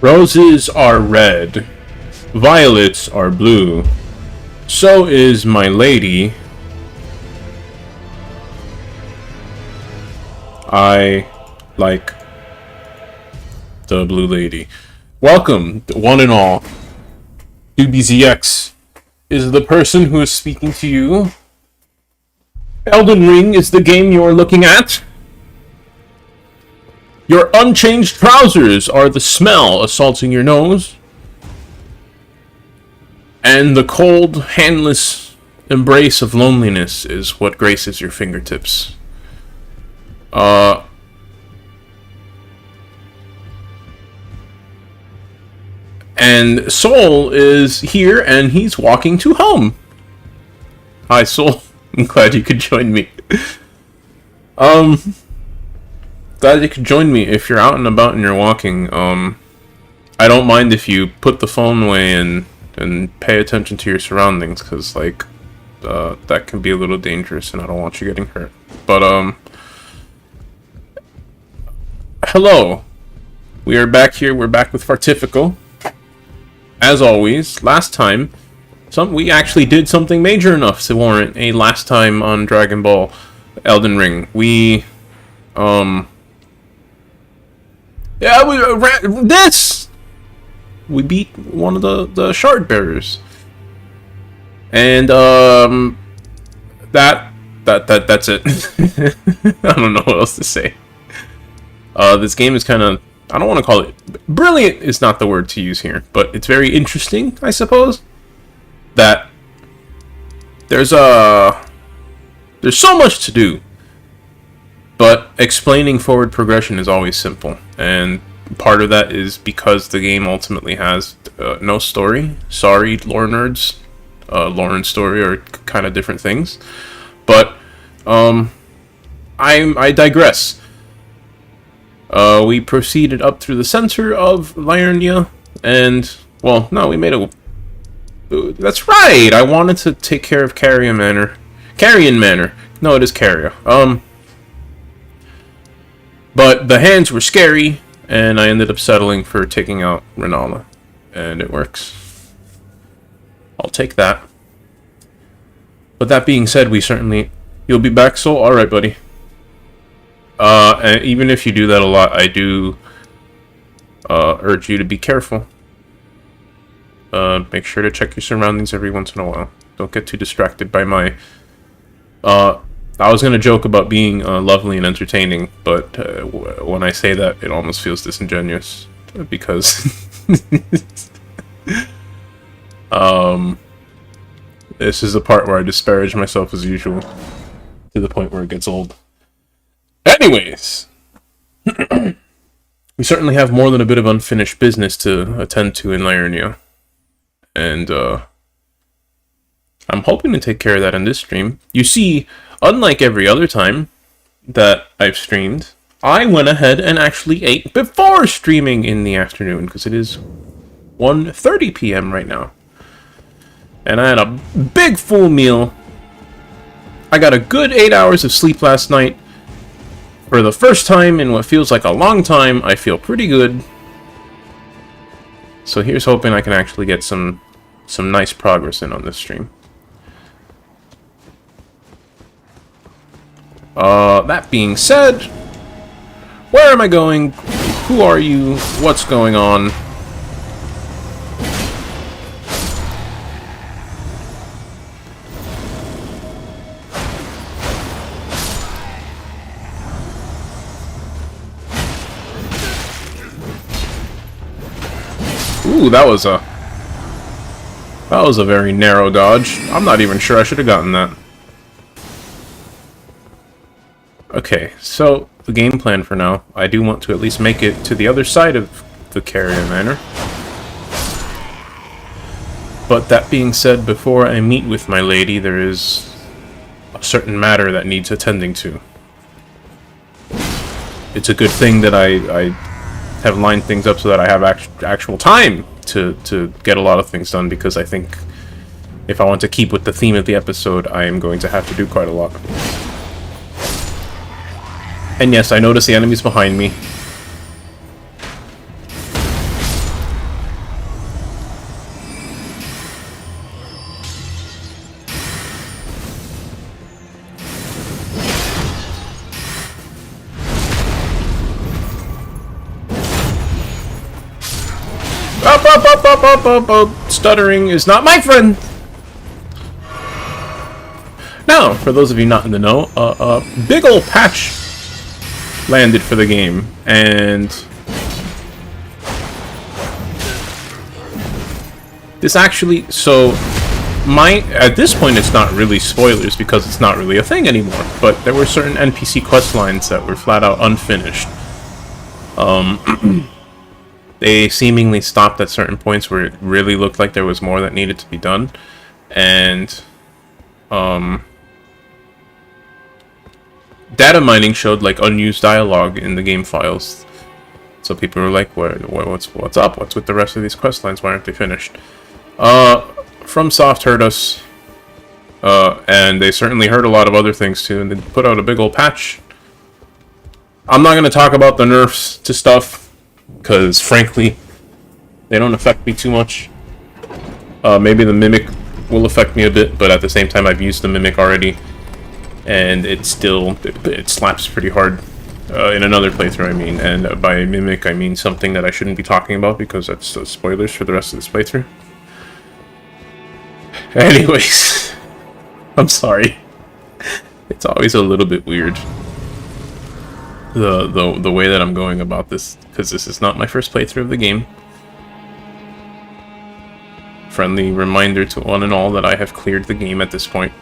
Roses are red, violets are blue. So is my lady. I like the blue lady. Welcome, one and all. DBZX is the person who is speaking to you. Elden Ring is the game you are looking at. Your unchanged trousers are the smell assaulting your nose. And the cold, handless embrace of loneliness is what graces your fingertips. And Soul is here, and he's walking to home. Hi, Soul. I'm glad you could join me. Glad you could join me if you're out and about and you're walking. I don't mind if you put the phone away and pay attention to your surroundings, because, like, that can be a little dangerous, and I don't want you getting hurt. But, hello. We are back here. We're back with Fartifico. As always, last time, we actually did something major enough to warrant a last time on Dragon Ball Elden Ring. We beat one of the shard bearers. And, that's it. I don't know what else to say. This game is kind of, I don't want to call it brilliant is not the word to use here, but it's very interesting, I suppose, that there's so much to do, but explaining forward progression is always simple, and part of that is because the game ultimately has no story. Sorry, lore nerds. Lore and story are kind of different things, but I digress. We proceeded up through the center of Liurnia, and, well, no, we made a... That's right! I wanted to take care of Carrion Manor. No, it is Caria. But the hands were scary, and I ended up settling for taking out Renala. And it works. I'll take that. But that being said, You'll be back, Soul? Alright, buddy. And even if you do that a lot, I do urge you to be careful. Make sure to check your surroundings every once in a while. Don't get too distracted by my... I was going to joke about being lovely and entertaining, but when I say that, it almost feels disingenuous. Because... this is the part where I disparage myself as usual. To the point where it gets old. Anyways, we certainly have more than a bit of unfinished business to attend to in Liurnia. And, I'm hoping to take care of that in this stream. You see, unlike every other time that I've streamed, I went ahead and actually ate before streaming in the afternoon, because it is 1:30 p.m. right now. And I had a big full meal. I got a good 8 hours of sleep last night. For the first time in what feels like a long time, I feel pretty good. So here's hoping I can actually get some nice progress in on this stream. That being said, where am I going? Who are you? What's going on? Ooh, that was a very narrow dodge. I'm not even sure I should have gotten that. Okay, so the game plan for now, I do want to at least make it to the other side of the Carrion Manor. But that being said, before I meet with my lady, there is a certain matter that needs attending to. It's a good thing that I have lined things up so that I have actual time to get a lot of things done, because I think if I want to keep with the theme of the episode, I am going to have to do quite a lot. And yes, I notice the enemies behind me. Up, up, up, up, up, up, up. Stuttering is not my friend. Now, for those of you not in the know, a big ol' patch landed for the game, and this actually, so at this point it's not really spoilers because it's not really a thing anymore, but there were certain NPC quest lines that were flat out unfinished. They seemingly stopped at certain points where it really looked like there was more that needed to be done, and data mining showed like unused dialogue in the game files. So people were like, what's up? What's with the rest of these quest lines? Why aren't they finished? FromSoft heard us, and they certainly heard a lot of other things too, and they put out a big old patch. I'm not going to talk about the nerfs to stuff, because frankly, they don't affect me too much. Maybe the Mimic will affect me a bit, but at the same time I've used the Mimic already, and it slaps pretty hard in another playthrough, I mean. And by Mimic I mean something that I shouldn't be talking about because that's spoilers for the rest of this playthrough. Anyways, I'm sorry. It's always a little bit weird, the way that I'm going about this, because this is not my first playthrough of the game. Friendly reminder to one and all that I have cleared the game at this point.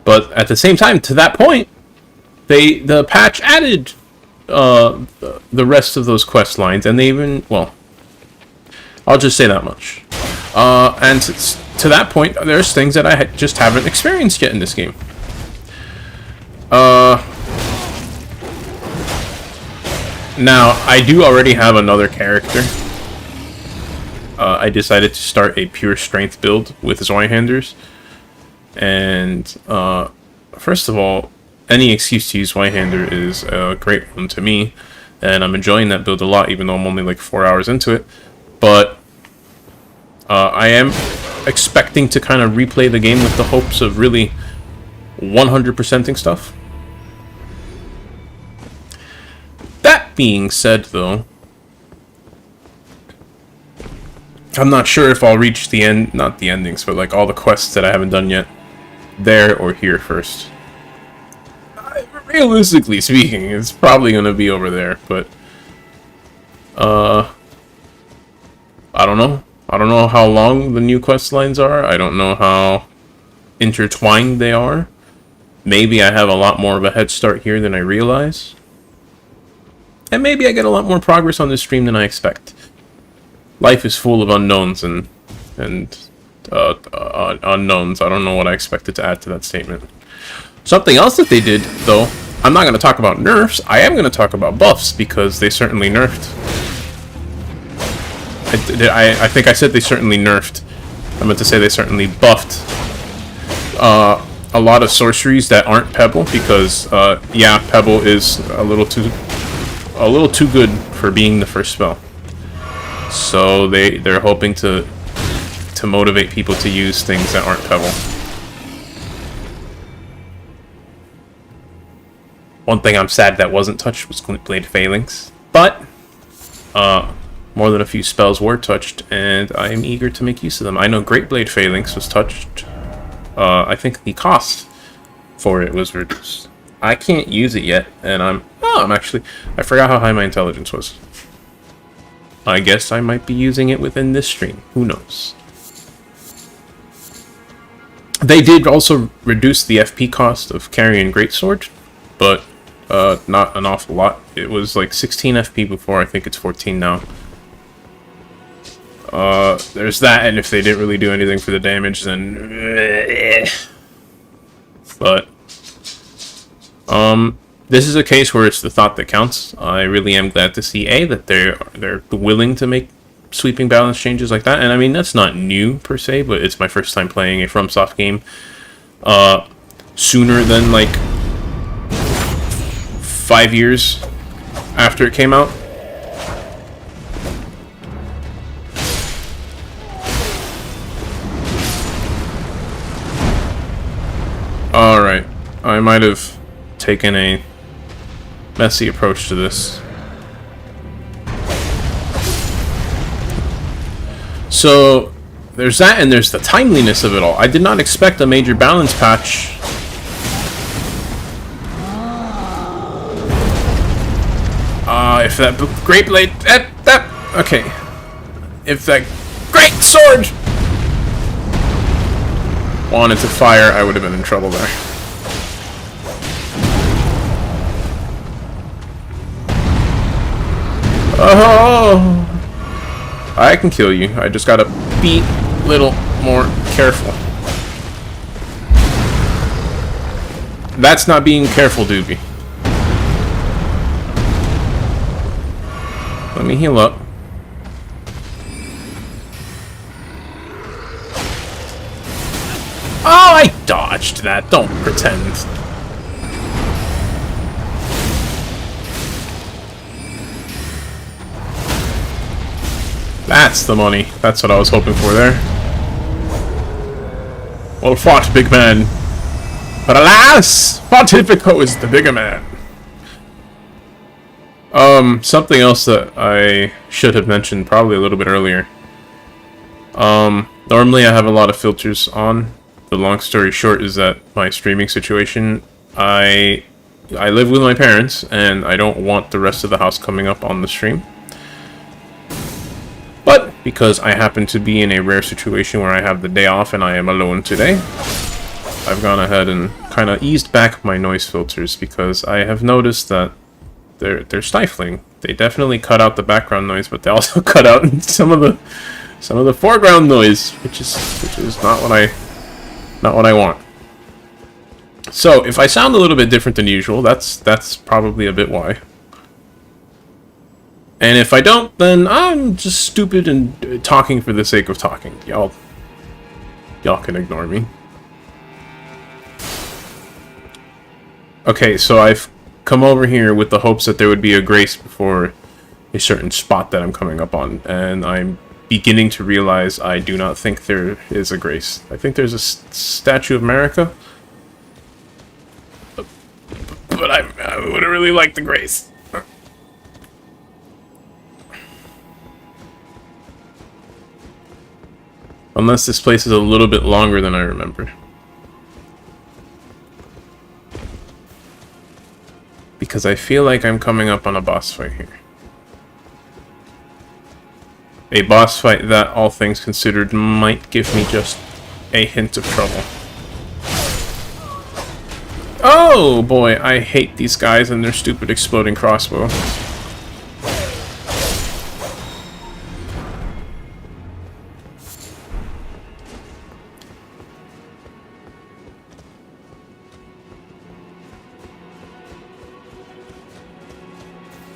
But at the same time, to that point, the patch added the rest of those quest lines, and they even, well, I'll just say that much. And to that point, there's things that I just haven't experienced yet in this game. Now, I do already have another character. I decided to start a pure strength build with Zweihanders. And, first of all, any excuse to use Zweihander is a great one to me. And I'm enjoying that build a lot, even though I'm only like 4 hours into it. But I am expecting to kind of replay the game with the hopes of really 100%ing stuff. That being said, though, I'm not sure if I'll reach the end, not the endings, but like all the quests that I haven't done yet, there or here first. Realistically speaking, it's probably going to be over there, but I don't know. I don't know how long the new quest lines are. I don't know how intertwined they are. Maybe I have a lot more of a head start here than I realize. And maybe I get a lot more progress on this stream than I expect. Life is full of unknowns and unknowns. I don't know what I expected to add to that statement. Something else that they did, though, I'm not going to talk about nerfs. I am going to talk about buffs, because they certainly nerfed. I think I said they certainly nerfed. I meant to say they certainly buffed a lot of sorceries that aren't Pebble, because yeah, Pebble is a little too good for being the first spell. So they're hoping to motivate people to use things that aren't Pebble. One thing I'm sad that wasn't touched was Glintblade Phalanx, but more than a few spells were touched, and I am eager to make use of them. I know Greatblade Phalanx was touched. I think the cost for it was reduced. I can't use it yet, and I forgot how high my intelligence was. I guess I might be using it within this stream. Who knows? They did also reduce the FP cost of carrying Greatsword, but not an awful lot. It was like 16 FP before. I think it's 14 now. There's that, and if they didn't really do anything for the damage, then but this is a case where it's the thought that counts. I really am glad to see that they're willing to make sweeping balance changes like that, and I mean that's not new per se, but it's my first time playing a FromSoft game sooner than like 5 years after it came out. Alright, I might have taken a messy approach to this. So there's that, and there's the timeliness of it all. I did not expect a major balance patch. If that great blade, okay. If that great sword wanted to fire, I would have been in trouble there. Oh, I can kill you. I just gotta be a little more careful. That's not being careful, doobie. Let me heal up. Oh, I dodged that. Don't pretend. That's the money. That's what I was hoping for there. Well fought, big man. But alas, Pontifico is the bigger man. Something else that I should have mentioned probably a little bit earlier. Normally I have a lot of filters on. The long story short is that my streaming situation, I live with my parents, and I don't want the rest of the house coming up on the stream. But because I happen to be in a rare situation where I have the day off and I am alone today, I've gone ahead and kind of eased back my noise filters because I have noticed that they're stifling. They definitely cut out the background noise, but they also cut out some of the foreground noise, which is not what I want. So if I sound a little bit different than usual, that's probably a bit why. And if I don't, then I'm just stupid and talking for the sake of talking. Y'all can ignore me. Okay, so I've come over here with the hopes that there would be a grace before a certain spot that I'm coming up on, and I'm beginning to realize I do not think there is a grace. I think there's a Statue of America, but I would have really liked the grace. Unless this place is a little bit longer than I remember. Because I feel like I'm coming up on a boss fight here. A boss fight that, all things considered, might give me just a hint of trouble. Oh boy, I hate these guys and their stupid exploding crossbow.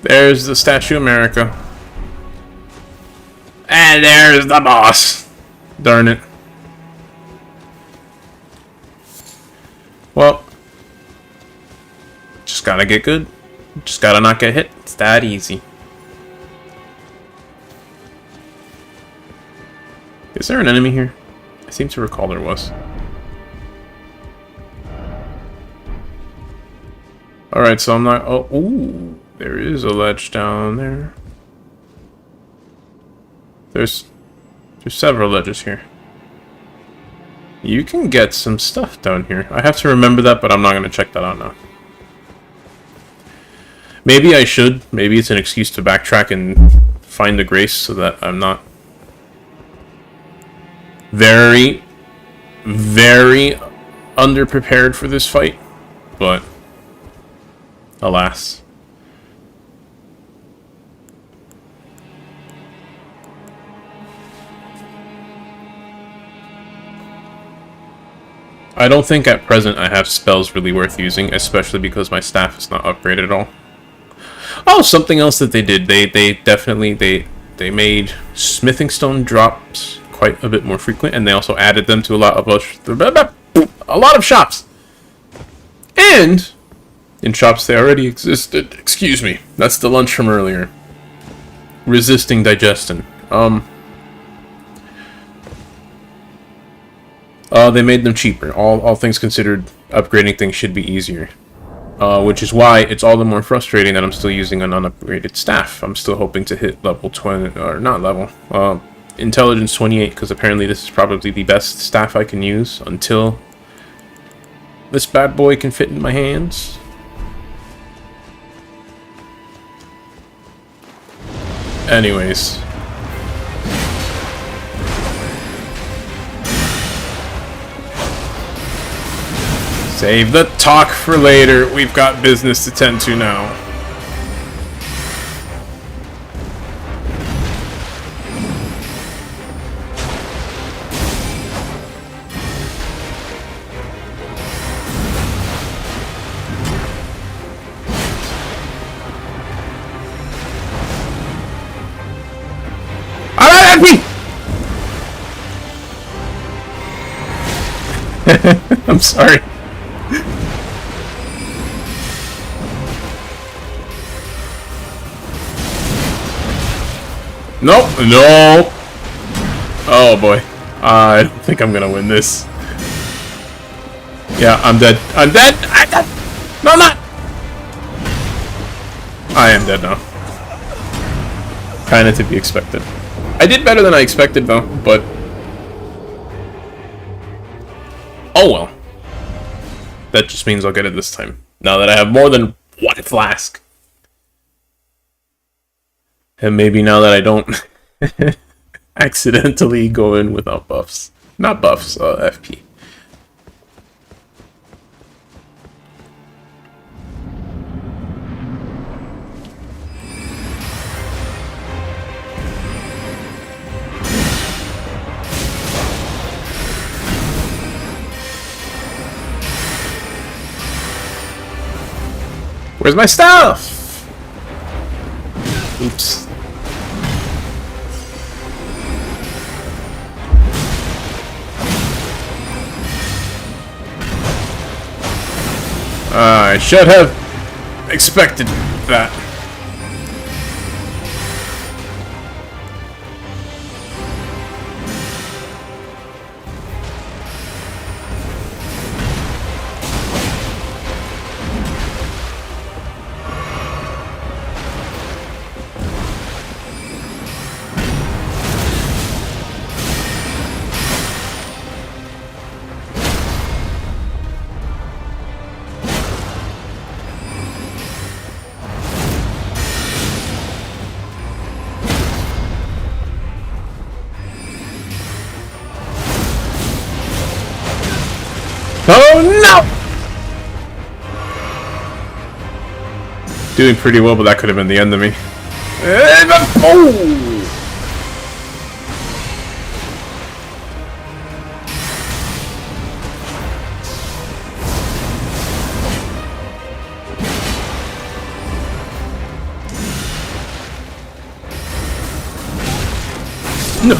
There's the Statue of America. And there's the boss. Darn it. Well, just gotta get good. Just gotta not get hit. It's that easy. Is there an enemy here? I seem to recall there was. Alright, so I'm not... Oh, ooh. There is a ledge down there. There's several ledges here. You can get some stuff down here. I have to remember that, but I'm not going to check that out now. Maybe I should. Maybe it's an excuse to backtrack and find the grace so that I'm not very, very underprepared for this fight. But alas. I don't think at present I have spells really worth using, especially because my staff is not upgraded at all. Oh, something else that they did. They definitely made smithing stone drops quite a bit more frequent, and they also added them to a lot of shops. And in shops they already existed. Excuse me. That's the lunch from earlier. Resisting digestion. They made them cheaper. All things considered, upgrading things should be easier. Which is why it's all the more frustrating that I'm still using an unupgraded staff. I'm still hoping to hit level 20, or not level, Intelligence 28, because apparently this is probably the best staff I can use until this bad boy can fit in my hands. Anyways. Save the talk for later. We've got business to tend to now. I'm sorry. Nope, no. Oh boy. I don't think I'm gonna win this. Yeah, I'm dead. I'm dead! I'm dead! No, I'm not! I am dead now. Kinda to be expected. I did better than I expected though, but... oh well. That just means I'll get it this time. Now that I have more than one flask. And maybe now that I don't accidentally go in without buffs. Not buffs, FP. Where's my stuff? Oops. I should have expected that. Oh no! Doing pretty well, but that could have been the end of me. Oh!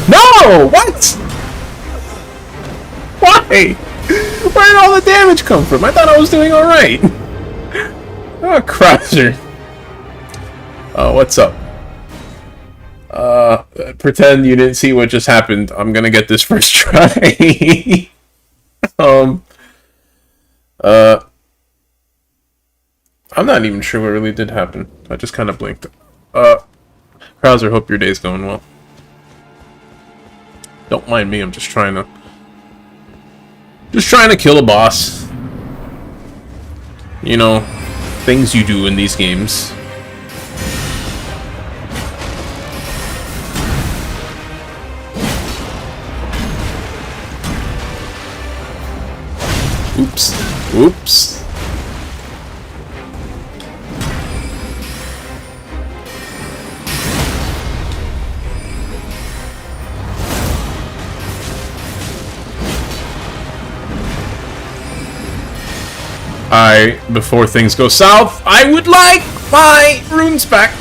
No! What? Why? Where did all the damage come from? I thought I was doing alright. Oh, Krauser. Oh, what's up? Pretend you didn't see what just happened. I'm gonna get this first try. I'm not even sure what really did happen. I just kind of blinked. Krauser, hope your day's going well. Don't mind me, I'm just trying to kill a boss. You know, things you do in these games. Oops. Oops. Before things go south, I would like my runes back.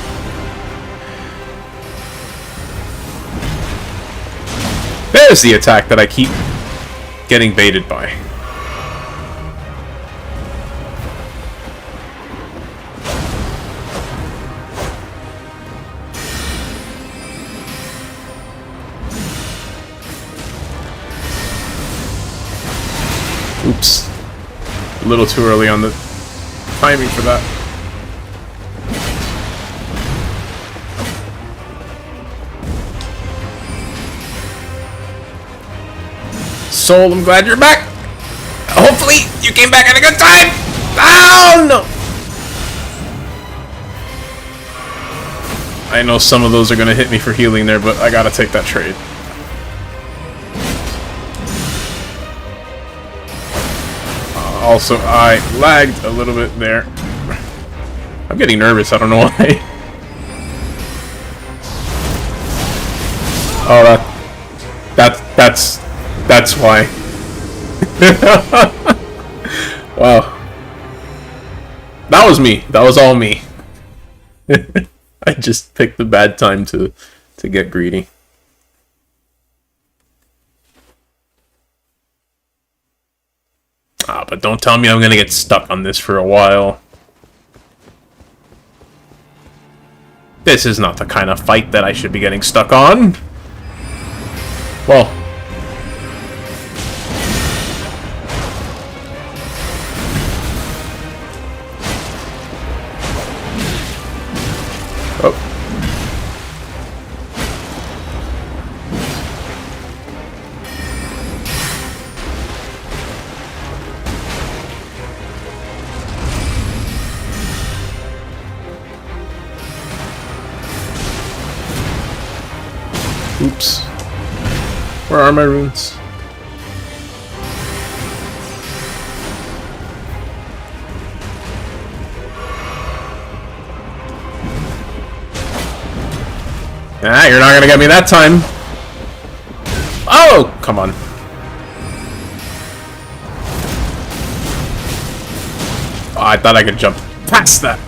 There's the attack that I keep getting baited by. Oops. A little too early on the timing for that. Soul, I'm glad you're back. Hopefully, you came back at a good time. Oh, no. I know some of those are going to hit me for healing there, but I got to take that trade. Also, I lagged a little bit there. I'm getting nervous, I don't know why. Oh, that's why. Wow. That was me. That was all me. I just picked the bad time to get greedy. Ah, but don't tell me I'm gonna get stuck on this for a while. This is not the kind of fight that I should be getting stuck on. Well. Oh. Oops. Where are my runes? Ah, you're not gonna get me that time. Oh, come on. Oh, I thought I could jump past that.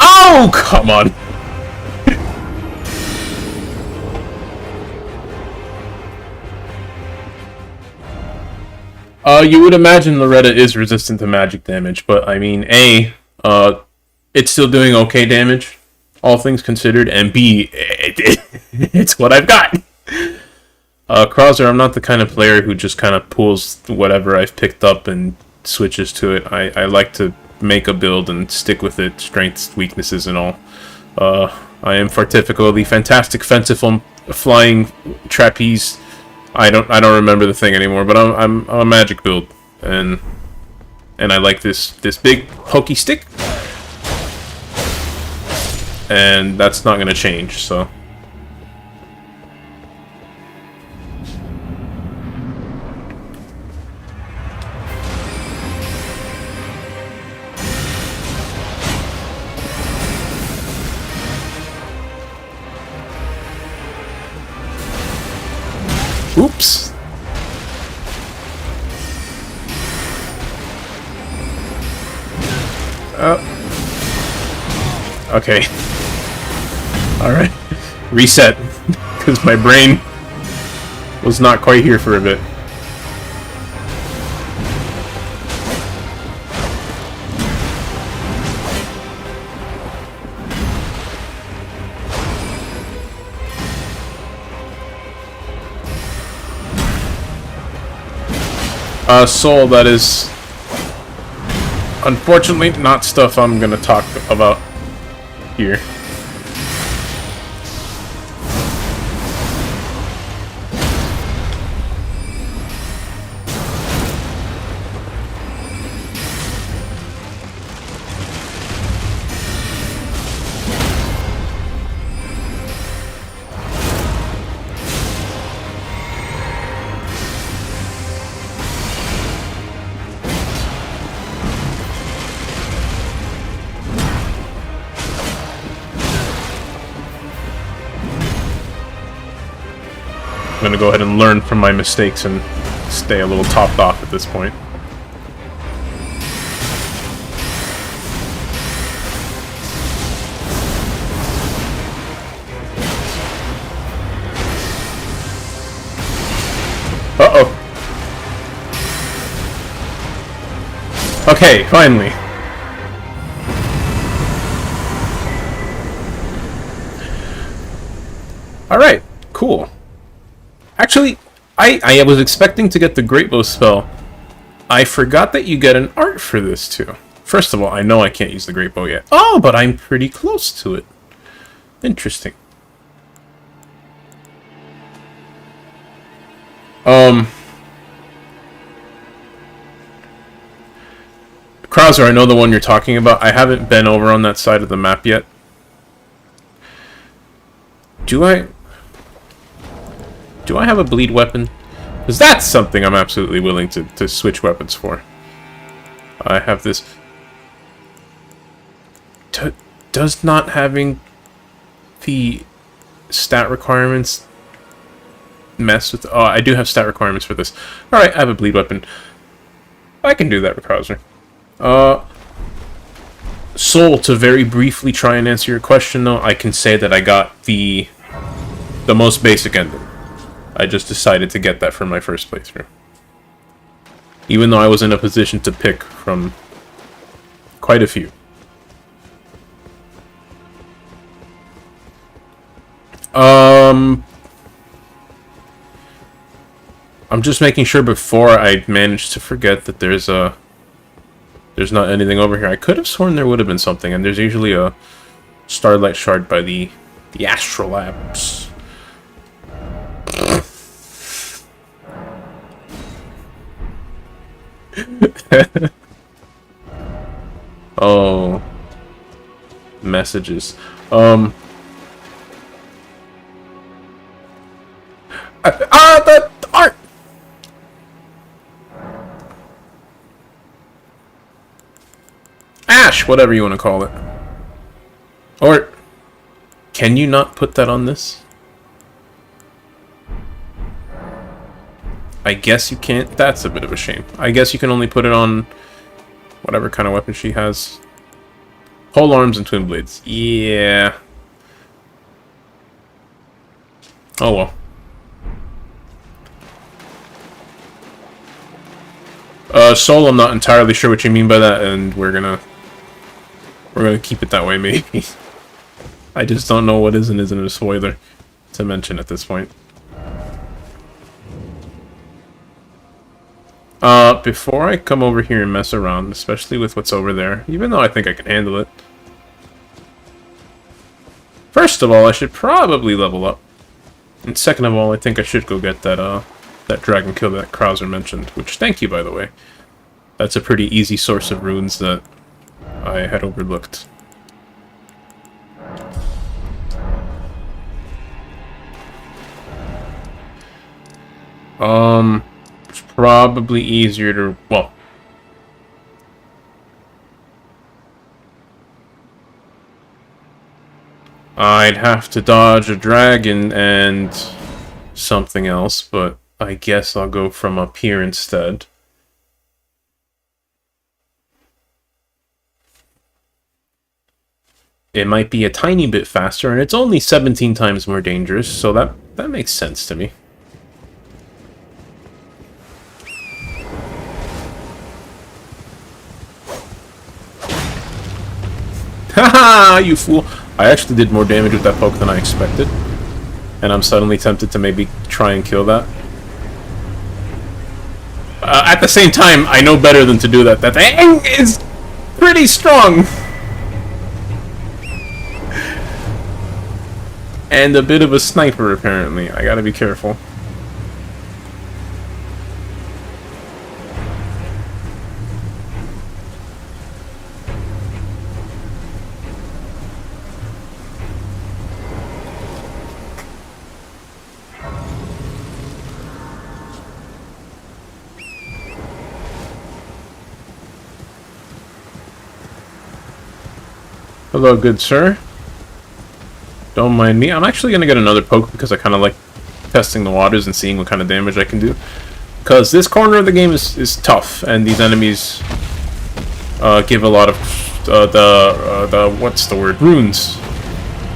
Oh, come on. You would imagine Loretta is resistant to magic damage, but I mean, it's still doing okay damage, all things considered, and B, it's what I've got. Krauser, I'm not the kind of player who just kind of pulls whatever I've picked up and switches to it. I like to make a build and stick with it, strengths, weaknesses, and all. I am Fortifico, the fantastic fanciful flying trapeze. I don't remember the thing anymore, but I'm a magic build, and I like this big pokey stick, and that's not gonna change. So. Oops. Okay. Alright. Reset. Because my brain was not quite here for a bit. Soul, that is unfortunately not stuff I'm gonna talk about here. I'm gonna go ahead and learn from my mistakes and stay a little topped off at this point. Uh-oh. Okay, finally. Alright, cool. Actually, I was expecting to get the Great Bow spell. I forgot that you get an art for this too. First of all, I know I can't use the great bow yet. Oh, but I'm pretty close to it. Interesting. Krauser, I know the one you're talking about. I haven't been over on that side of the map yet. Do I have a bleed weapon? Because that's something I'm absolutely willing to switch weapons for. I have this... Does not having the stat requirements mess with... Oh, I do have stat requirements for this. Alright, I have a bleed weapon. I can do that, Krauser. Soul, to very briefly try and answer your question, though, I can say that I got the most basic ending. I just decided to get that for my first playthrough. Even though I was in a position to pick from quite a few. I'm just making sure before I manage to forget that there's not anything over here. I could have sworn there would have been something, and there's usually a Starlight Shard by the Astrolabs. Oh. Messages. The art! Ash, whatever you want to call it. Or, can you not put that on this? I guess you can't. That's a bit of a shame. I guess you can only put it on whatever kind of weapon she has. Pole arms and twin blades. Yeah. Oh well. Soul, I'm not entirely sure what you mean by that, and we're gonna keep it that way, maybe. I just don't know what is and isn't a spoiler to mention at this point. Before I come over here and mess around, especially with what's over there, even though I think I can handle it. First of all, I should probably level up. And second of all, I think I should go get that dragon kill that Krauser mentioned, which, thank you, by the way. That's a pretty easy source of runes that I had overlooked. It's probably easier to, well... I'd have to dodge a dragon and something else, but I guess I'll go from up here instead. It might be a tiny bit faster, and it's only 17 times more dangerous, so that makes sense to me. Haha, you fool! I actually did more damage with that poke than I expected. And I'm suddenly tempted to maybe try and kill that. At the same time, I know better than to do that. That thing is pretty strong! And a bit of a sniper, apparently. I gotta be careful. Hello, good sir. Don't mind me. I'm actually going to get another poke because I kind of like testing the waters and seeing what kind of damage I can do. Because this corner of the game is tough, and these enemies give a lot of what's the word? Runes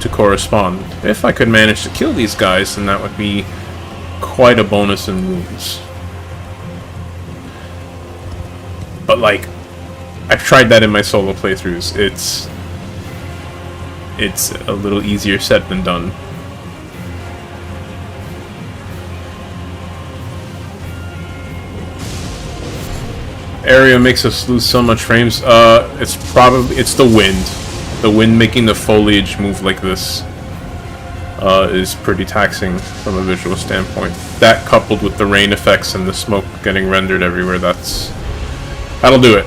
to correspond. If I could manage to kill these guys, then that would be quite a bonus in runes. But like, I've tried that in my solo playthroughs. It's a little easier said than done. area makes us lose so much frames? It's the wind. The wind making the foliage move like this is pretty taxing from a visual standpoint. That coupled with the rain effects and the smoke getting rendered everywhere, that'll do it.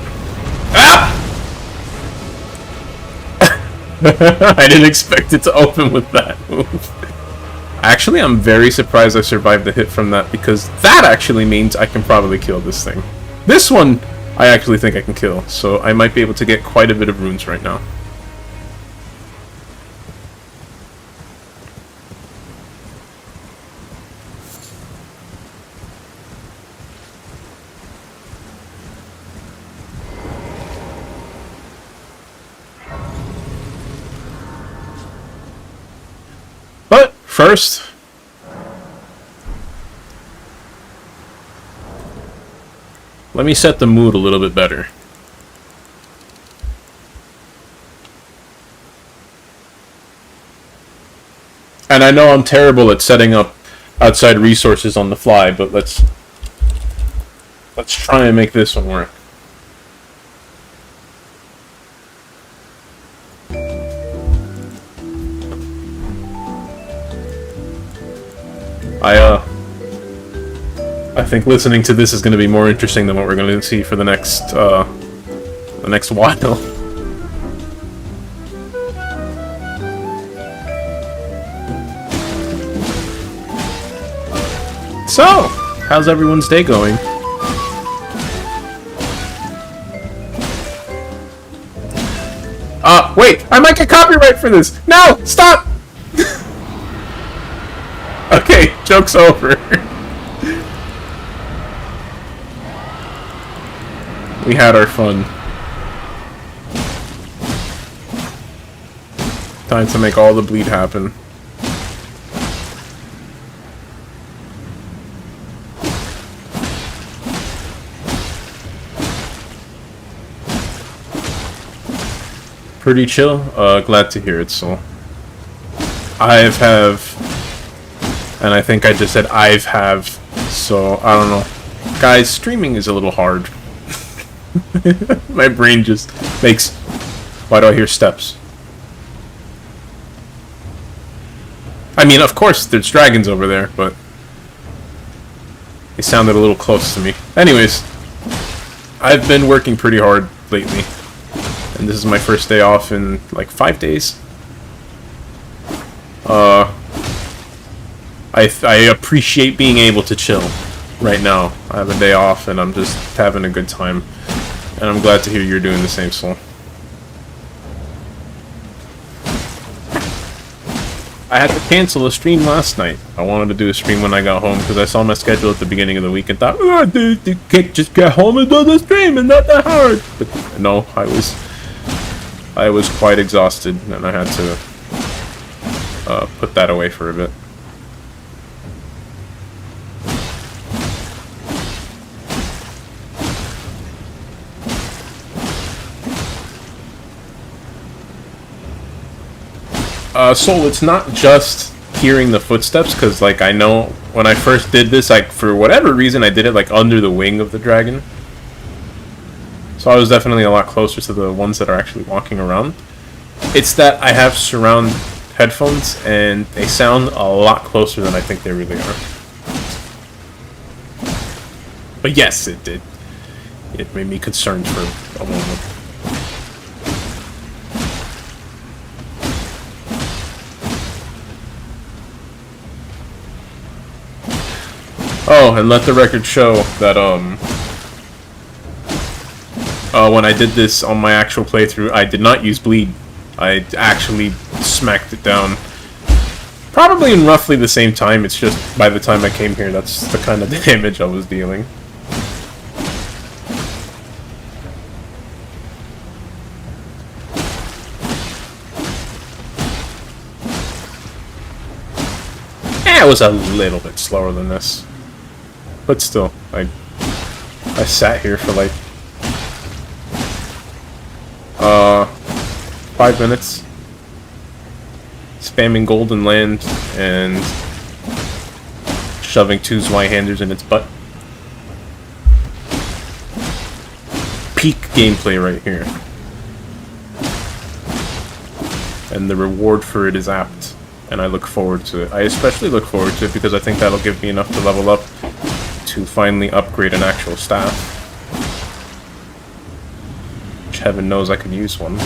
Ah! I didn't expect it to open with that move. Actually, I'm very surprised I survived the hit from that, because that actually means I can probably kill this thing. This one, I actually think I can kill, so I might be able to get quite a bit of runes right now. But first, let me set the mood a little bit better. And I know I'm terrible at setting up outside resources on the fly, but let's try and make this one work. I think listening to this is going to be more interesting than what we're going to see for the next while. So, how's everyone's day going? Wait! I might get copyright for this! No! Stop! Okay, joke's over. We had our fun. Time to make all the bleed happen. Pretty chill? Glad to hear it, Soul. And I think I just said so I don't know. Guys, streaming is a little hard. My brain just makes... Why do I hear steps? I mean, of course, there's dragons over there, but... They sounded a little close to me. Anyways, I've been working pretty hard lately. And this is my first day off in, like, 5 days. I appreciate being able to chill right now. I have a day off and I'm just having a good time. And I'm glad to hear you're doing the same, Soul. I had to cancel a stream last night. I wanted to do a stream when I got home because I saw my schedule at the beginning of the week and thought, oh, dude, you can't just get home and do the stream and not that hard. But no, I was quite exhausted and I had to put that away for a bit. Soul, it's not just hearing the footsteps, because, like, I know when I first did this, like, for whatever reason, I did it, like, under the wing of the dragon. So I was definitely a lot closer to the ones that are actually walking around. It's that I have surround headphones, and they sound a lot closer than I think they really are. But yes, it did. It made me concerned for a moment. Oh, and let the record show that, when I did this on my actual playthrough, I did not use bleed. I actually smacked it down. Probably in roughly the same time, it's just by the time I came here, that's the kind of damage I was dealing. It was a little bit slower than this. But still, I sat here for like 5 minutes spamming Golden Land and shoving 2 Zweihanders in its butt. peak gameplay right here. And the reward for it is apt, and I look forward to it. I especially look forward to it because I think that'll give me enough to level up to finally upgrade an actual staff. Which heaven knows I could use one.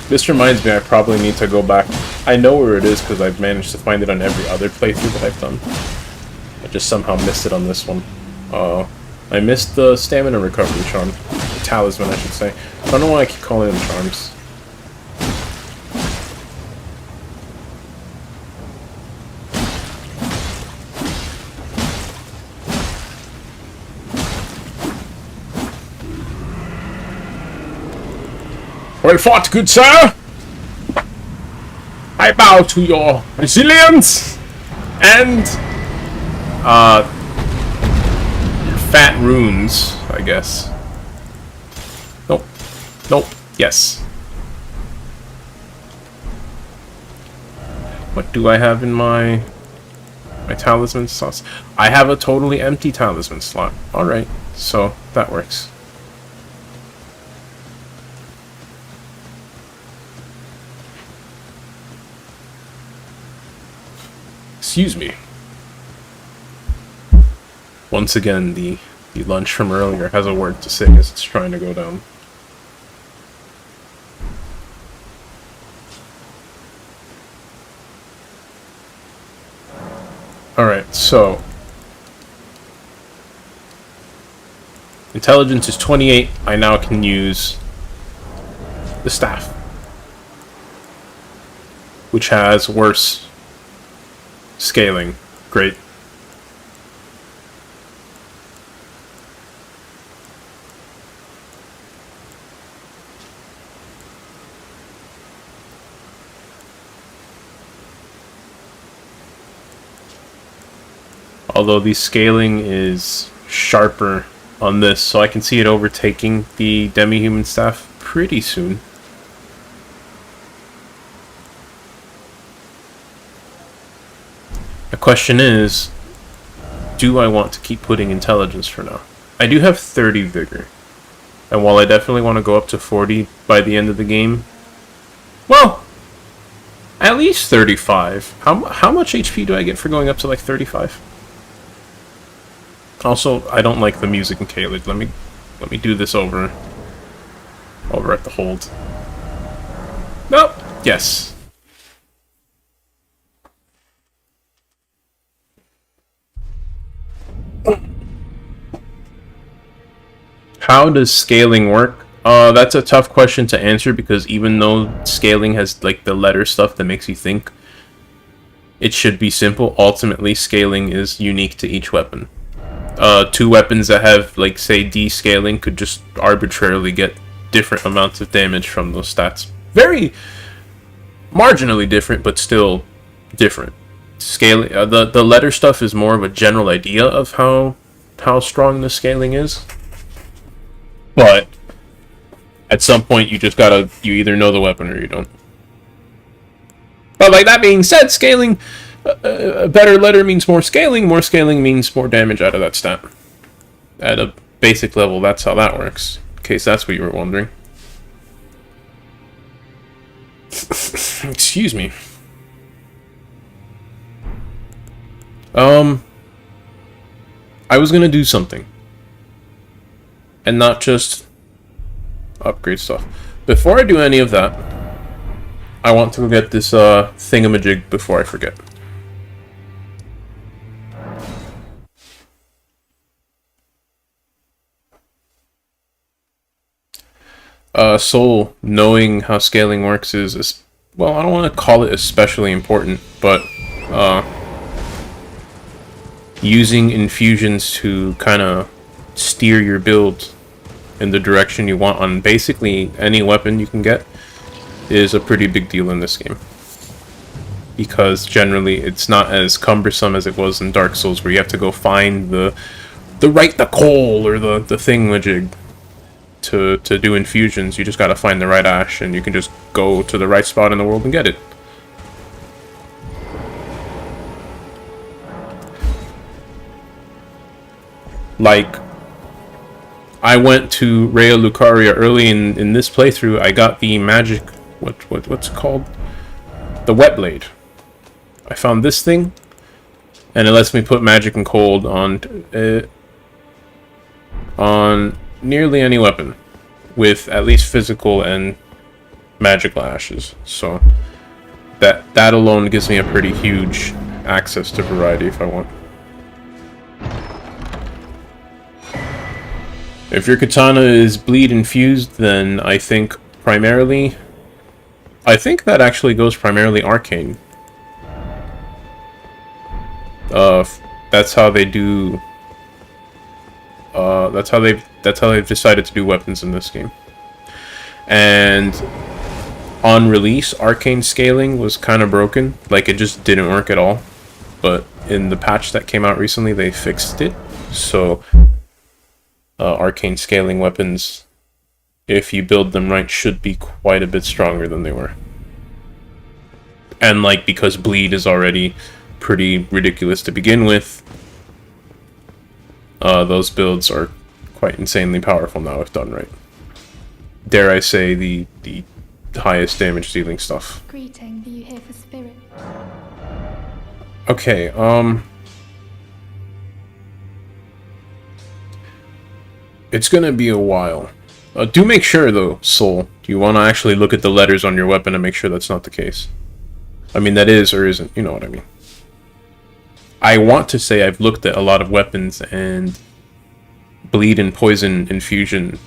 This reminds me I probably need to go back. I know where it is because I've managed to find it on every other playthrough that I've done. I just somehow missed it on this one. I missed the stamina recovery charm. The talisman, I should say. I don't know why I keep calling them charms. Well fought, good sir! I bow to your resilience and fat runes, I guess. Nope. Nope. Yes. What do I have in my talisman slots? I have a totally empty talisman slot. Alright, so that works. Excuse me. Once again, the lunch from earlier has a word to say as it's trying to go down. Alright, so intelligence is 28. I now can use the staff, which has worse scaling. Great. Although the scaling is sharper on this, so I can see it overtaking the demi-human staff pretty soon. The question is, do I want to keep putting intelligence for now? I do have 30 vigor, and while I definitely want to go up to 40 by the end of the game, well, at least 35. How much HP do I get for going up to like 35? Also, I don't like the music in Caelid. Let me do this over at the hold. Nope. Yes. How does scaling work? That's a tough question to answer because even though scaling has like the letter stuff that makes you think it should be simple, ultimately scaling is unique to each weapon. Two weapons that have, like, say, D-scaling could just arbitrarily get different amounts of damage from those stats. Very marginally different, but still different. Scaling, the letter stuff is more of a general idea of how strong the scaling is. But at some point, you either know the weapon or you don't. But like that being said, scaling, a better letter means more scaling means more damage out of that stat. At a basic level, that's how that works. In case that's what you were wondering. Excuse me. I was gonna do something. And not just upgrade stuff. Before I do any of that, I want to go get this thingamajig before I forget. Soul, knowing how scaling works is, well, I don't want to call it especially important, but, using infusions to kind of steer your build in the direction you want on basically any weapon you can get is a pretty big deal in this game. Because generally it's not as cumbersome as it was in Dark Souls, where you have to go find the coal or the thingamajig to do infusions. You just gotta find the right ash, and you can just go to the right spot in the world and get it. Like, I went to Rhea Lucaria early in this playthrough. I got the magic, what's it called? The Wet Blade. I found this thing, and it lets me put magic and cold on nearly any weapon with at least physical and magical ashes. So that alone gives me a pretty huge access to variety if I want. If your katana is bleed infused, then I think that actually goes primarily arcane. That's how they do. That's how they've decided to do weapons in this game. And on release, arcane scaling was kind of broken. Like, it just didn't work at all. But in the patch that came out recently, they fixed it. So arcane scaling weapons, if you build them right, should be quite a bit stronger than they were. And like, because bleed is already pretty ridiculous to begin with, those builds are quite insanely powerful now if done right. Dare I say, the highest damage dealing stuff. Greeting, are you here for spirit? Okay, it's gonna be a while. Do make sure though, Soul, do you want to actually look at the letters on your weapon and make sure that's not the case? I mean, that is or isn't, you know what I mean. I want to say I've looked at a lot of weapons, and bleed and poison infusion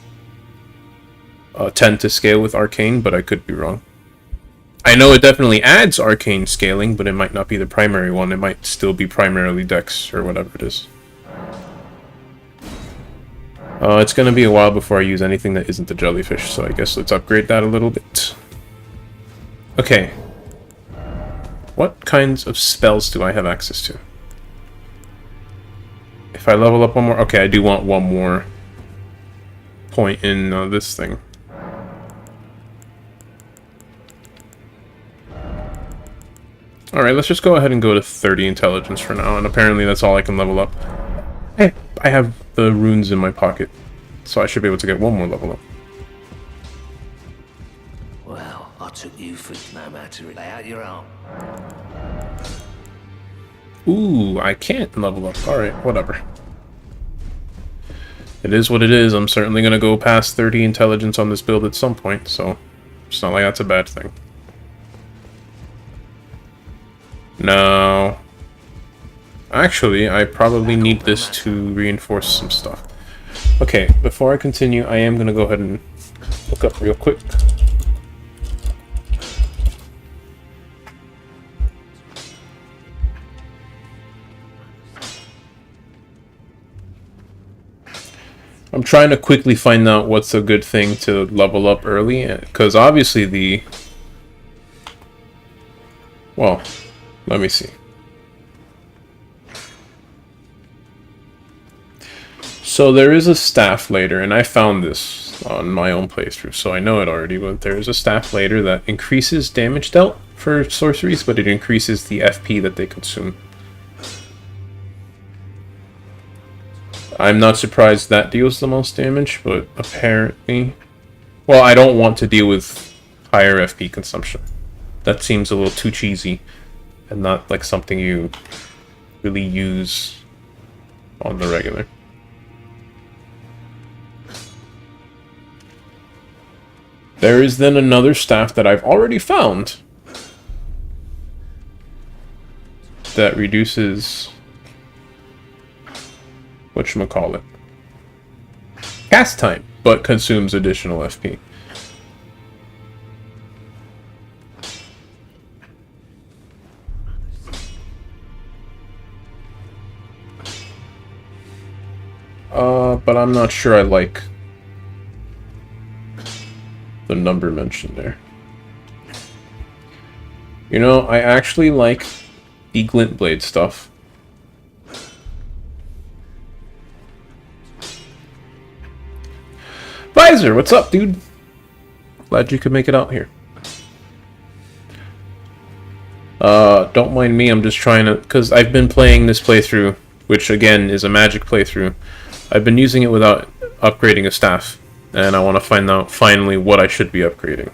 tend to scale with arcane, but I could be wrong. I know it definitely adds arcane scaling, but it might not be the primary one. It might still be primarily dex or whatever it is. It's going to be a while before I use anything that isn't the jellyfish, so I guess let's upgrade that a little bit. Okay. What kinds of spells do I have access to? If I level up one more... Okay, I do want one more point in this thing. Alright, let's just go ahead and go to 30 intelligence for now, and apparently that's all I can level up. Hey, I have the runes in my pocket, so I should be able to get one more level up. Well, I took you for no matter. Lay out your arm. Ooh, I can't level up. Alright, whatever. It is what it is. I'm certainly going to go past 30 intelligence on this build at some point, so it's not like that's a bad thing. No. Actually, I probably need this to reinforce some stuff. Okay, before I continue, I am going to go ahead and look up real quick. I'm trying to quickly find out what's a good thing to level up early, because obviously well, let me see. So there is a staff later, and I found this on my own playthrough, so I know it already, but there is a staff later that increases damage dealt for sorceries, but it increases the FP that they consume. I'm not surprised that deals the most damage, but apparently... Well, I don't want to deal with higher FP consumption. That seems a little too cheesy, and not like something you really use on the regular. There is then another staff that I've already found that reduces... whatchamacallit? Cast time, but consumes additional FP. but I'm not sure I like the number mentioned there. You know, I actually like the glint blade stuff. Visor, what's up, dude? Glad you could make it out here. Don't mind me, I'm just trying to... Because I've been playing this playthrough, which again is a magic playthrough. I've been using it without upgrading a staff. And I want to find out finally what I should be upgrading.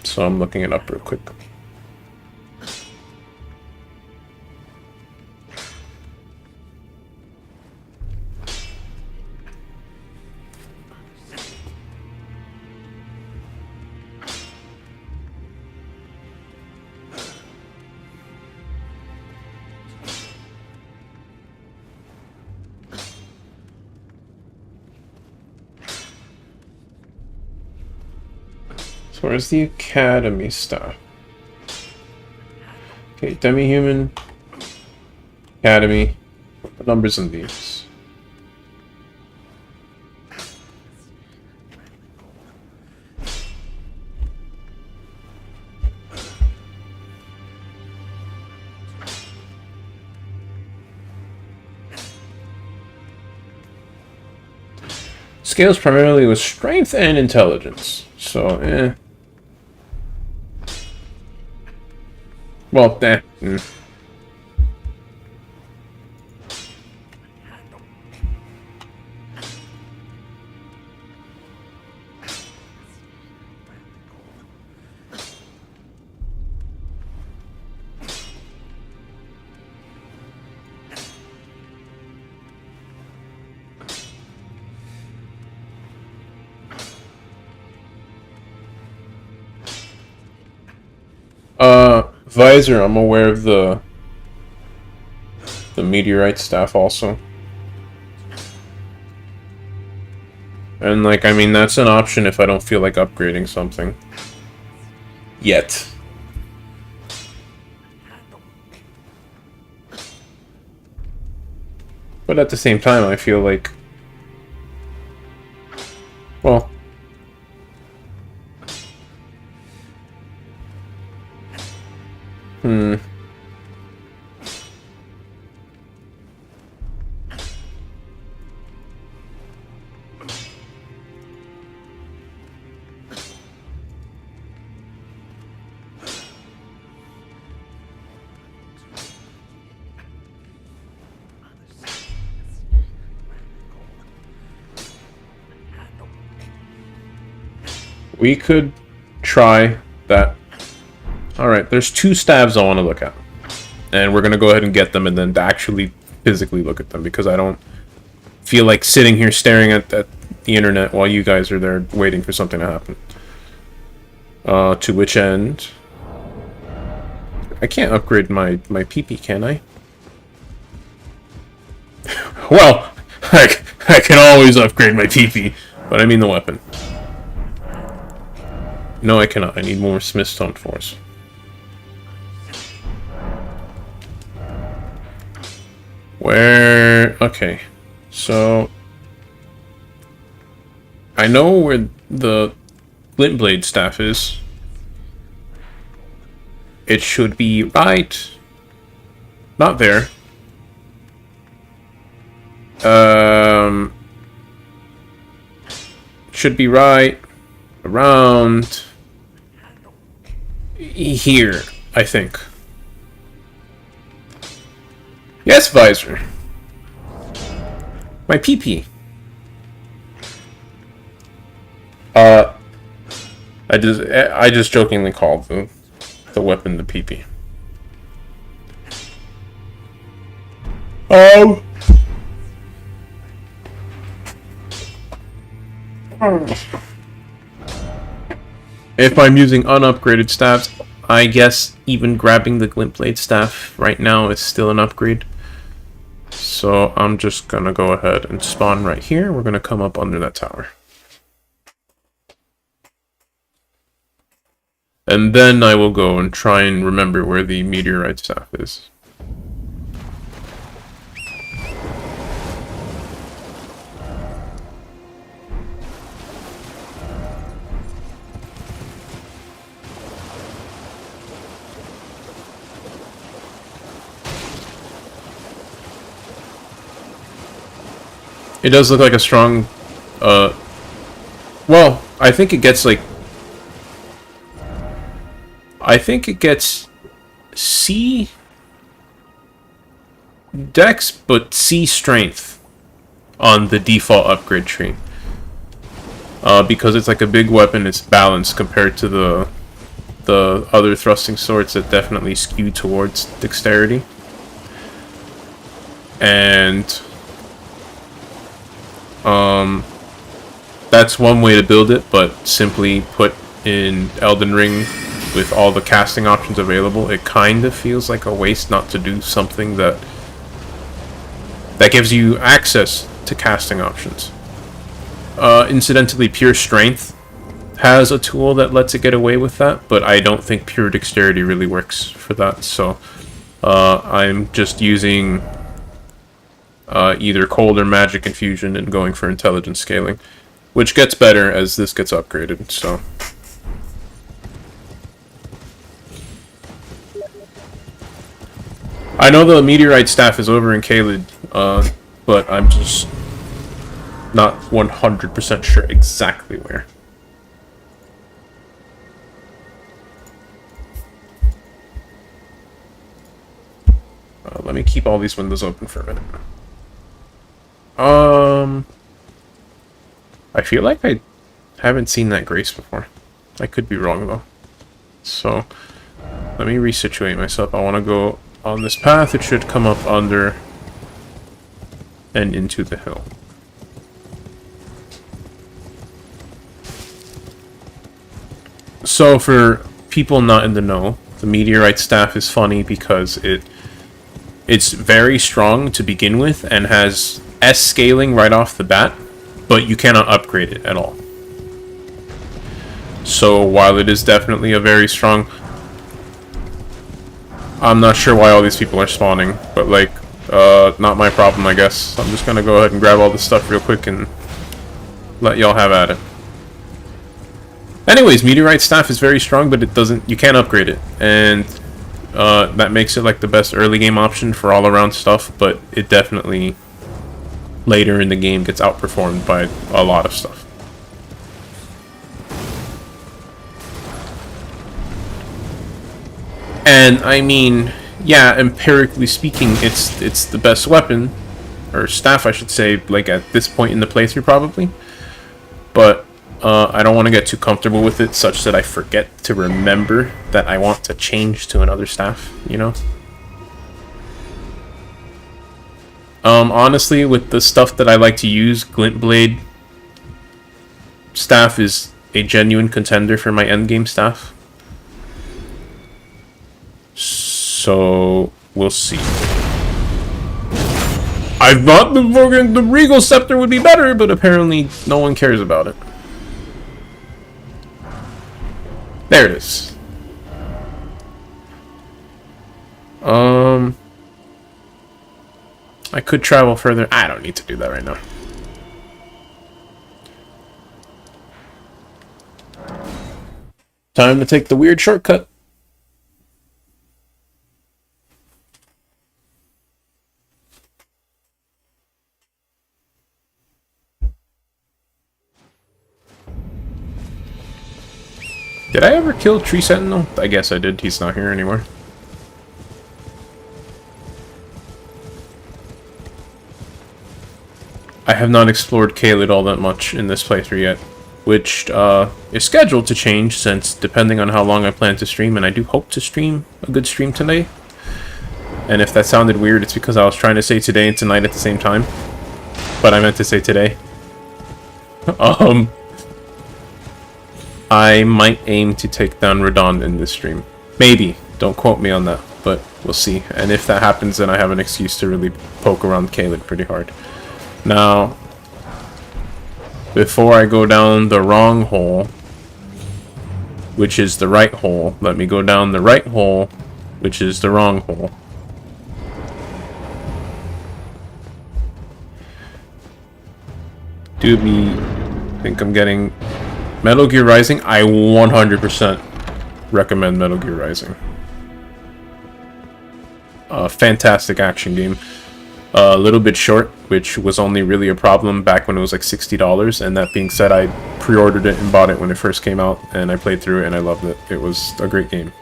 So I'm looking it up real quick. Where's the academy stuff? Okay, demi-human, academy. What are the numbers in these? Scales primarily with strength and intelligence. So, Well, Visor, I'm aware of the meteorite staff also. And like, I mean, that's an option if I don't feel like upgrading something. Yet. But at the same time, I feel like... Well... We could try that. Alright, there's 2 stabs I want to look at. And we're going to go ahead and get them and then actually physically look at them, because I don't feel like sitting here staring at the internet while you guys are there waiting for something to happen. To which end... I can't upgrade my PP, can I? Well, I can always upgrade my PP, but I mean the weapon. No, I cannot. I need more Smithstone Force. Where... Okay. So... I know where the Glint Blade staff is. It should be right... Not there. Should be right... Around... Here, I think. Yes, Visor. My PP. I just jokingly called the weapon the PP. If I'm using unupgraded staffs, I guess even grabbing the Glint Blade staff right now is still an upgrade. So I'm just gonna go ahead and spawn right here. We're gonna come up under that tower. And then I will go and try and remember where the meteorite staff is. It does look like a strong, well, I think it gets like, I think it gets C Dex, but C Strength on the default upgrade tree. Because it's like a big weapon, it's balanced compared to the other thrusting swords that definitely skew towards dexterity. And that's one way to build it, but simply put in Elden Ring with all the casting options available, it kind of feels like a waste not to do something that gives you access to casting options. Incidentally, Pure Strength has a tool that lets it get away with that, but I don't think Pure Dexterity really works for that, so I'm just using either Cold or Magic Infusion and going for Intelligence Scaling, which gets better as this gets upgraded, so... I know the Meteorite Staff is over in Caelid, but I'm just not 100% sure exactly where. Let me keep all these windows open for a minute. I feel like I haven't seen that Grace before. I could be wrong though. So, let me resituate myself. I want to go on this path. It should come up under and into the hill. So for people not in the know, the Meteorite Staff is funny because it's very strong to begin with and has S scaling right off the bat, but you cannot upgrade it at all. So while it is definitely a very strong... I'm not sure why all these people are spawning, but like, not my problem, I guess. I'm just gonna go ahead and grab all this stuff real quick and let y'all have at it. Anyways, Meteorite Staff is very strong, but it doesn't... you can't upgrade it, and that makes it like the best early game option for all around stuff, but it definitely later in the game gets outperformed by a lot of stuff. And I mean, yeah, empirically speaking, it's the best weapon, or staff I should say, like at this point in the playthrough probably, but I don't want to get too comfortable with it such that I forget to remember that I want to change to another staff, you know? Honestly, with the stuff that I like to use, Glint Blade staff is a genuine contender for my endgame staff. So, we'll see. I thought the Regal Scepter would be better, but apparently no one cares about it. There it is. I could travel further. I don't need to do that right now. Time to take the weird shortcut. Did I ever kill Tree Sentinel? I guess I did. He's not here anymore. I have not explored Caelid all that much in this playthrough yet, which is scheduled to change since depending on how long I plan to stream, and I do hope to stream a good stream today. And if that sounded weird, it's because I was trying to say today and tonight at the same time, but I meant to say today. I might aim to take down Radon in this stream. Maybe. Don't quote me on that, but we'll see. And if that happens, then I have an excuse to really poke around Caelid pretty hard. Now, before I go down the wrong hole, which is the right hole, let me go down the right hole, which is the wrong hole. Do me think I'm getting... Metal Gear Rising, I 100% recommend Metal Gear Rising. A fantastic action game. A little bit short, which was only really a problem back when it was like $60. And that being said, I pre-ordered it and bought it when it first came out, and I played through it and I loved it. It was a great game.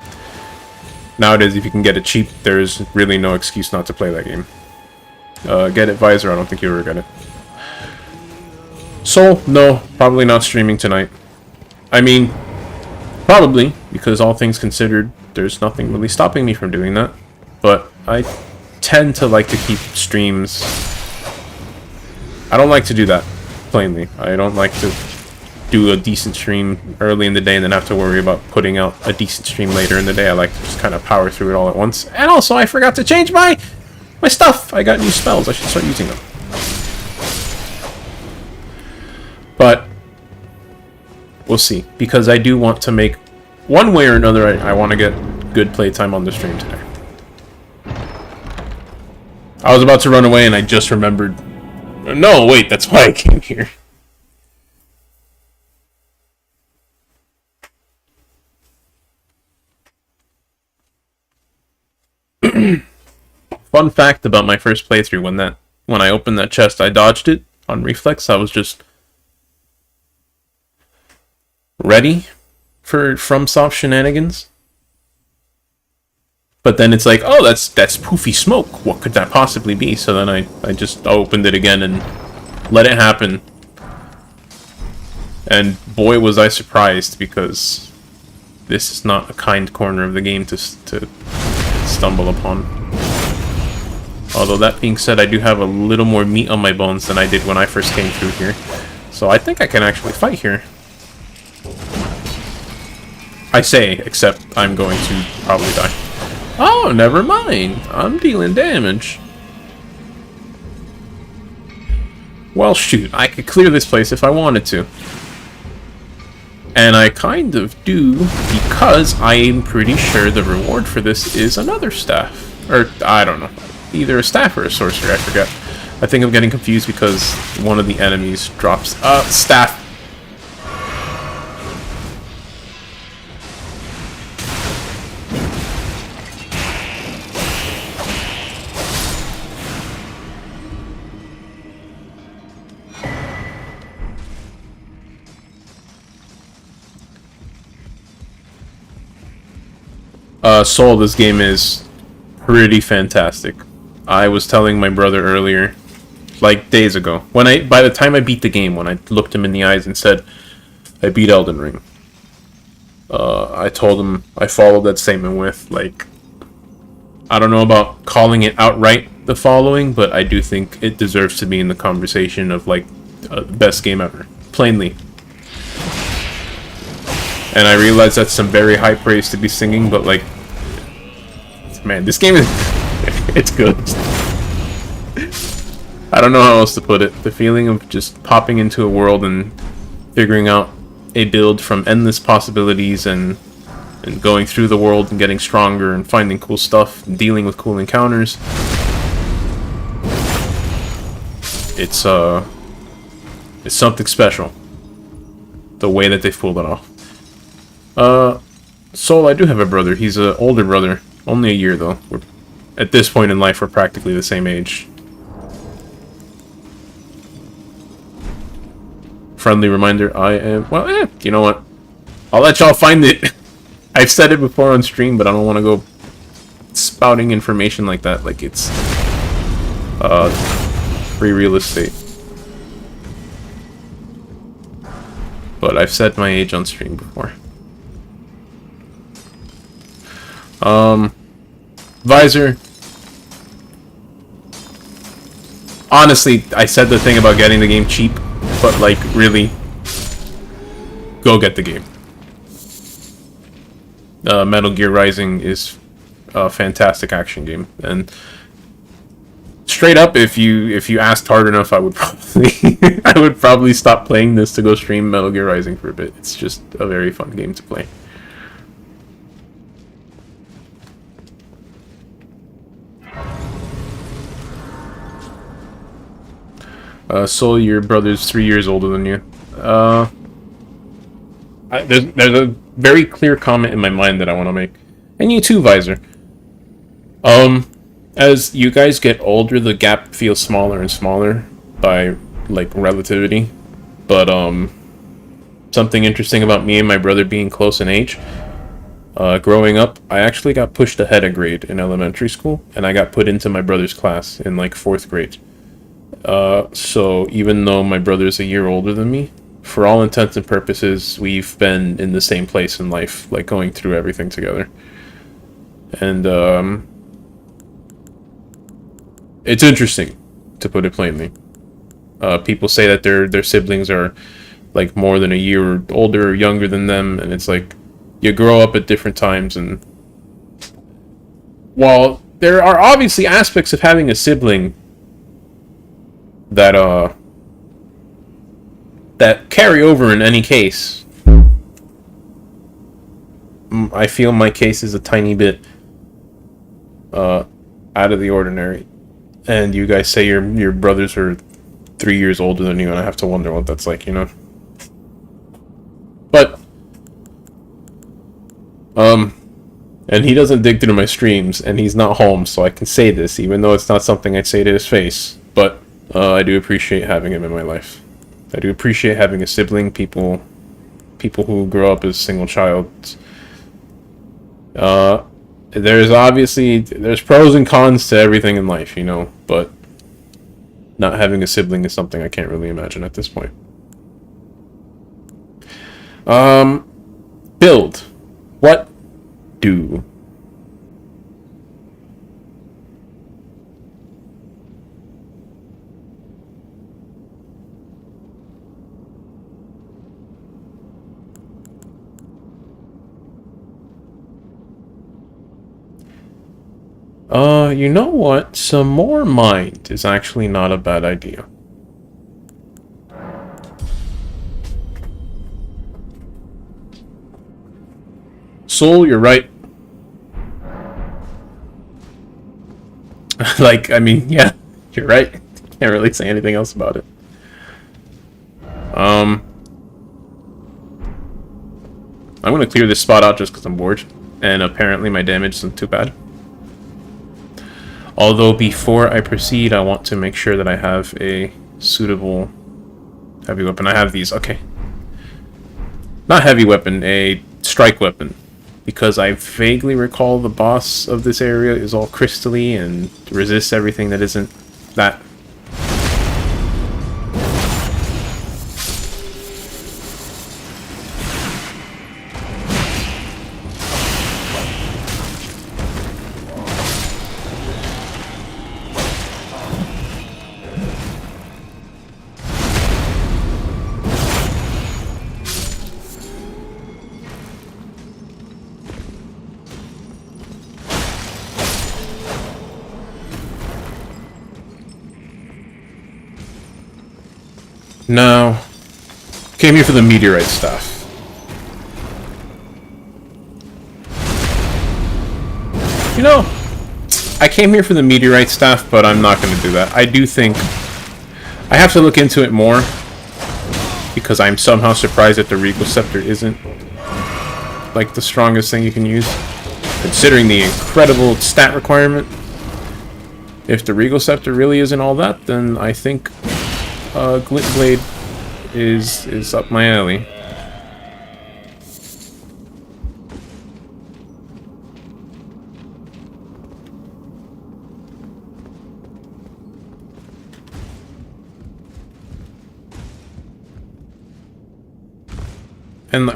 Nowadays, if you can get it cheap, there's really no excuse not to play that game. Get it, Visor. I don't think you'll regret it. Soul, no, probably not streaming tonight. I mean, probably, because all things considered, there's nothing really stopping me from doing that. But I tend to like to keep streams. I don't like to do that, plainly. I don't like to do a decent stream early in the day and then have to worry about putting out a decent stream later in the day. I like to just kind of power through it all at once. And also, I forgot to change my stuff. I got new spells. I should start using them. But we'll see, because I do want to make, one way or another, I want to get good playtime on the stream today. I was about to run away and I just remembered. No, wait, that's why I came here. Fun fact about my first playthrough, when I opened that chest, I dodged it on reflex. I was just ready for FromSoft shenanigans. But then it's like, oh, that's poofy smoke. What could that possibly be? So then I just opened it again and let it happen. And boy, was I surprised, because this is not a kind corner of the game to stumble upon. Although that being said, I do have a little more meat on my bones than I did when I first came through here. So I think I can actually fight here. I say, except I'm going to probably die. Oh, never mind. I'm dealing damage. Well, shoot. I could clear this place if I wanted to. And I kind of do, because I am pretty sure the reward for this is another staff. Or, I don't know. Either a staff or a sorcerer, I forget. I think I'm getting confused because one of the enemies drops... staff. Soul, this game is pretty fantastic. I was telling my brother earlier, like days ago, by the time I beat the game, when I looked him in the eyes and said, I beat Elden Ring, I told him I followed that statement with, like, I don't know about calling it outright the following, but I do think it deserves to be in the conversation of, like, best game ever. Plainly. And I realize that's some very high praise to be singing, but, like, man, this game is... it's good. I don't know how else to put it. The feeling of just popping into a world and figuring out a build from endless possibilities and going through the world and getting stronger and finding cool stuff and dealing with cool encounters. It's something special. The way that they pulled it off. Soul, I do have a brother. He's an older brother. Only a year, though. At this point in life, we're practically the same age. Friendly reminder, I am... Well, you know what? I'll let y'all find it. I've said it before on stream, but I don't want to go spouting information like that. Like it's... free real estate. But I've said my age on stream before. Visor. Honestly, I said the thing about getting the game cheap, but like, really, go get the game. Metal Gear Rising is a fantastic action game, and straight up, if you asked hard enough, I would probably stop playing this to go stream Metal Gear Rising for a bit. It's just a very fun game to play. Soul, your brother's 3 years older than you. There's a very clear comment in my mind that I want to make. And you too, Visor. As you guys get older, the gap feels smaller and smaller by, like, relativity. But, something interesting about me and my brother being close in age, growing up, I actually got pushed ahead a grade in elementary school, and I got put into my brother's class in, like, 4th grade. So even though my brother's a year older than me, for all intents and purposes, we've been in the same place in life, like, going through everything together. And, it's interesting, to put it plainly. People say that their siblings are like more than a year older or younger than them, and it's like you grow up at different times. And while there are obviously aspects of having a sibling that that carry over in any case, I feel my case is a tiny bit out of the ordinary. And you guys say your brothers are 3 years older than you, and I have to wonder what that's like, you know? But, and he doesn't dig through my streams, and he's not home, so I can say this, even though it's not something I'd say to his face. But, I do appreciate having him in my life. I do appreciate having a sibling, people who grow up as single child. There's pros and cons to everything in life, you know, but not having a sibling is something I can't really imagine at this point. Build. What do? You know what? Some more mind is actually not a bad idea. Soul, you're right. Like, I mean, yeah, you're right. Can't really say anything else about it. I'm gonna clear this spot out just because I'm bored. And apparently my damage isn't too bad. Although before I proceed, I want to make sure that I have a suitable heavy weapon. I have these, okay. Not heavy weapon, a strike weapon. Because I vaguely recall the boss of this area is all crystally and resists everything that isn't that. No. Came here for the meteorite stuff. You know, I came here for the meteorite stuff, but I'm not going to do that. I do think I have to look into it more, because I'm somehow surprised that the Regal Scepter isn't like the strongest thing you can use, considering the incredible stat requirement. If the Regal Scepter really isn't all that, then I think Glint Blade is up my alley. And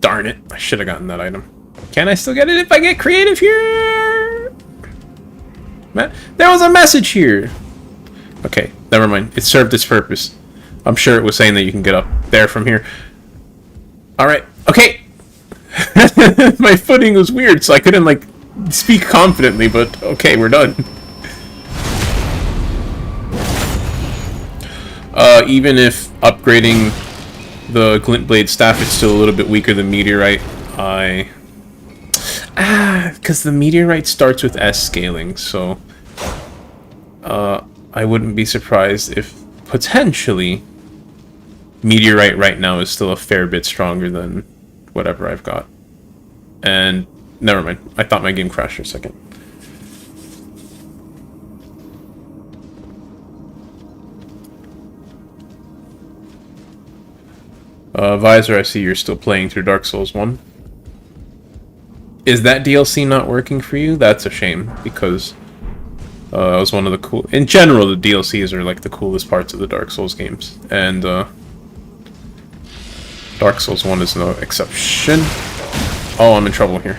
darn it, I should have gotten that item. Can I still get it if I get creative here? There was a message here. Okay, never mind. It served its purpose. I'm sure it was saying that you can get up there from here. Alright, okay! My footing was weird, so I couldn't, like, speak confidently, but okay, we're done. Even if upgrading the Glint Blade staff is still a little bit weaker than Meteorite, because the Meteorite starts with S scaling, so I wouldn't be surprised if potentially Meteorite right now is still a fair bit stronger than whatever I've got. And never mind, I thought my game crashed for a second. Visor, I see you're still playing through Dark Souls 1. Is that DLC not working for you? That's a shame, because that was one of the cool... In general, the DLCs are like the coolest parts of the Dark Souls games, and Dark Souls 1 is no exception. Oh, I'm in trouble here.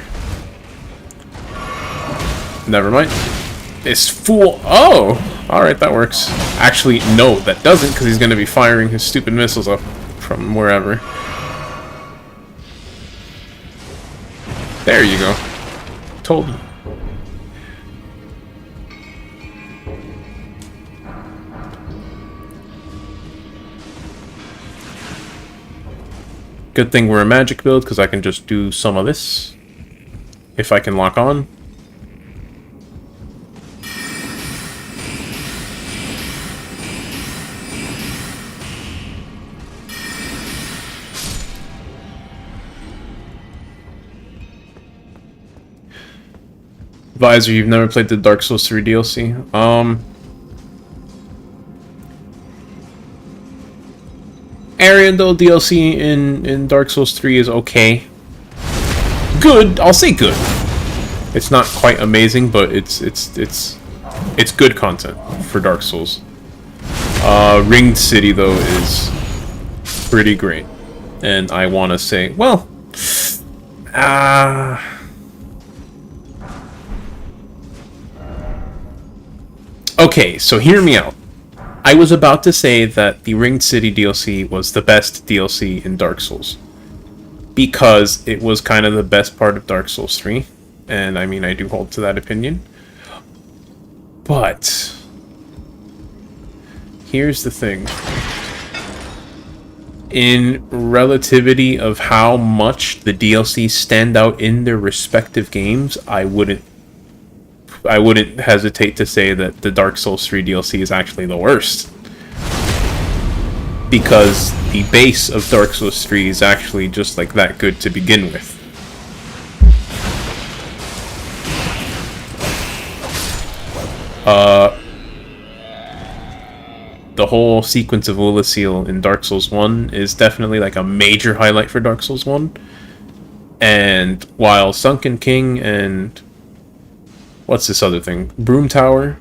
Never mind. This fool... Oh! Alright, that works. Actually, no, that doesn't, because he's going to be firing his stupid missiles up from wherever. There you go. Told you. Good thing we're a magic build, because I can just do some of this. If I can lock on. Visor, you've never played the Dark Souls 3 DLC? Ariandel DLC in Dark Souls 3 is okay. Good, I'll say good. It's not quite amazing, but it's good content for Dark Souls. Ringed City though is pretty great, and I want to say, well, okay, so hear me out. I was about to say that the Ringed City DLC was the best DLC in Dark Souls, because it was kind of the best part of Dark Souls 3, and I mean, I do hold to that opinion. But here's the thing. In relativity of how much the DLCs stand out in their respective games, I wouldn't hesitate to say that the Dark Souls 3 DLC is actually the worst. Because the base of Dark Souls 3 is actually just like that good to begin with. The whole sequence of Ulasil in Dark Souls 1 is definitely like a major highlight for Dark Souls 1. And while Sunken King and... what's this other thing? Broom Tower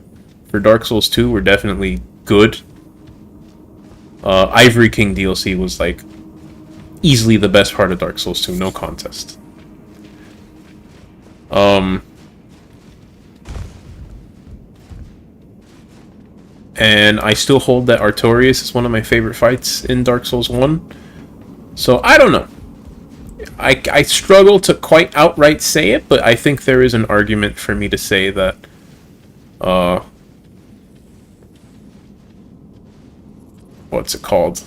for Dark Souls 2 were definitely good. Ivory King DLC was like easily the best part of Dark Souls 2, no contest. And I still hold that Artorias is one of my favorite fights in Dark Souls 1. So I don't know. I struggle to quite outright say it, but I think there is an argument for me to say that what's it called?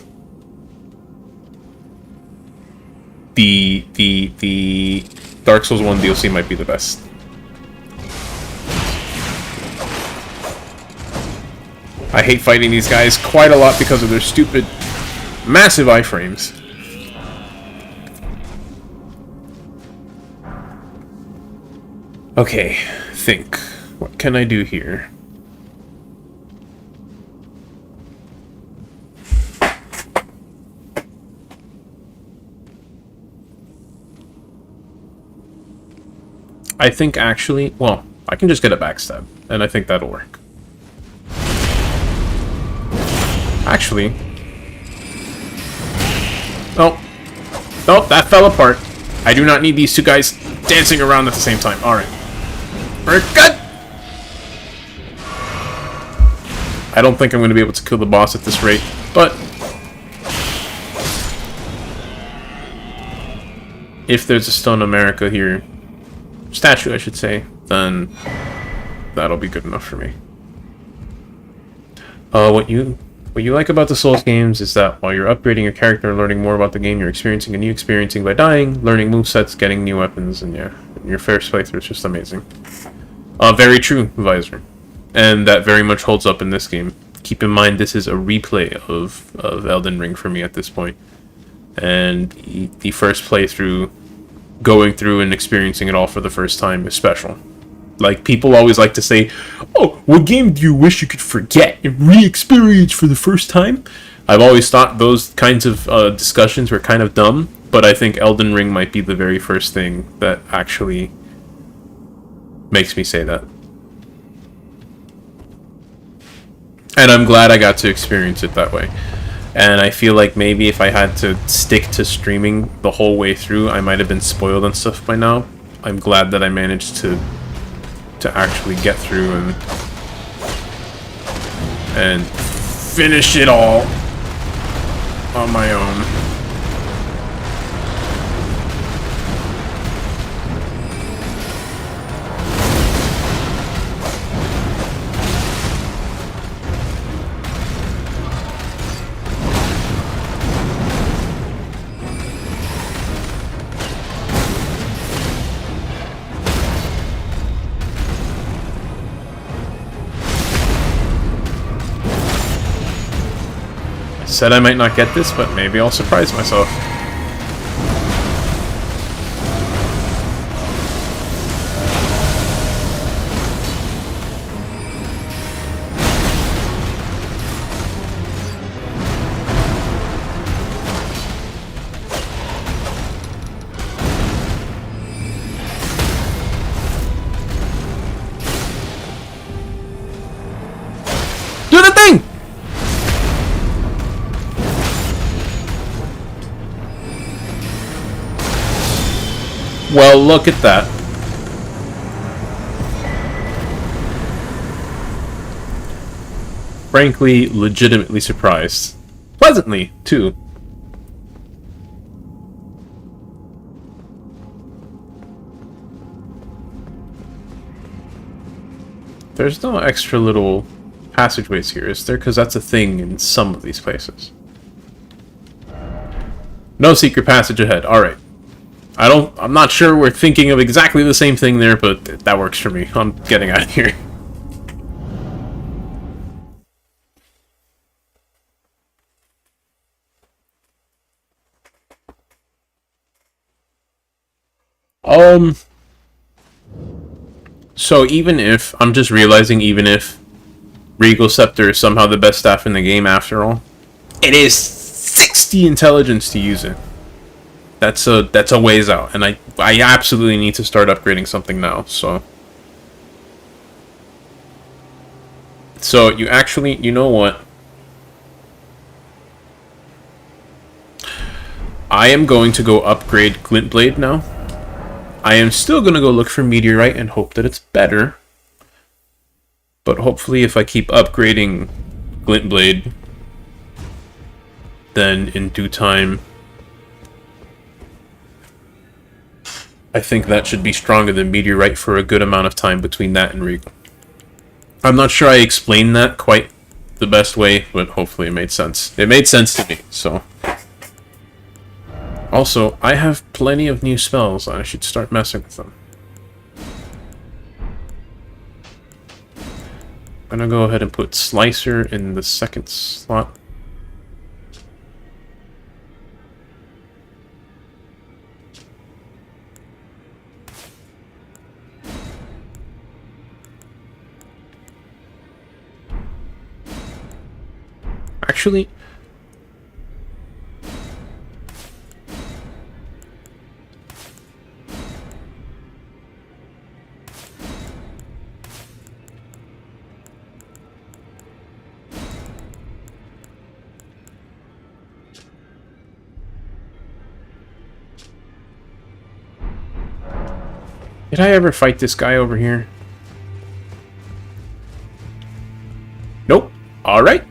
The Dark Souls 1 DLC might be the best. I hate fighting these guys quite a lot because of their stupid massive iframes. Okay, think. What can I do here? I think actually, well, I can just get a backstab, and I think that'll work. Actually... oh. Oh, that fell apart. I do not need these two guys dancing around at the same time. Alright. We're good! I don't think I'm going to be able to kill the boss at this rate, but... if there's a Stone America here... statue, I should say, then... that'll be good enough for me. What you like about the Souls games is that while you're upgrading your character and learning more about the game, you're experiencing a new experiencing by dying, learning movesets, getting new weapons, and yeah, your first playthrough is just amazing. Very true, Visor. And that very much holds up in this game. Keep in mind, this is a replay of Elden Ring for me at this point. And the first playthrough, going through and experiencing it all for the first time is special. Like, people always like to say, oh, what game do you wish you could forget and re-experience for the first time? I've always thought those kinds of discussions were kind of dumb, but I think Elden Ring might be the very first thing that actually makes me say that. And I'm glad I got to experience it that way. And I feel like maybe if I had to stick to streaming the whole way through, I might have been spoiled on stuff by now. I'm glad that I managed to actually get through and finish it all on my own. Said I might not get this, but maybe I'll surprise myself. Do the thing! Well, look at that. Frankly, legitimately surprised. Pleasantly, too. There's no extra little passageways here, is there? Because that's a thing in some of these places. No secret passage ahead. Alright. I'm not sure we're thinking of exactly the same thing there, but that works for me. I'm getting out of here. So even if, I'm just realizing even if Regal Scepter is somehow the best staff in the game after all, it is 60 intelligence to use it. That's a ways out, and I absolutely need to start upgrading something now, so you actually, you know what? I am going to go upgrade Glintblade now. I am still going to go look for Meteorite and hope that it's better. But hopefully if I keep upgrading Glintblade, then in due time I think that should be stronger than Meteorite for a good amount of time between that and Regal. I'm not sure I explained that quite the best way, but hopefully it made sense. It made sense to me, so. Also, I have plenty of new spells. I should start messing with them. I'm gonna go ahead and put Slicer in the second slot. Actually, did I ever fight this guy over here? Nope. Alright.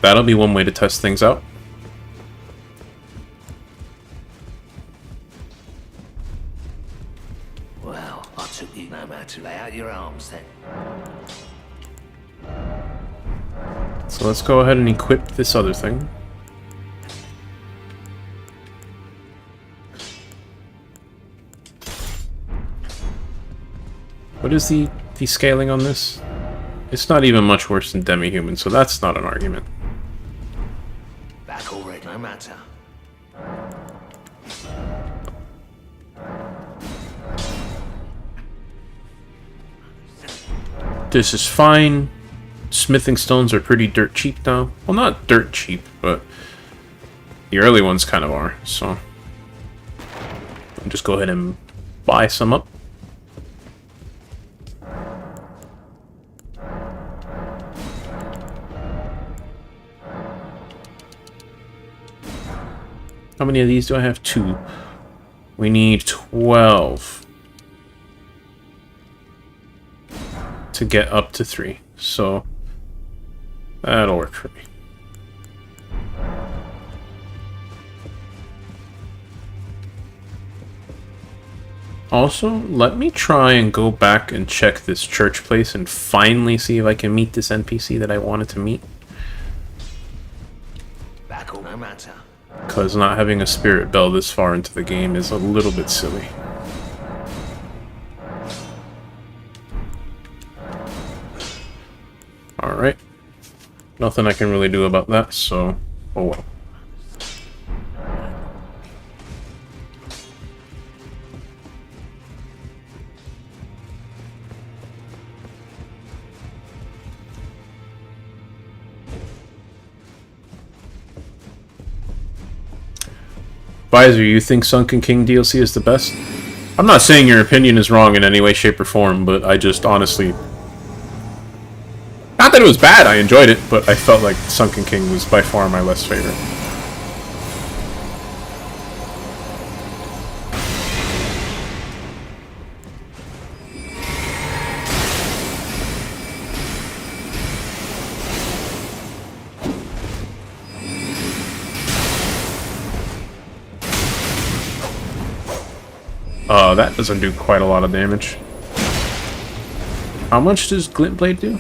That'll be one way to test things out. Well, I took you no matter. Lay out your arms then. So let's go ahead and equip this other thing. What is the scaling on this? It's not even much worse than demi-human, so that's not an argument. Back already, no matter. This is fine. Smithing stones are pretty dirt cheap now. Well, not dirt cheap, but the early ones kind of are. So I'll just go ahead and buy some up. How many of these do I have? 2. We need 12 to get up to 3. So that'll work for me. Also, let me try and go back and check this church place and finally see if I can meet this NPC that I wanted to meet. Back all no matter. Because not having a spirit bell this far into the game is a little bit silly. Alright. Nothing I can really do about that, so oh well. Visor, you think Sunken King DLC is the best? I'm not saying your opinion is wrong in any way, shape, or form, but I just honestly... Not that it was bad, I enjoyed it, but I felt like Sunken King was by far my less favorite. That doesn't do quite a lot of damage. How much does Glint Blade do?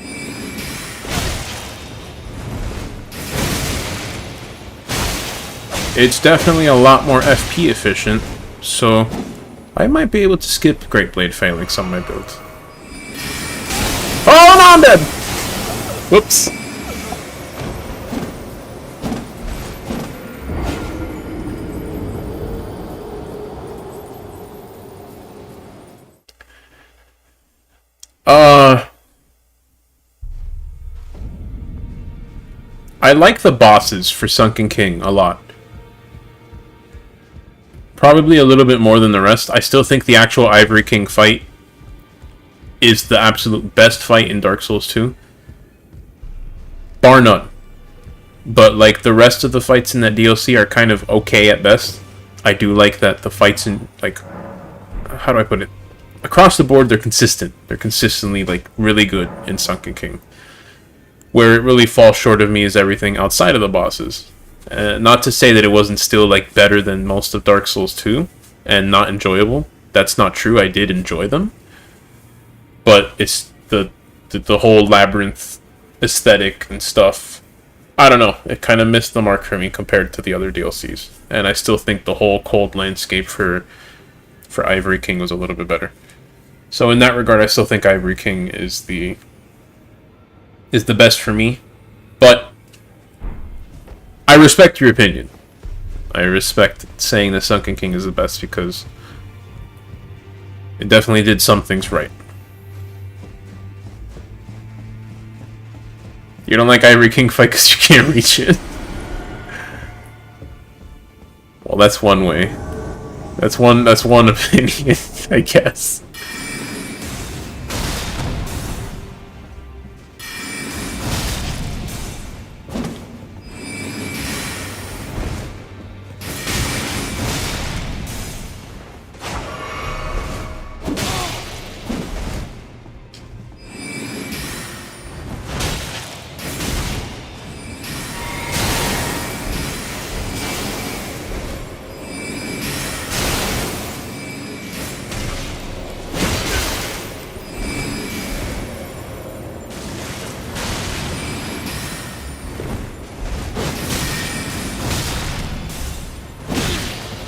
It's definitely a lot more FP efficient, so I might be able to skip Great Blade failing some of my builds. Oh no, I'm dead! Whoops. I like the bosses for Sunken King a lot. Probably a little bit more than the rest. I still think the actual Ivory King fight is the absolute best fight in Dark Souls 2. Bar none. But like the rest of the fights in that DLC are kind of okay at best. I do like that the fights in, like, how do I put it? Across the board, they're consistent. They're consistently, like, really good in Sunken King. Where it really falls short of me is everything outside of the bosses. Not to say that it wasn't still, like, better than most of Dark Souls 2 and not enjoyable. That's not true. I did enjoy them. But it's the whole labyrinth aesthetic and stuff. I don't know. It kind of missed the mark for me compared to the other DLCs. And I still think the whole cold landscape for Ivory King was a little bit better. So in that regard, I still think Ivory King is the best for me. But I respect your opinion. I respect saying that Sunken King is the best because it definitely did some things right. You don't like Ivory King fight because you can't reach it? Well, that's one way. That's one opinion, I guess.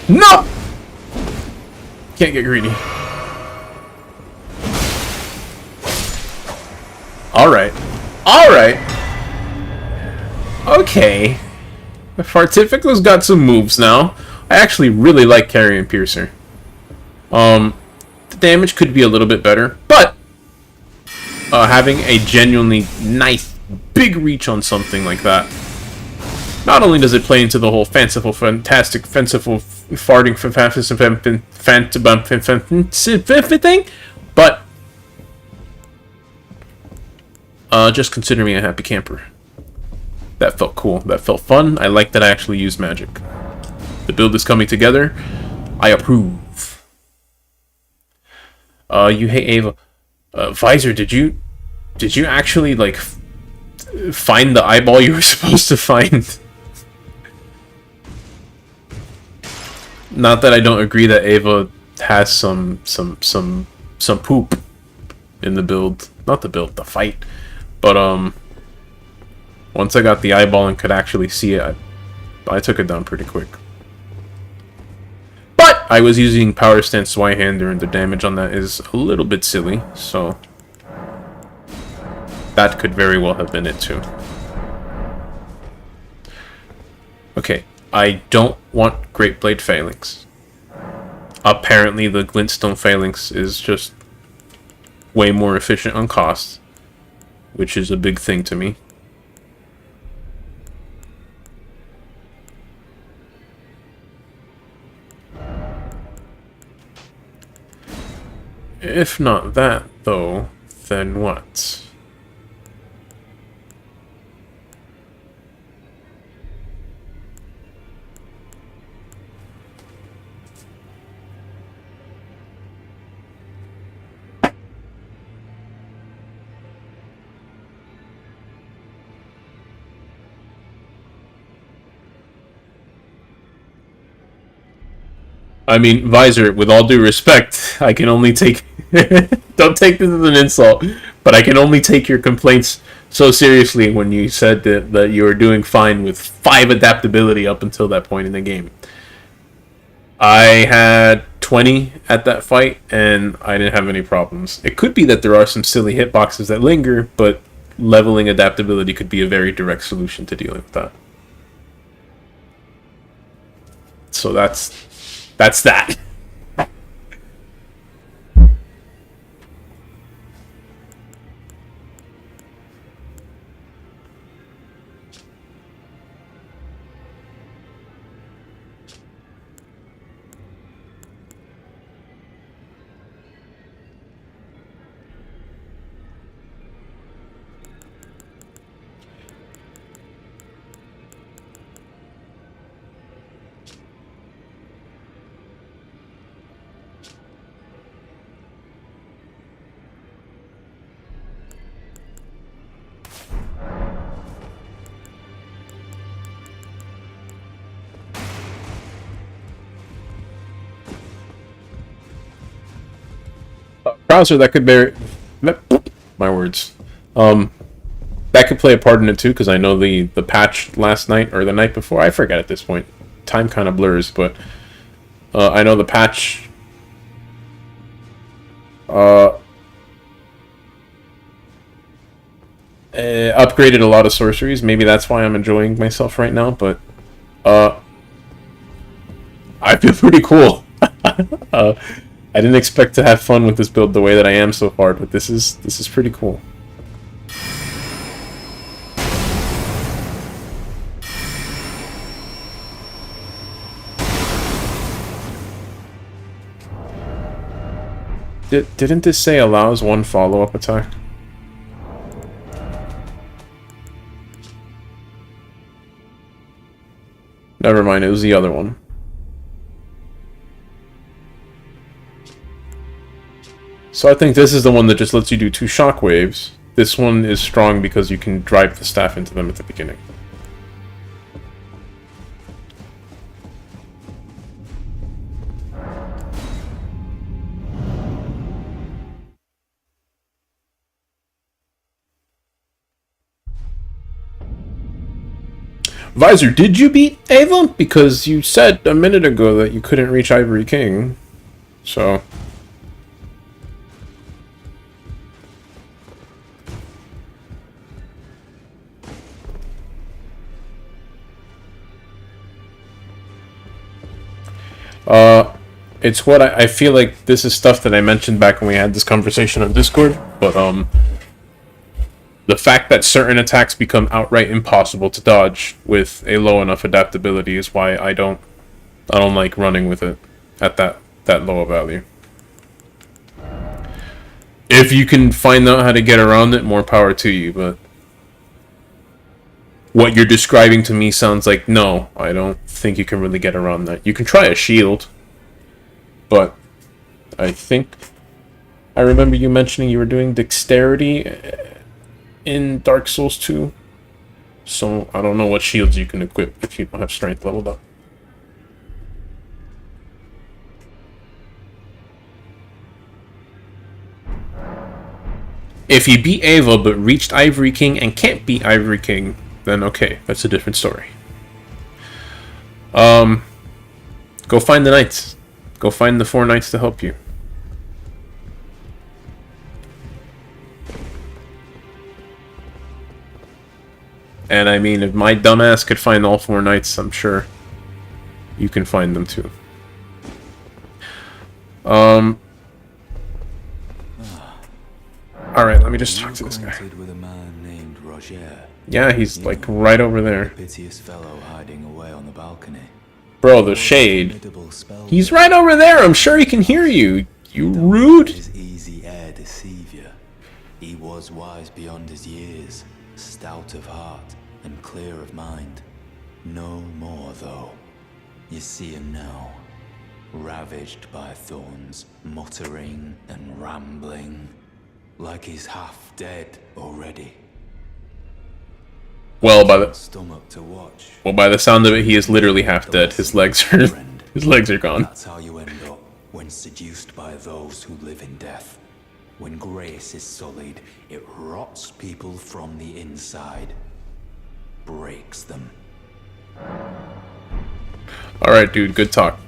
No! Can't get greedy. Alright. Alright. Okay. Fartifico's got some moves now. I actually really like Carrion Piercer. The damage could be a little bit better, but having a genuinely nice big reach on something like that. Not only does it play into the whole fanciful, fantastic, fanciful, farting, thing, but just consider me a happy camper. That felt cool. That felt fun. I like that I actually used magic. The build is coming together. I approve. You hate Ava. Visor, did you actually, like, find the eyeball you were supposed to find? Not that I don't agree that Ava has some poop in the build. Not the build, the fight. But, once I got the eyeball and could actually see it, I took it down pretty quick. But I was using Power Stance Zweihander, and the damage on that is a little bit silly, so that could very well have been it too. Okay, I don't want Great Blade Phalanx. Apparently the Glintstone Phalanx is just way more efficient on cost, which is a big thing to me. If not that, though, then what? I mean, Visor, with all due respect, I can only take... Don't take this as an insult, but I can only take your complaints so seriously when you said that you were doing fine with 5 adaptability up until that point in the game. I had 20 at that fight, and I didn't have any problems. It could be that there are some silly hitboxes that linger, but leveling adaptability could be a very direct solution to dealing with that. So that's that. Browser that could bear my words. That could play a part in it too, because I know the patch last night or the night before. I forget at this point. Time kind of blurs, but I know the patch upgraded a lot of sorceries. Maybe that's why I'm enjoying myself right now. But I feel pretty cool. I didn't expect to have fun with this build the way that I am so far, but this is pretty cool. Didn't this say allows 1 follow-up attack? Never mind, it was the other one. So I think this is the one that just lets you do 2 shockwaves. This one is strong because you can drive the staff into them at the beginning. Visor, did you beat Ava? Because you said a minute ago that you couldn't reach Ivory King. So... it's what I feel like this is stuff that I mentioned back when we had this conversation on Discord, but The fact that certain attacks become outright impossible to dodge with a low enough adaptability is why I don't like running with it at that low a value. If you can find out how to get around it, more power to you, but what you're describing to me sounds like, no, I don't think you can really get around that. You can try a shield, but I think I remember you mentioning you were doing dexterity in Dark Souls 2, so I don't know what shields you can equip if you don't have strength leveled up. If you beat Ava but reached Ivory King and can't beat Ivory King, then okay, that's a different story. Go find the knights. Go find the 4 knights to help you. And I mean, if my dumbass could find all 4 knights, I'm sure you can find them too. Alright, let me just talk to this guy. With a man named Roger. Yeah, he's like right over there. Piteous fellow hiding away on the balcony. Bro, the shade. He's right over there. I'm sure he can hear you. You rude. His easy air deceive you. He was wise beyond his years, stout of heart and clear of mind. No more though. You see him now, ravaged by thorns, muttering and rambling, like he's half dead already. Well, by the Stomach to watch. by the sound of it, he is literally half dead. His legs are gone. That's how you end up when seduced by those who live in death. When grace is sullied, it rots people from the inside, breaks them. All right, dude. Good talk.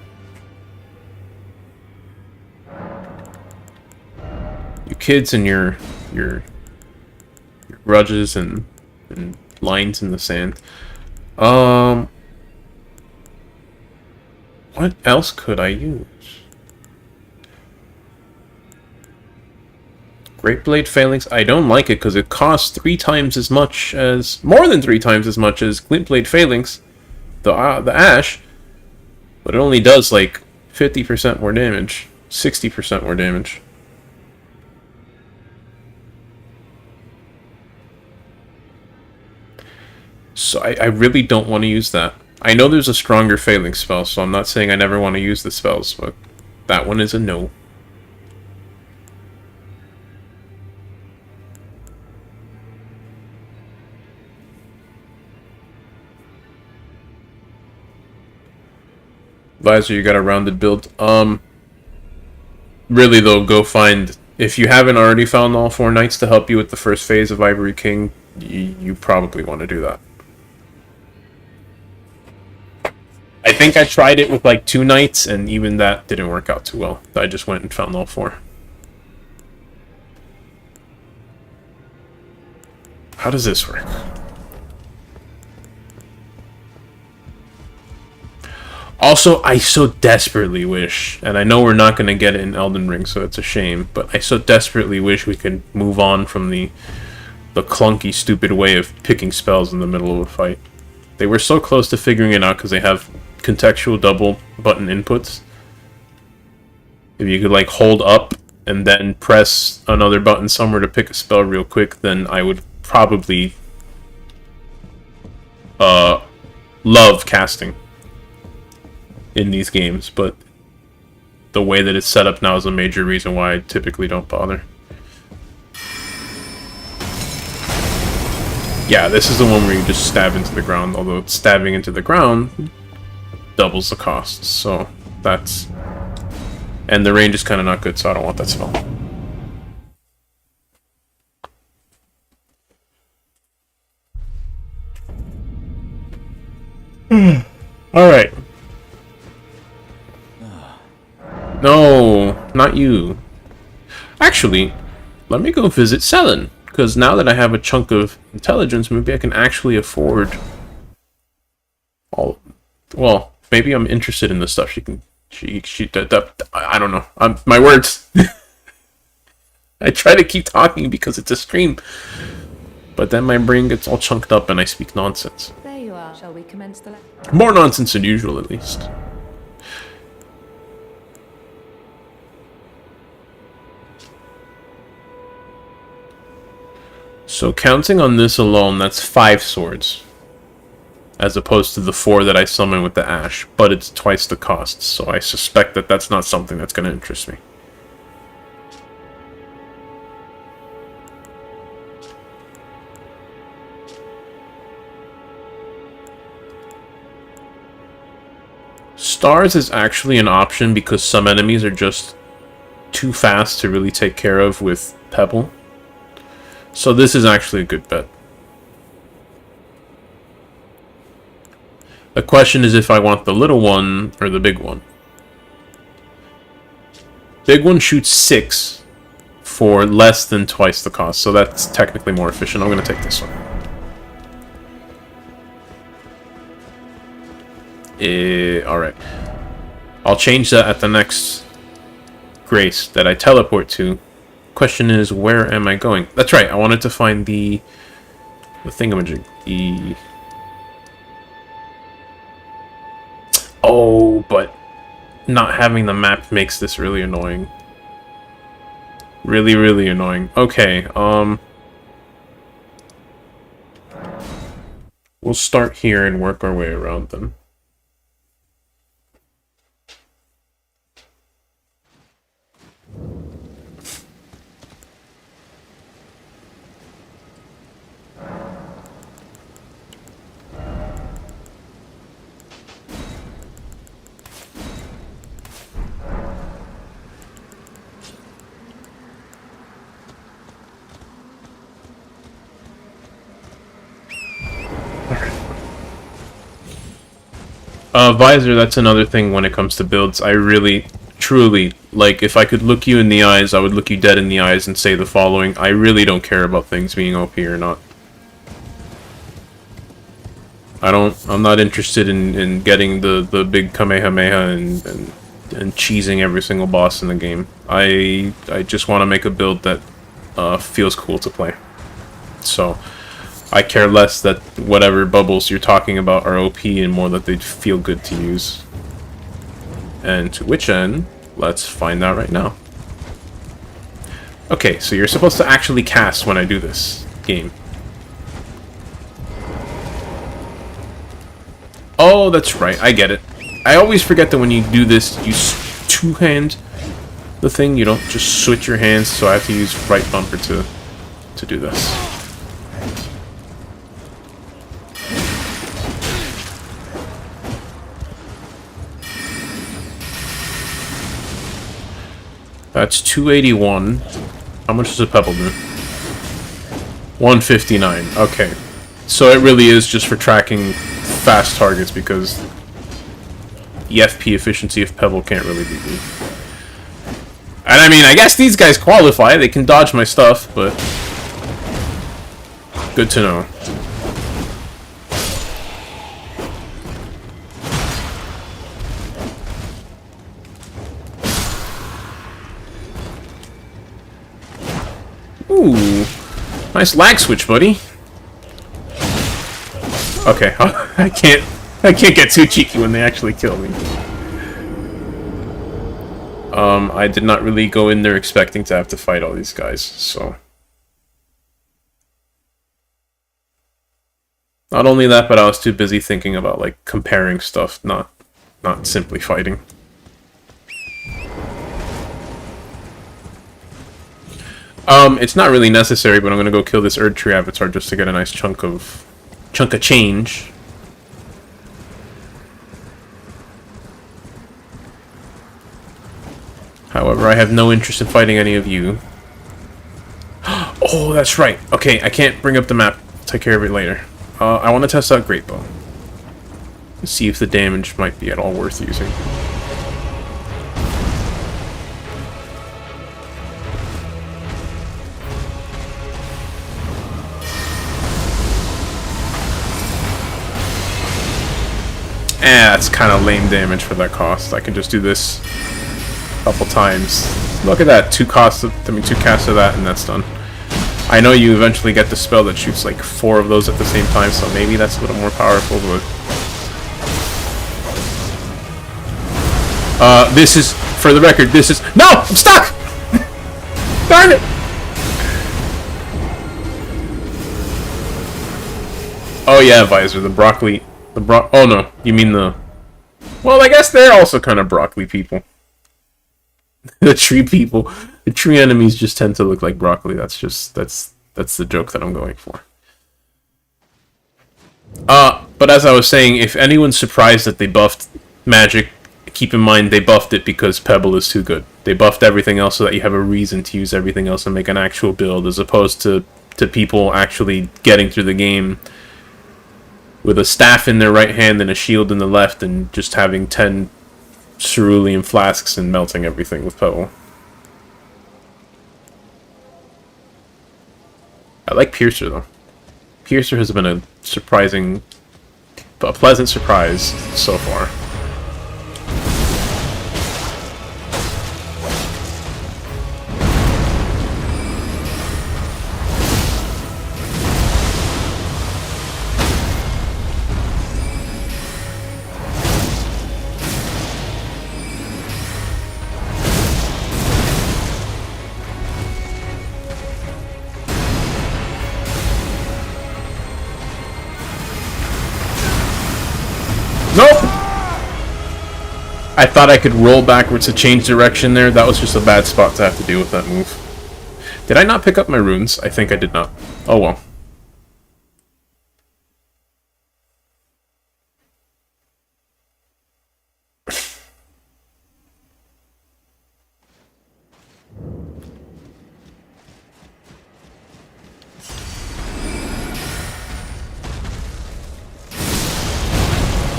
You kids and your grudges and lines in the sand. What else could I use? Great Blade Phalanx. I don't like it because it costs more than 3 times as much as Glint Blade Phalanx, the Ash, but it only does like 50% more damage, 60% more damage. So I really don't want to use that. I know there's a stronger Phalanx spell, so I'm not saying I never want to use the spells, but that one is a no. Visor, you got a rounded build. Really though, go find... If you haven't already found all 4 knights to help you with the first phase of Ivory King, you probably want to do that. I think I tried it with like 2 knights, and even that didn't work out too well. I just went and found all 4. How does this work? Also, I so desperately wish, and I know we're not going to get it in Elden Ring, so it's a shame, but I so desperately wish we could move on from the clunky, stupid way of picking spells in the middle of a fight. They were so close to figuring it out because they have contextual double button inputs. If you could like hold up and then press another button somewhere to pick a spell real quick, then I would probably love casting in these games, but the way that it's set up now is a major reason why I typically don't bother. Yeah, this is the one where you just stab into the ground, although stabbing into the ground doubles the cost, so that's... And the range is kind of not good, so I don't want that spell. Alright. No, not you. Actually, let me go visit Selen, because now that I have a chunk of intelligence, maybe I can actually afford all... Well, maybe I'm interested in the stuff she can... I don't know. My words. I try to keep talking because it's a stream. But then my brain gets all chunked up and I speak nonsense. There you are. Shall we commence the More nonsense than usual, at least. So counting on this alone, that's 5 swords. As opposed to the 4 that I summon with the ash. But it's twice the cost, so I suspect that that's not something that's going to interest me. Stars is actually an option because some enemies are just too fast to really take care of with Pebble. So this is actually a good bet. The question is if I want the little one or the big one. Big one shoots 6 for less than twice the cost, so that's technically more efficient. I'm going to take this one. Alright. I'll change that at the next grace that I teleport to. Question is, where am I going? That's right, I wanted to find the thingamajig. Oh, but not having the map makes this really annoying. Really, really annoying. Okay, we'll start here and work our way around them. Visor, that's another thing when it comes to builds. I really, truly, like, if I could look you in the eyes, I would look you dead in the eyes and say the following. I really don't care about things being OP or not. I'm not interested in getting the big Kamehameha and cheesing every single boss in the game. I just want to make a build that feels cool to play. So I care less that whatever bubbles you're talking about are OP and more that they feel good to use. And to which end, let's find out right now. Okay, so you're supposed to actually cast when I do this game. Oh, that's right, I get it. I always forget that when you do this, you two-hand the thing, you don't just switch your hands, so I have to use right bumper to do this. That's 281. How much does a pebble do? 159. Okay. So it really is just for tracking fast targets because the FP efficiency of pebble can't really be good. And I mean, I guess these guys qualify. They can dodge my stuff, but good to know. Ooh, nice lag switch, buddy. Okay, I can't get too cheeky when they actually kill me. I did not really go in there expecting to have to fight all these guys, so. Not only that, but I was too busy thinking about, like, comparing stuff, not simply fighting. It's not really necessary, but I'm gonna go kill this Erd Tree Avatar just to get a nice chunk of change. However, I have no interest in fighting any of you. Oh, that's right. Okay, I can't bring up the map. Take care of it later. I want to test out Great Bow. See if the damage might be at all worth using. That's kind of lame damage for that cost. I can just do this a couple times. Look at that, two casts of that, and that's done. I know you eventually get the spell that shoots like 4 of those at the same time, so maybe that's a little more powerful, but... this is, for the record, this is... No! I'm stuck! Darn it! Oh yeah, Visor, the broccoli... Oh no, you mean the... Well, I guess they're also kind of broccoli people. The tree people. The tree enemies just tend to look like broccoli. That's the joke that I'm going for. But as I was saying, if anyone's surprised that they buffed magic, keep in mind they buffed it because Pebble is too good. They buffed everything else so that you have a reason to use everything else and make an actual build, as opposed to people actually getting through the game with a staff in their right hand and a shield in the left and just having 10 cerulean flasks and melting everything with Pebble. I like Piercer though. Piercer has been a pleasant surprise so far. Nope! I thought I could roll backwards to change direction there. That was just a bad spot to have to deal with that move. Did I not pick up my runes? I think I did not. Oh well.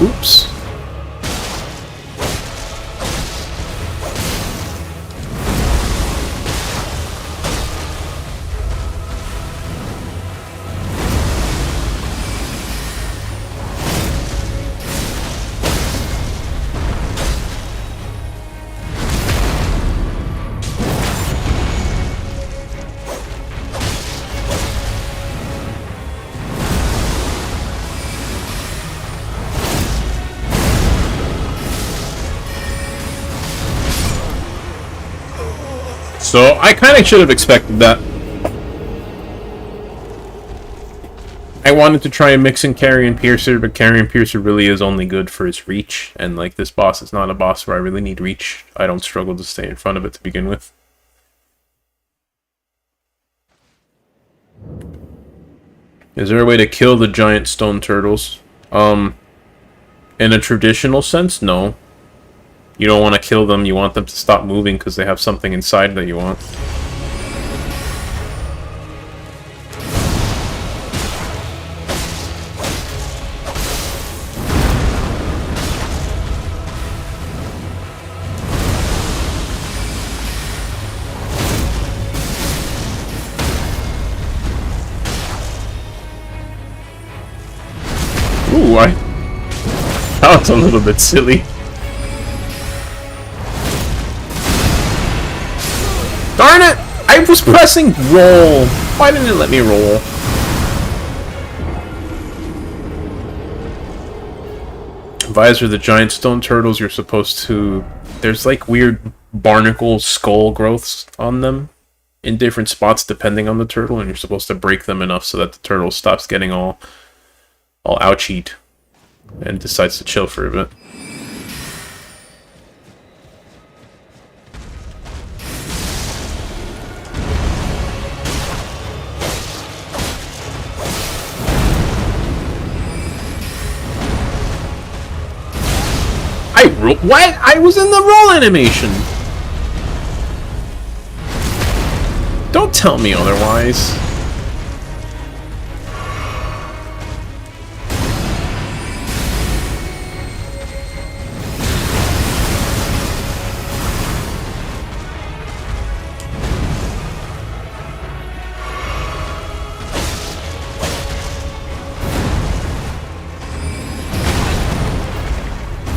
Oops. So, I kind of should have expected that. I wanted to try and mix in Carry and Piercer, but Carry and Piercer really is only good for its reach, and like this boss is not a boss where I really need reach. I don't struggle to stay in front of it to begin with. Is there a way to kill the giant stone turtles? In a traditional sense, no. You don't want to kill them, you want them to stop moving because they have something inside that you want. Ooh, that was a little bit silly. Darn it! I was pressing roll! Why didn't it let me roll? Visor, the giant stone turtles, you're supposed to... There's like weird barnacle skull growths on them in different spots depending on the turtle, and you're supposed to break them enough so that the turtle stops getting all ouchied and decides to chill for a bit. What? I was in the roll animation! Don't tell me otherwise.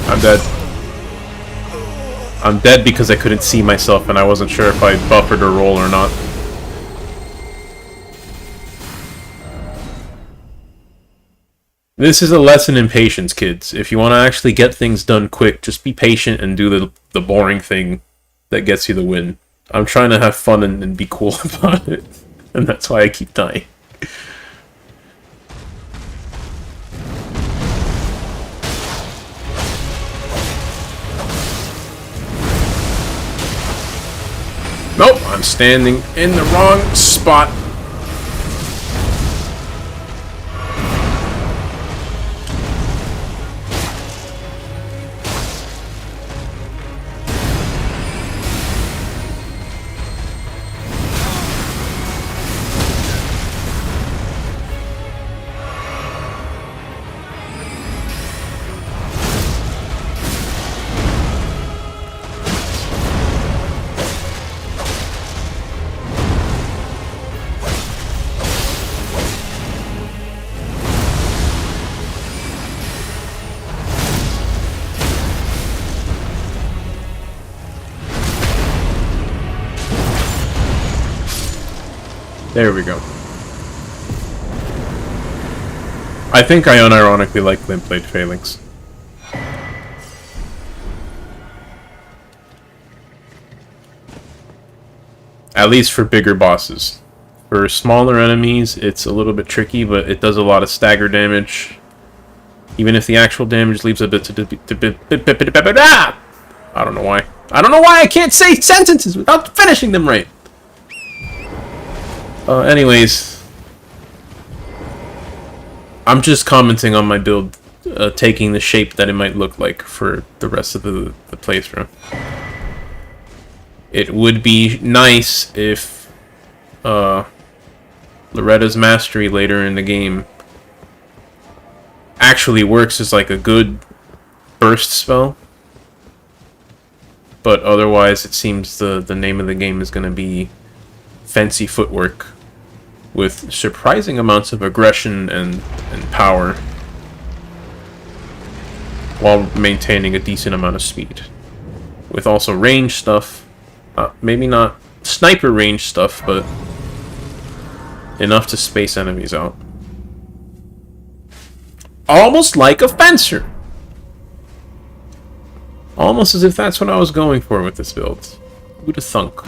I'm dead. I'm dead because I couldn't see myself and I wasn't sure if I buffered or roll or not. This is a lesson in patience, kids. If you want to actually get things done quick, just be patient and do the boring thing that gets you the win. I'm trying to have fun and be cool about it, and that's why I keep dying. Nope, I'm standing in the wrong spot. There we go. I think I unironically like Glint Blade Phalanx. At least for bigger bosses. For smaller enemies, it's a little bit tricky, but it does a lot of stagger damage. Even if the actual damage leaves a bit to... I don't know why. I don't know why I can't say sentences without finishing them right. Anyways, I'm just commenting on my build taking the shape that it might look like for the rest of the playthrough. It would be nice if Loretta's Mastery later in the game actually works as like a good burst spell. But otherwise, it seems the name of the game is going to be Fancy Footwork, with surprising amounts of aggression and power, while maintaining a decent amount of speed. With also range stuff, maybe not sniper range stuff, but enough to space enemies out. Almost like a fencer! Almost as if that's what I was going for with this build. Who'da thunk?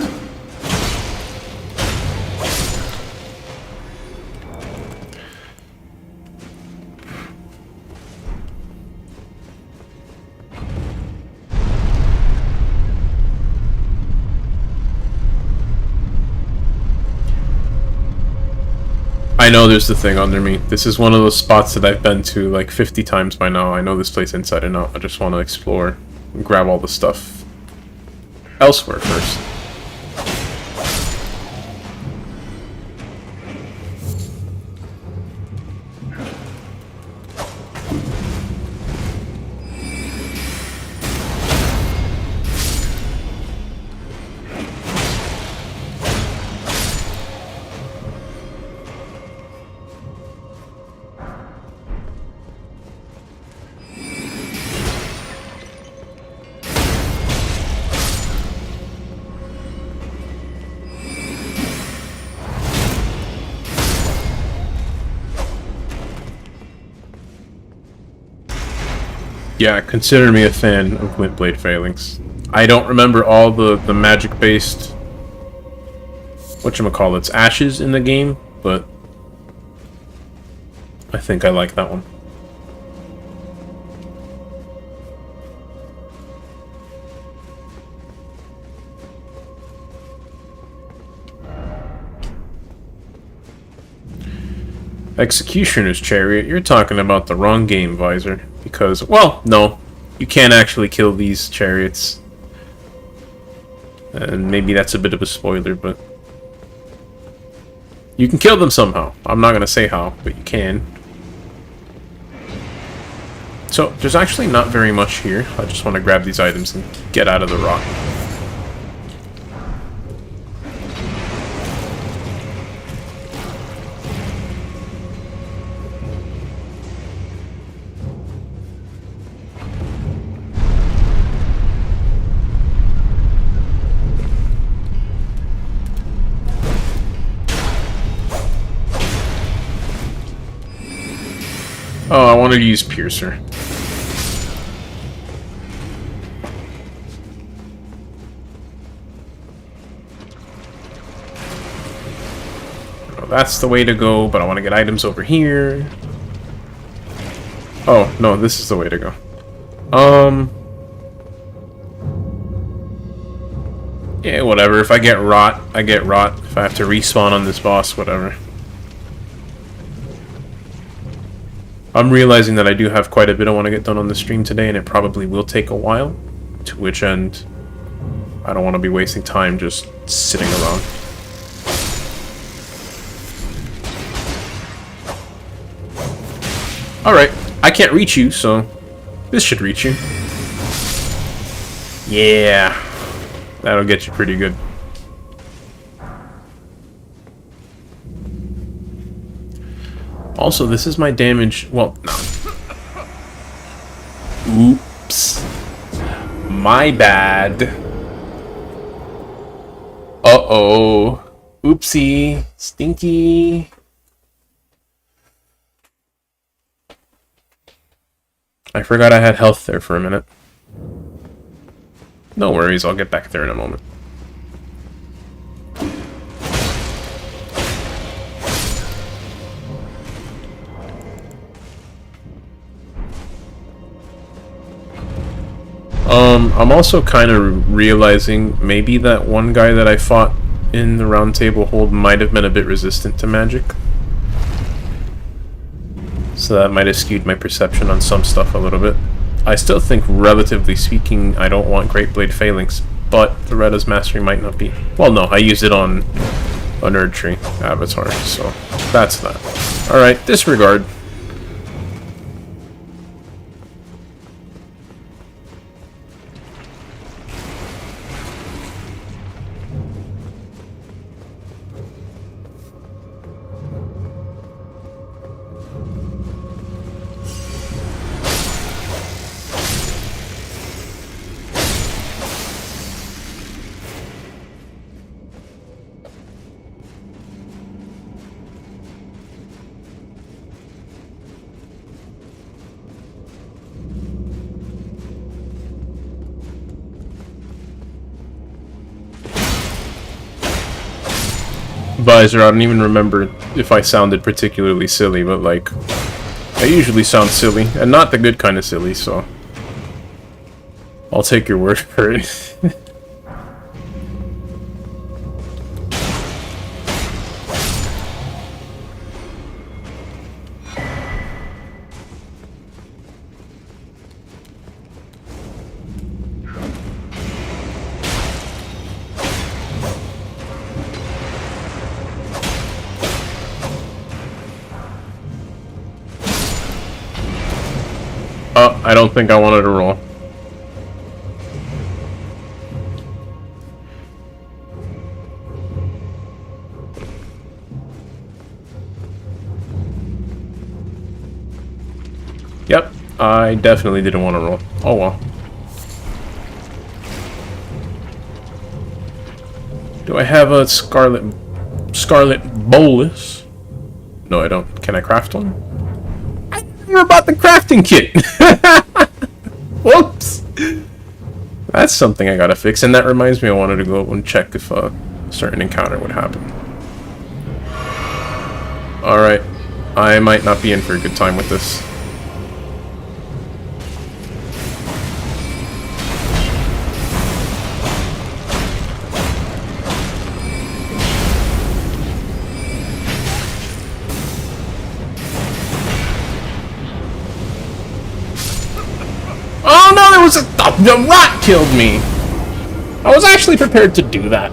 I know there's the thing under me. This is one of those spots that I've been to like 50 times by now. I know this place inside and out. I just want to explore and grab all the stuff elsewhere first. Yeah, consider me a fan of Glint Blade Phalanx. I don't remember all the magic-based whatchamacallits ashes in the game, but I think I like that one. Executioner's Chariot, you're talking about the wrong game, Visor. Because, well, no, you can't actually kill these chariots. And maybe that's a bit of a spoiler, but you can kill them somehow. I'm not going to say how, but you can. So, there's actually not very much here. I just want to grab these items and get out of the rock. Oh, I wanted to use Piercer. Oh, that's the way to go, but I want to get items over here. Oh, no, this is the way to go. Yeah, whatever. If I get rot, I get rot. If I have to respawn on this boss, whatever. I'm realizing that I do have quite a bit I want to get done on the stream today, and it probably will take a while. To which end, I don't want to be wasting time just sitting around. Alright, I can't reach you, so this should reach you. Yeah, that'll get you pretty good. Also, this is my damage. Well, no. Oops. My bad. Uh-oh. Oopsie. Stinky. I forgot I had health there for a minute. No worries, I'll get back there in a moment. I'm also kind of realizing maybe that one guy that I fought in the round table hold might have been a bit resistant to magic. So that might have skewed my perception on some stuff a little bit. I still think, relatively speaking, I don't want Great Blade Phalanx, but Loretta's Mastery might not be. Well, no, I used it on a Nerd Tree avatar, so that's that. Alright, disregard. Visor, I don't even remember if I sounded particularly silly, but like, I usually sound silly, and not the good kind of silly, so I'll take your word for it. I don't think I wanted to roll. Yep, I definitely didn't want to roll. Oh well. Do I have a scarlet bolus? No, I don't. Can I craft one? I never bought the crafting kit! Whoops! That's something I gotta fix, and that reminds me I wanted to go and check if a certain encounter would happen. Alright. I might not be in for a good time with this. Oh no, there was the rot killed me! I was actually prepared to do that.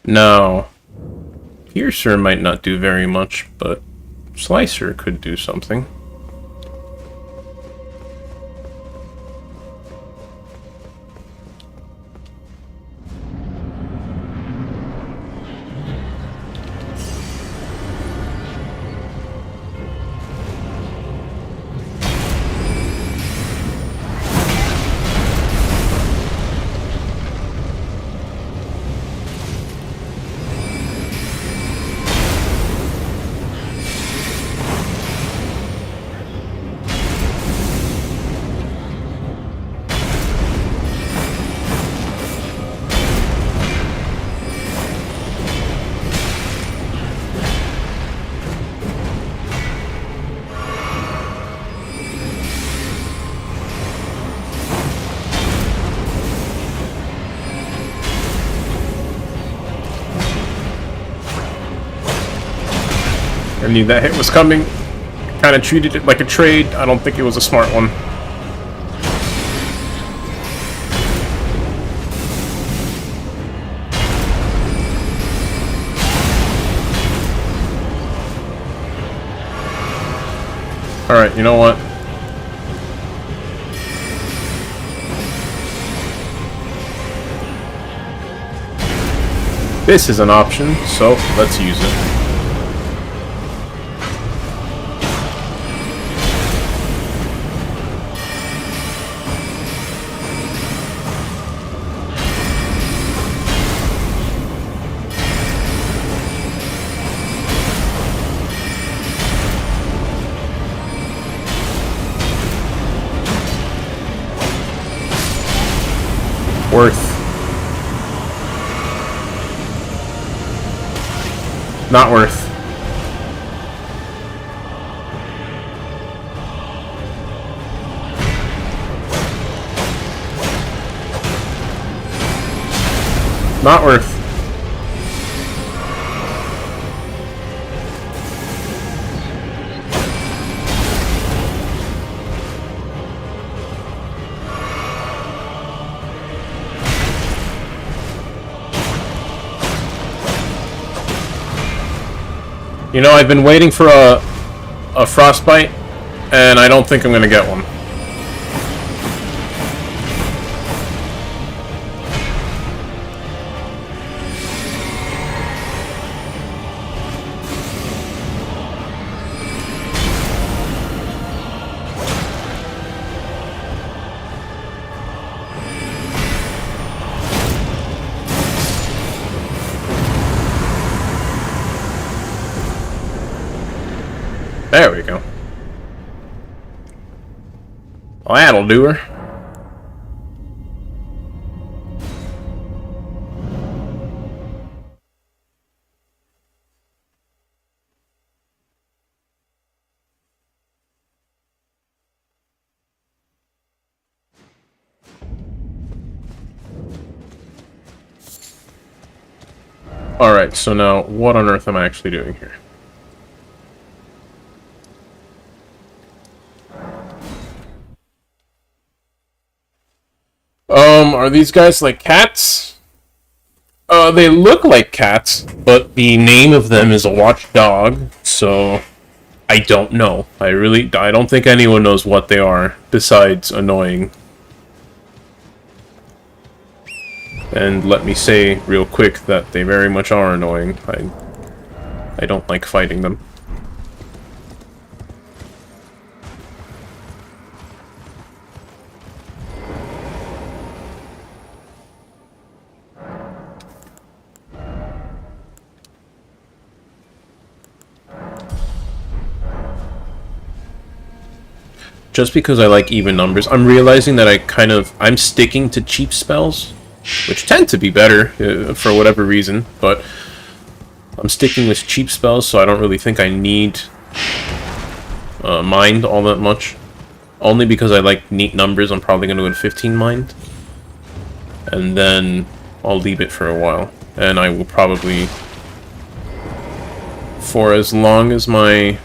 No. Piercer might not do very much, but Slicer could do something. I knew that hit was coming. Kind of treated it like a trade. I don't think it was a smart one. Alright, you know what? This is an option, so let's use it. Worth. Not worth. Not worth. You know, I've been waiting for a frostbite, and I don't think I'm gonna get one. There we go. Well, that'll do her. Alright, so now, what on earth am I actually doing here? Are these guys like cats? They look like cats, but the name of them is a watchdog, so I don't know. I don't think anyone knows what they are, besides annoying. And let me say real quick that they very much are annoying. I don't like fighting them. Just because I like even numbers, I'm realizing that I'm sticking to cheap spells, which tend to be better for whatever reason, but I'm sticking with cheap spells, so I don't really think I need mind all that much. Only because I like neat numbers, I'm probably going to go to 15 mind, and then I'll leave it for a while, and I will probably, for as long as my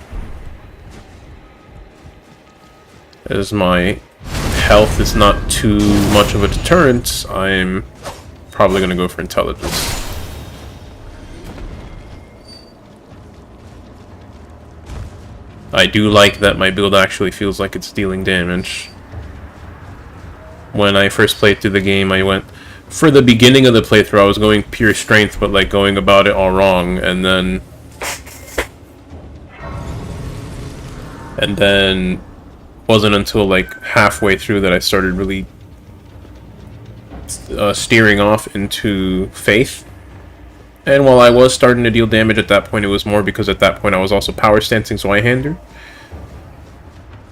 health is not too much of a deterrent, I'm probably going to go for intelligence. I do like that my build actually feels like it's dealing damage. When I first played through the game, I went... For the beginning of the playthrough, I was going pure strength, but like going about it all wrong, and then wasn't until like halfway through that I started really steering off into faith. And while I was starting to deal damage at that point, it was more because at that point I was also power stancing Zweihander.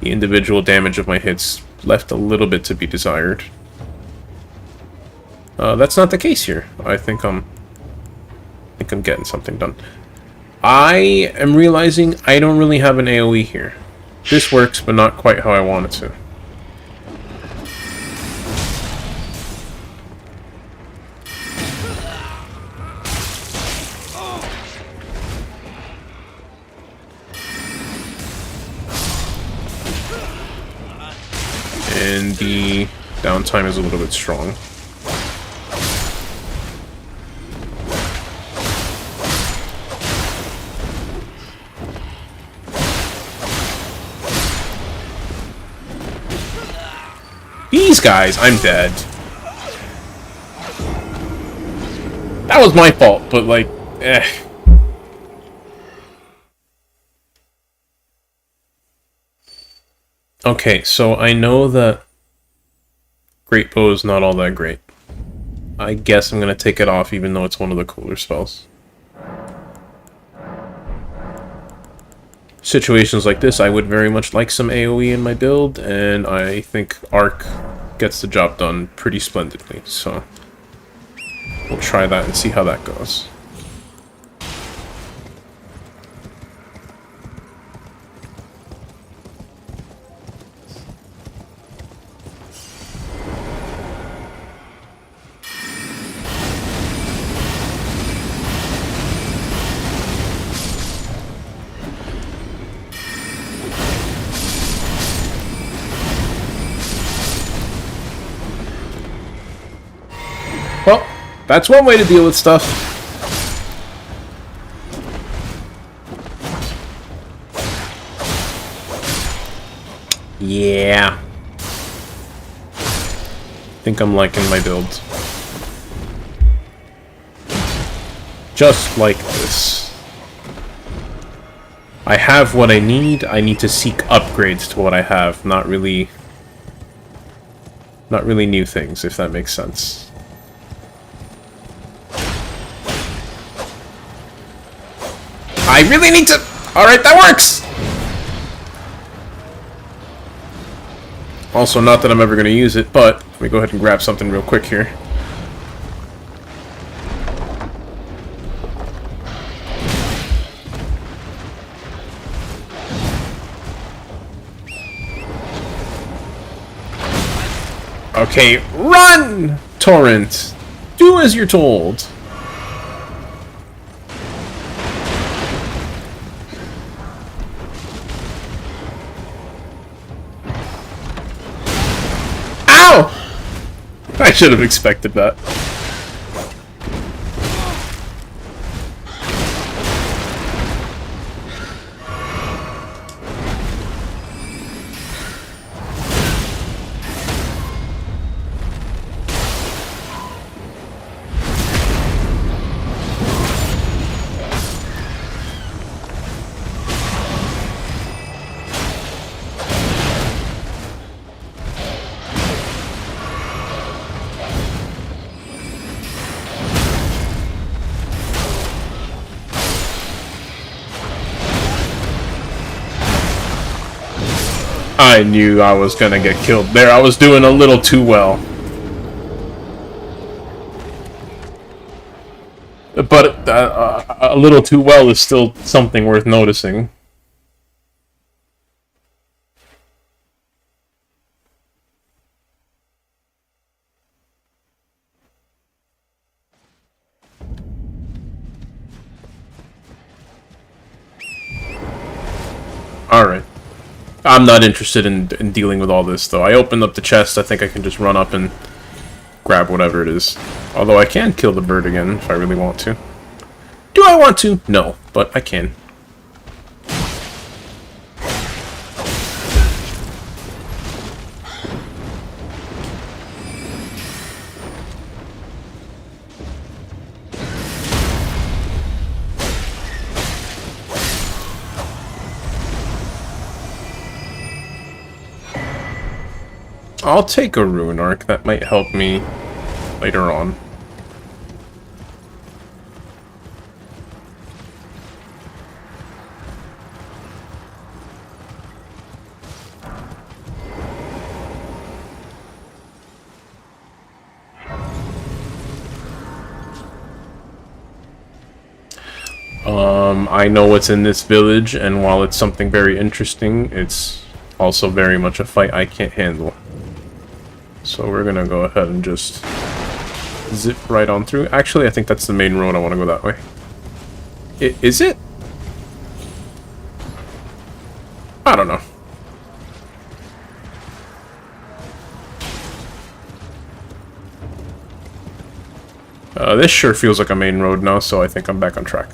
The individual damage of my hits left a little bit to be desired. That's not the case here. I think I'm getting something done. I am realizing I don't really have an AoE here. This works, but not quite how I want it to. and the downtime is a little bit strong. These guys, I'm dead. That was my fault, but like, eh. Okay, so I know that Great Bow is not all that great. I guess I'm gonna take it off even though it's one of the cooler spells. Situations like this, I would very much like some AoE in my build, and I think Arc gets the job done pretty splendidly, so we'll try that and see how that goes. Well, that's one way to deal with stuff. Yeah. I think I'm liking my build. Just like this. I have what I need. I need to seek upgrades to what I have, not really new things, if that makes sense. I really need to... Alright, that works! Also, not that I'm ever going to use it, but let me go ahead and grab something real quick here. Okay, run! Torrent! Do as you're told! I should have expected that. I knew I was gonna get killed there. I was doing a little too well. But a little too well is still something worth noticing. Alright. I'm not interested in dealing with all this, though. I opened up the chest. I think I can just run up and grab whatever it is. Although I can kill the bird again if I really want to. Do I want to? No, but I can. I'll take a rune arc. That might help me later on. I know what's in this village, and while it's something very interesting, it's also very much a fight I can't handle. So we're gonna go ahead and just zip right on through. Actually, I think that's the main road. I want to go that way. Is it? I don't know. This sure feels like a main road now, so I think I'm back on track.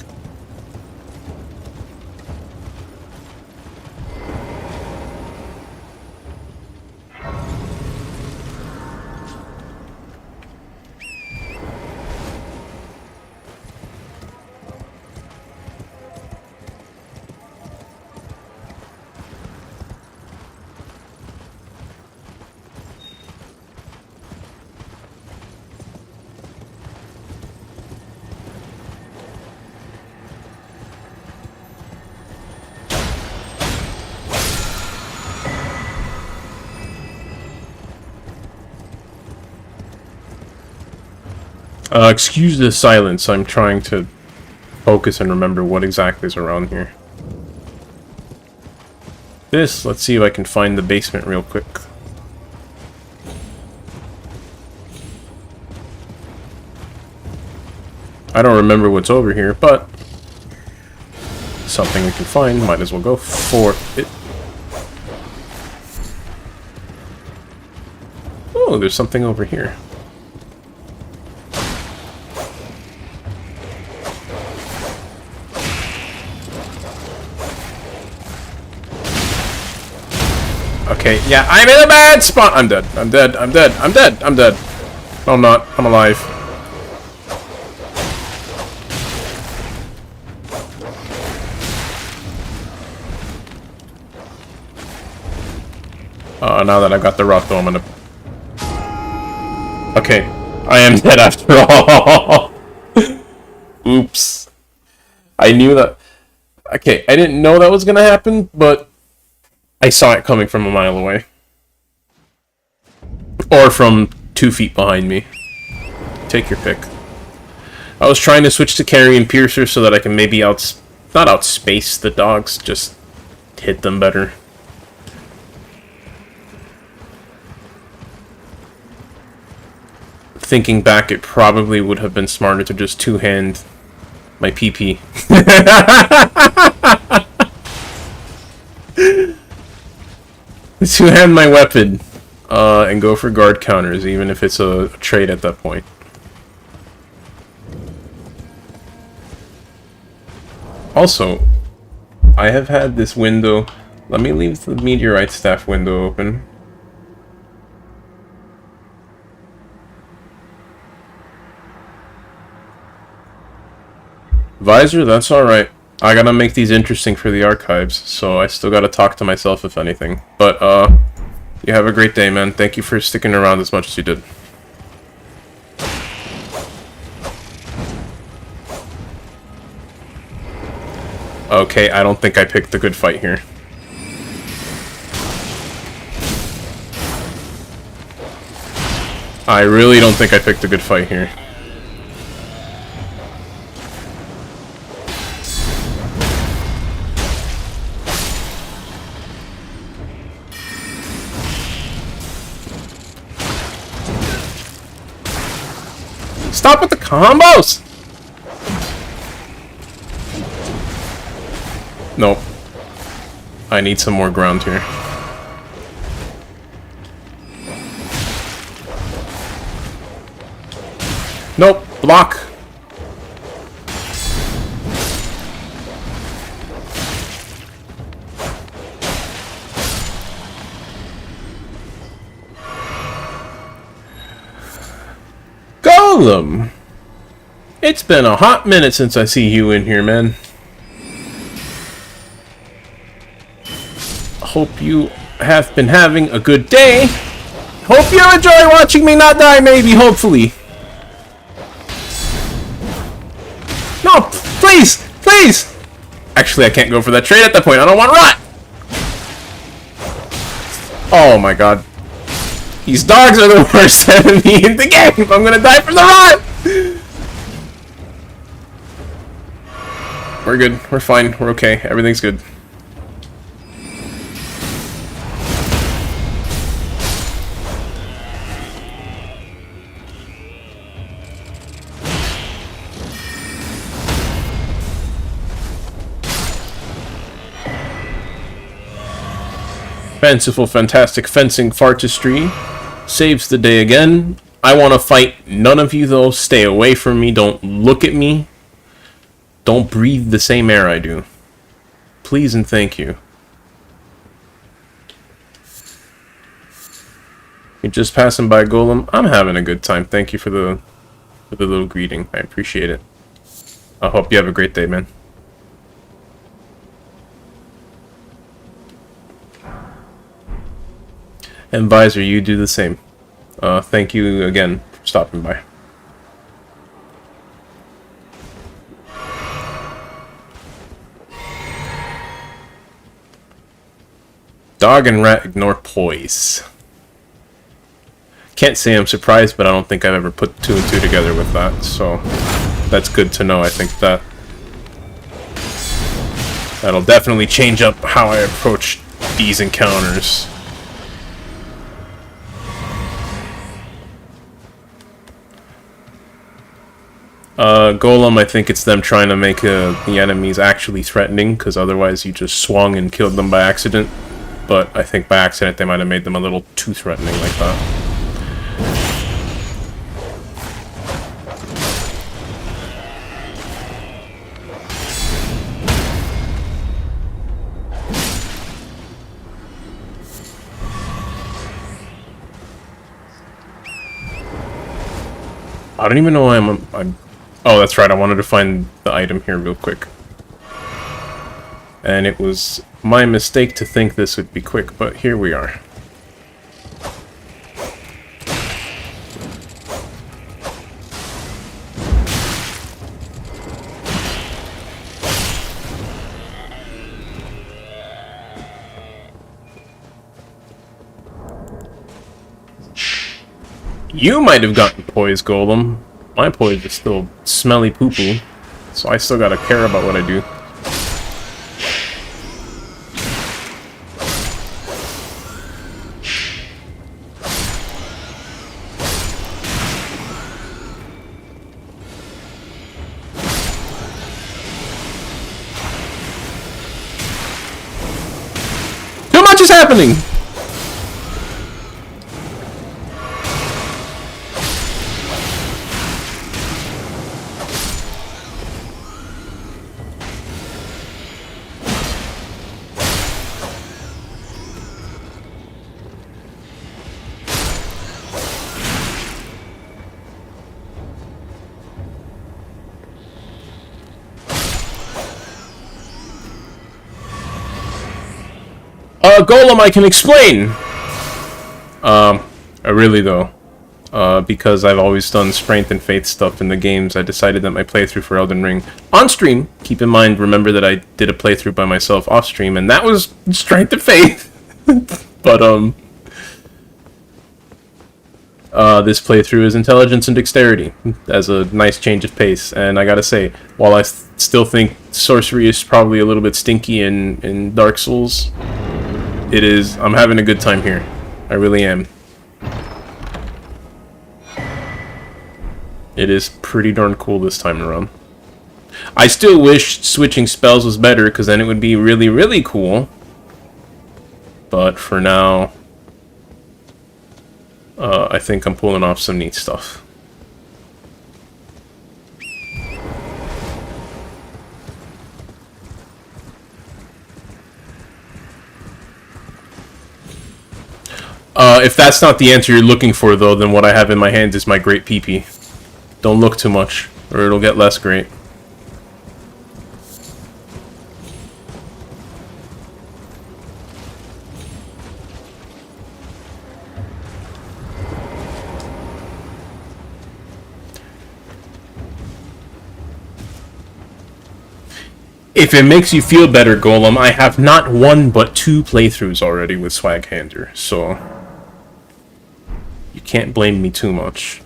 Excuse the silence, I'm trying to focus and remember what exactly is around here. Let's see if I can find the basement real quick. I don't remember what's over here, but something we can find, might as well go for it. Oh, there's something over here. Okay, yeah, I'm in a bad spot! I'm dead. I'm dead. I'm dead. I'm dead. I'm dead. No, I'm not. I'm alive. Now that I've got the rock, though, I'm gonna... Okay, I am dead after all. Oops. I knew that... Okay, I didn't know that was gonna happen, but... I saw it coming from a mile away. Or from 2 feet behind me. Take your pick. I was trying to switch to carrying Piercer so that I can maybe not outspace the dogs, just hit them better. Thinking back, it probably would have been smarter to just two-hand my PP. Two-hand my weapon, and go for guard counters, even if it's a trade at that point. Also, I have had this window... Let me leave the meteorite staff window open. Visor, that's alright. I gotta make these interesting for the archives, so I still gotta talk to myself if anything. But, you have a great day, man. Thank you for sticking around as much as you did. Okay, I don't think I picked the good fight here. I really don't think I picked a good fight here. Stop with the combos! Nope. I need some more ground here. Nope. Block. Golem! It's been a hot minute since I see you in here, man. Hope you have been having a good day. Hope you enjoy watching me not die, maybe, hopefully. No, please! Please! Actually, I can't go for that trade at that point. I don't want rot! Oh my god. These dogs are the worst enemy in the game! I'm gonna die from the rot! We're good. We're fine. We're okay. Everything's good. Fanciful, fantastic fencing fartistry saves the day again. I want to fight none of you, though. Stay away from me. Don't look at me. Don't breathe the same air I do. Please and thank you. You're just passing by, Golem. I'm having a good time. Thank you for the little greeting. I appreciate it. I hope you have a great day, man. And Visor, you do the same. Thank you again for stopping by. Dog and rat ignore poise. Can't say I'm surprised, but I don't think I've ever put 2 and 2 together with that, so that's good to know. I think that'll definitely change up how I approach these encounters. Golem, I think it's them trying to make the enemies actually threatening, because otherwise you just swung and killed them by accident. But I think by accident they might have made them a little too threatening like that. I don't even know why I'm... Oh, that's right, I wanted to find the item here real quick. And it was my mistake to think this would be quick, but here we are. You might have gotten poise, Golem. My poise is still smelly poo-poo, so I still gotta care about what I do. Too much is happening! Golem, I can explain! Really though. Because I've always done strength and faith stuff in the games, I decided that my playthrough for Elden Ring, on stream, keep in mind, remember that I did a playthrough by myself off stream, and that was strength and faith! But, this playthrough is intelligence and dexterity, as a nice change of pace, and I gotta say, while I still think sorcery is probably a little bit stinky in Dark Souls, I'm having a good time here. I really am. It is pretty darn cool this time around. I still wish switching spells was better, because then it would be really, really cool. But for now, I think I'm pulling off some neat stuff. If that's not the answer you're looking for, though, then what I have in my hand is my great PP. Don't look too much, or it'll get less great. If it makes you feel better, Golem, I have not 1 but 2 playthroughs already with Swaghander, so you can't blame me too much.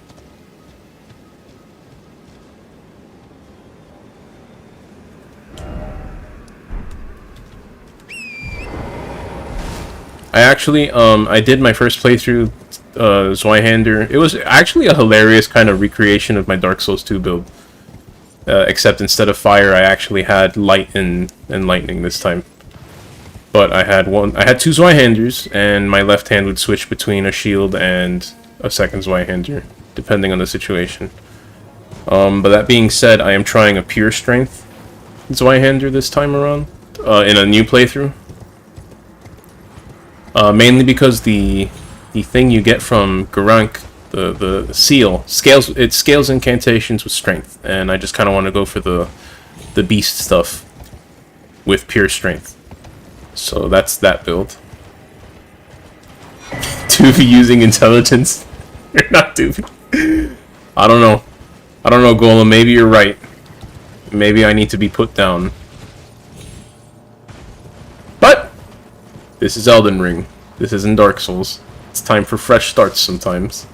I actually, I did my first playthrough, Zweihander. It was actually a hilarious kind of recreation of my Dark Souls 2 build. Except instead of fire, I actually had light and lightning this time. But I had 2 Zweihanders, and my left hand would switch between a shield and a second Zweihander. depending on the situation. But that being said, I am trying a pure strength Zweihander this time around, in a new playthrough. Mainly because the thing you get from Garank, the seal, scales incantations with strength, and I just kind of want to go for the beast stuff with pure strength. So that's that build. Doofy using intelligence. You're not Doofy. I don't know. I don't know, Golem. Maybe you're right. Maybe I need to be put down. But this is Elden Ring. This isn't Dark Souls. It's time for fresh starts sometimes.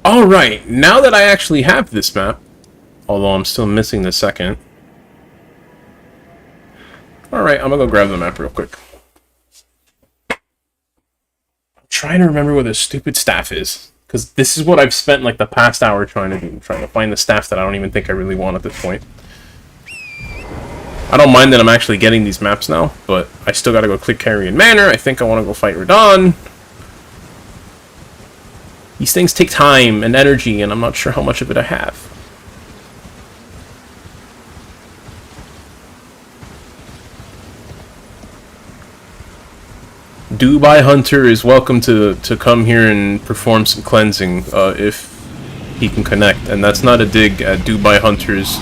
Alright, now that I actually have this map, although I'm still missing the second. Alright, I'm gonna go grab the map real quick. I'm trying to remember where the stupid staff is, because this is what I've spent like the past hour trying to do, trying to find the staff that I don't even think I really want at this point. I don't mind that I'm actually getting these maps now, but I still gotta go click Carrion Manor. I think I want to go fight Radahn. These things take time and energy, and I'm not sure how much of it I have. Dubai Hunter is welcome to come here and perform some cleansing if he can connect, and that's not a dig at Dubai Hunter's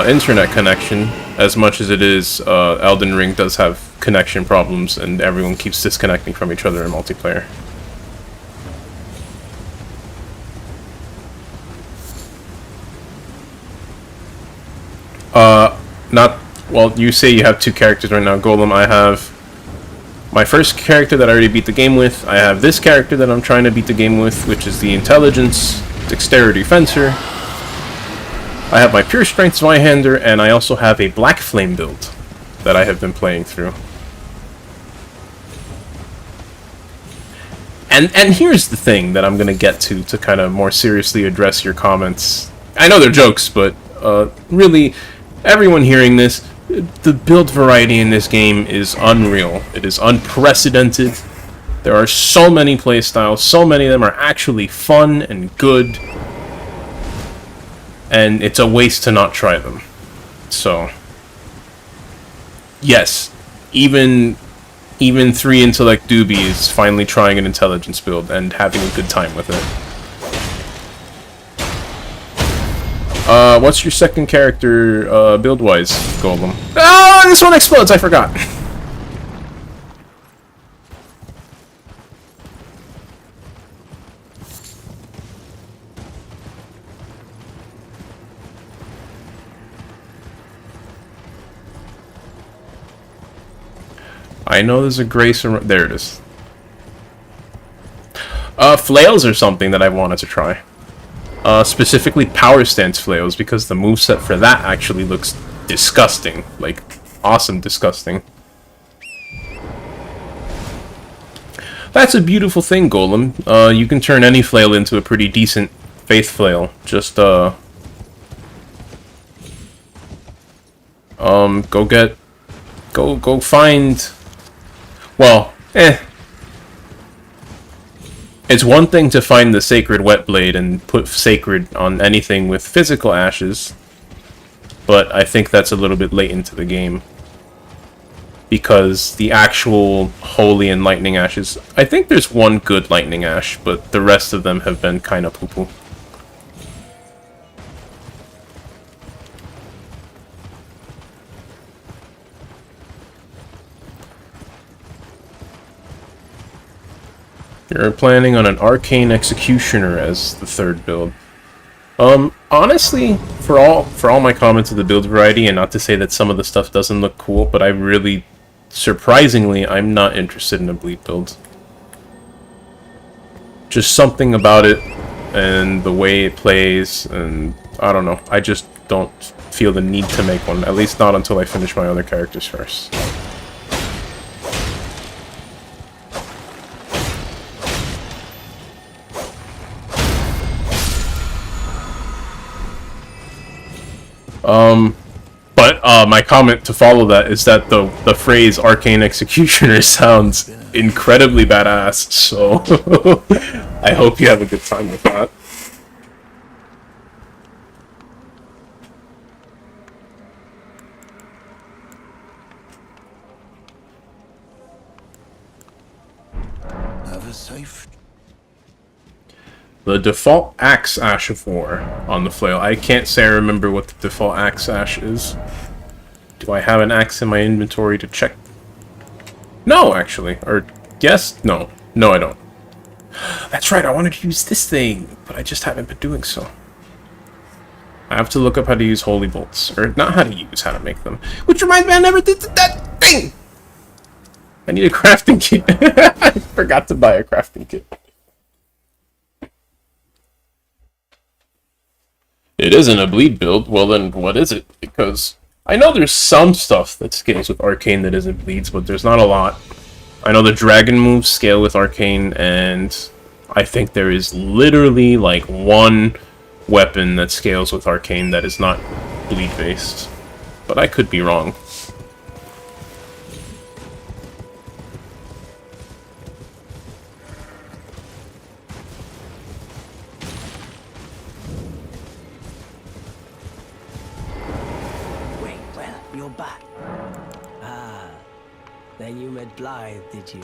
internet connection as much as it is Elden Ring does have connection problems and everyone keeps disconnecting from each other in multiplayer. Well, you say you have two characters right now, Golem. I have my first character that I already beat the game with. I have this character that I'm trying to beat the game with, which is the Intelligence Dexterity Fencer. I have my Pure Strength Zweihander, and I also have a Black Flame build that I have been playing through. And here's the thing that I'm going to get to kind of more seriously address your comments. I know they're jokes, but really, everyone hearing this, the build variety in this game is unreal. It is unprecedented. There are so many playstyles, so many of them are actually fun and good, and it's a waste to not try them. So, yes, even 3 Intellect Doobie is finally trying an intelligence build and having a good time with it. What's your second character, build-wise, Golem? Oh, this one explodes, I forgot! I know there's a grace around... There it is. Flails are something that I wanted to try. Specifically power stance flails, because the moveset for that actually looks disgusting. Like, awesome disgusting. That's a beautiful thing, Golem. You can turn any flail into a pretty decent faith flail. Just, go find... Well, It's one thing to find the Sacred Wet Blade and put Sacred on anything with physical ashes, but I think that's a little bit late into the game. Because the actual Holy and Lightning Ashes, I think there's one good Lightning Ash, but the rest of them have been kind of poo-poo. You're planning on an Arcane Executioner as the third build. Honestly, for all my comments of the build variety, and not to say that some of the stuff doesn't look cool, but I really, surprisingly, I'm not interested in a bleed build. Just something about it, and the way it plays, and I don't know, I just don't feel the need to make one, at least not until I finish my other characters first. But my comment to follow that is that the phrase arcane executioner sounds incredibly badass, so I hope you have a good time with that. Have a safe. The default axe ash of war on the flail. I can't say I remember what the default axe ash is. Do I have an axe in my inventory to check? No, actually. Or, yes? No. No, I don't. That's right, I wanted to use this thing, but I just haven't been doing so. I have to look up how to use holy bolts. Or, not how to use, how to make them. Which reminds me, I never did that thing! I need a crafting kit. I forgot to buy a crafting kit. It isn't a bleed build. Well, then what is it? Because I know there's some stuff that scales with arcane that isn't bleeds, but there's not a lot. I know the dragon moves scale with arcane, and I think there is literally like one weapon that scales with arcane that is not bleed based. But I could be wrong. You're back. Ah, then you met Blythe, did you?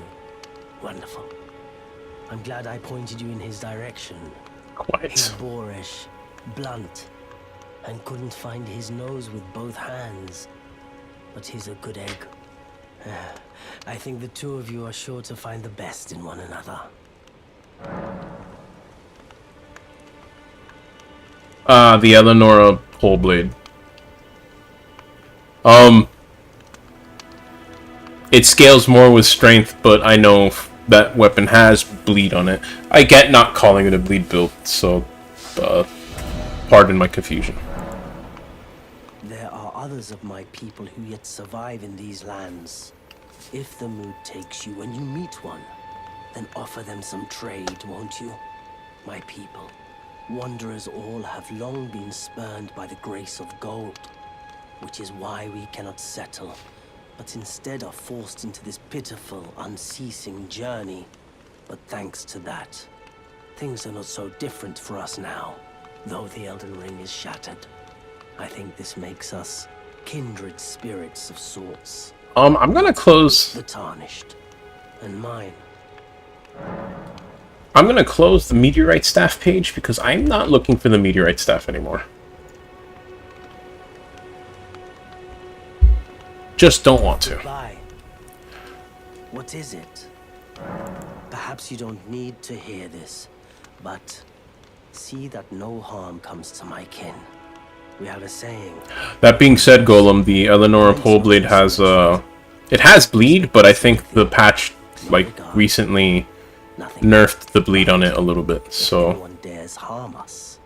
Wonderful. I'm glad I pointed you in his direction. He's Quite. boorish, blunt, and couldn't find his nose with both hands. But he's a good egg. I think the two of you are sure to find the best in one another. The Eleonora pole blade. It scales more with strength, but I know that weapon has bleed on it. I get not calling it a bleed build, so pardon my confusion. There are others of my people who yet survive in these lands. If the mood takes you and you meet one, then offer them some trade, won't you? My people, wanderers all have long been spurned by the grace of gold, which is why we cannot settle, but instead are forced into this pitiful, unceasing journey. But thanks to that, things are not so different for us now, though the Elden Ring is shattered. I think this makes us kindred spirits of sorts. I'm gonna close. The tarnished, and mine. I'm gonna close the meteorite staff page because I'm not looking for the meteorite staff anymore. Just don't want to. Goodbye. What is it? Perhaps you don't need to hear this, but see that no harm comes to my kin. We have a saying. That being said, Golem, the Eleonora pole blade has it has bleed, but I think the patch like recently Nothing nerfed the bleed on it a little bit. So anyone dares harm us,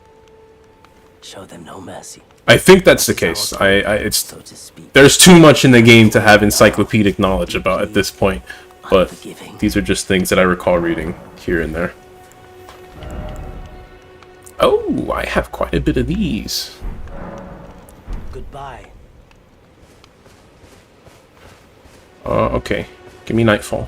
show them no mercy, I think that's the case. It's so to speak. there's too much in the game to have encyclopedic knowledge about at this point, but these are just things that I recall reading here and there. Oh, I have quite a bit of these. Goodbye. Okay. Give me Nightfall.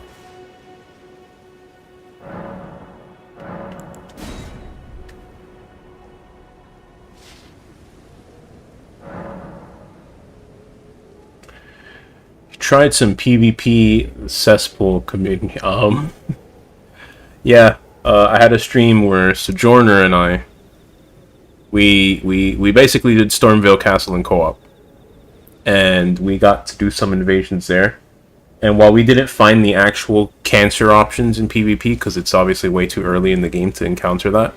Tried some PvP cesspool community. Yeah, I had a stream where Sojourner and I we basically did Stormvale Castle in co-op, and we got to do some invasions there. And while we didn't find the actual cancer options in PvP because it's obviously way too early in the game to encounter that,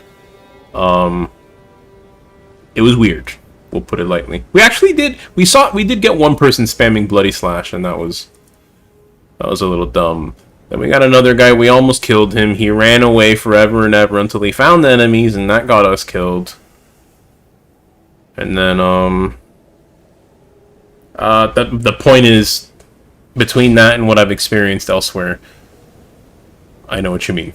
it was weird. We'll put it lightly. We actually did. We did get one person spamming Bloody Slash, and that was a little dumb. Then we got another guy. We almost killed him. He ran away forever and ever until he found the enemies, and that got us killed. And then the point is, between that and what I've experienced elsewhere, I know what you mean.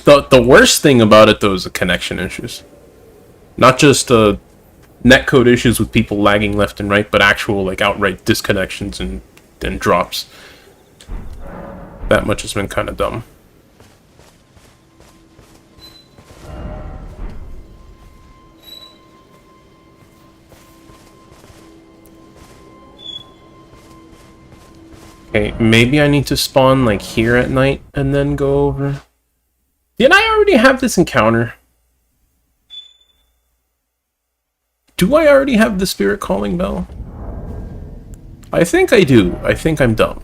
The worst thing about it though is the connection issues. Not just netcode issues with people lagging left and right, but actual like outright disconnections and drops. That much has been kind of dumb. Okay, maybe I need to spawn like here at night and then go over. Did I already have this encounter? Do I already have the spirit calling bell? I think I do. I think I'm dumb.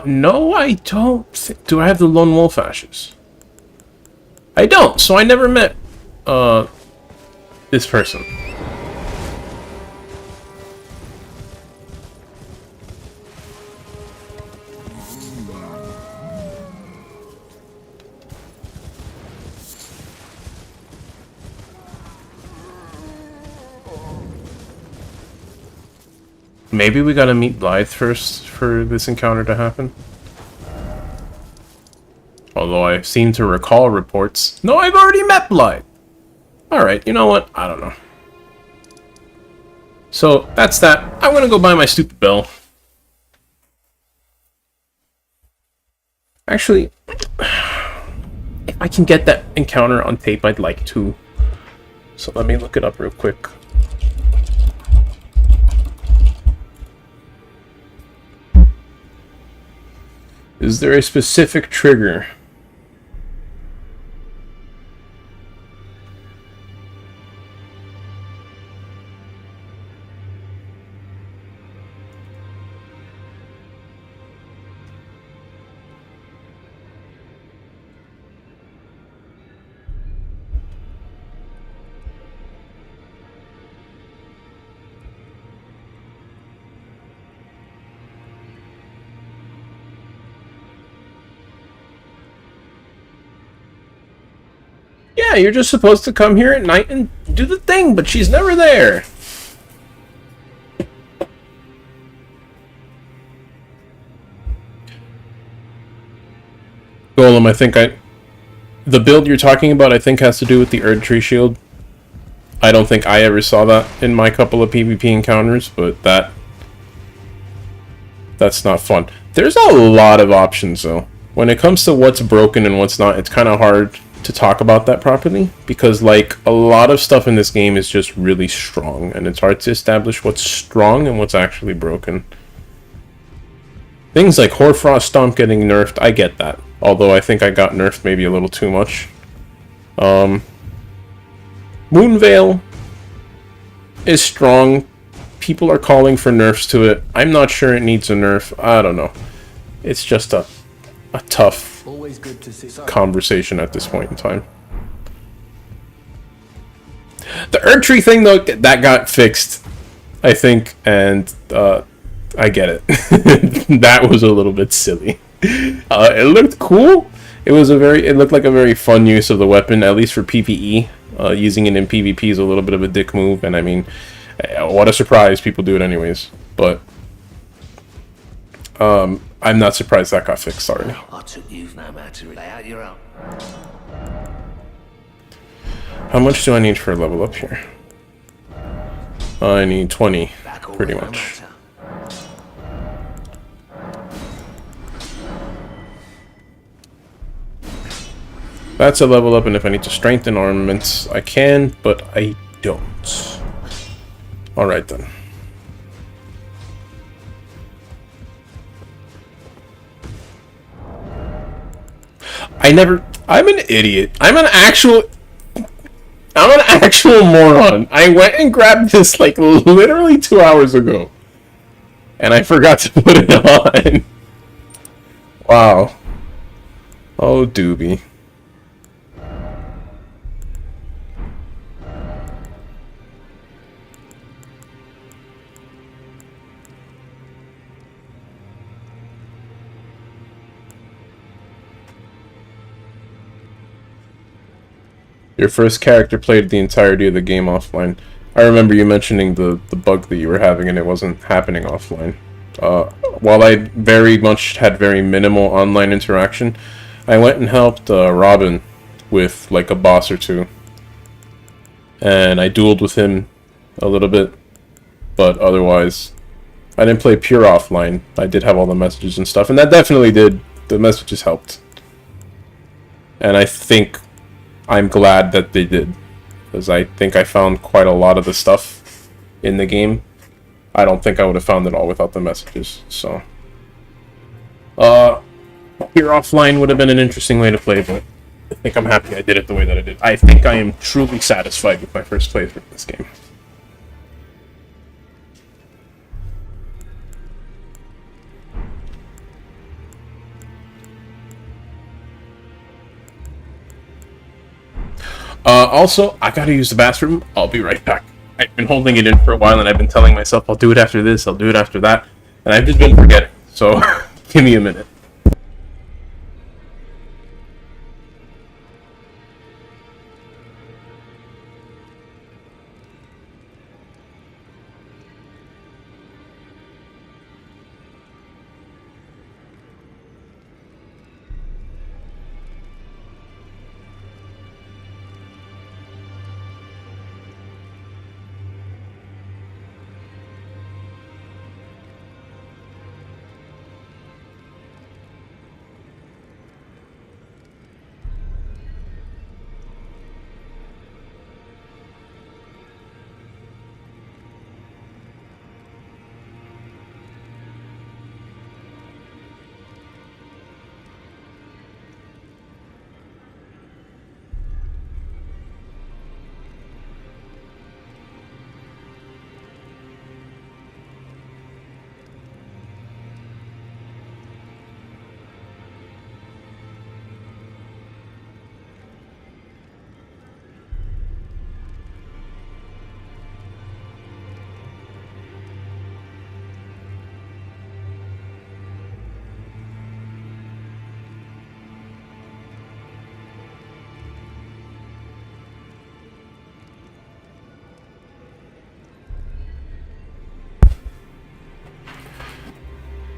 No, I don't. Do I have the lone wolf ashes? I don't, so I never met, this person. Maybe we gotta meet Blythe first for this encounter to happen. Although I seem to recall reports. No, I've already met Blythe! Alright, you know what? I don't know. So, that's that. I'm gonna go buy my stupid bell. Actually, if I can get that encounter on tape, I'd like to. So let me look it up real quick. Is there a specific trigger? Yeah, you're just supposed to come here at night and do the thing, but she's never there. Golem, I think the build you're talking about, I think has to do with the Erdtree shield. I don't think I ever saw that in my couple of PvP encounters, but that's not fun. There's a lot of options, though. When it comes to what's broken and what's not, it's kind of hard to talk about that properly, because like a lot of stuff in this game is just really strong, and it's hard to establish what's strong and what's actually broken. Things like Hoarfrost Stomp getting nerfed, I get that. Although I think I got nerfed maybe a little too much. Moonveil is strong. People are calling for nerfs to it. I'm not sure it needs a nerf. I don't know. It's just a tough conversation at this point in time. The Erdtree thing, though, that got fixed, I think, and I get it. That was a little bit silly. It looked cool. It looked like a very fun use of the weapon, at least for PvE. Using it in PvP is a little bit of a dick move, and I mean, what a surprise, people do it anyways. But I'm not surprised that got fixed already. I took you no matter lay out your own. How much do I need for a level up here? I need 20, pretty much. That's a level up, and if I need to strengthen armaments, I can, but I don't. Alright then. I'm an idiot. I'm an actual moron. I went and grabbed this like literally 2 hours ago. And I forgot to put it on. Wow. Oh, doobie. Your first character played the entirety of the game offline. I remember you mentioning the bug that you were having and it wasn't happening offline. While I very much had very minimal online interaction, I went and helped Robin with like a boss or two. And I dueled with him a little bit, but otherwise, I didn't play pure offline. I did have all the messages and stuff, and that definitely did. The messages helped. And I think I'm glad that they did, because I think I found quite a lot of the stuff in the game. I don't think I would have found it all without the messages, so... Pure offline would have been an interesting way to play, but I think I'm happy I did it the way that I did. I think I am truly satisfied with my first playthrough of this game. Also, I gotta use the bathroom. I'll be right back. I've been holding it in for a while, and I've been telling myself I'll do it after this, I'll do it after that, and I've just been forgetting. So, give me a minute.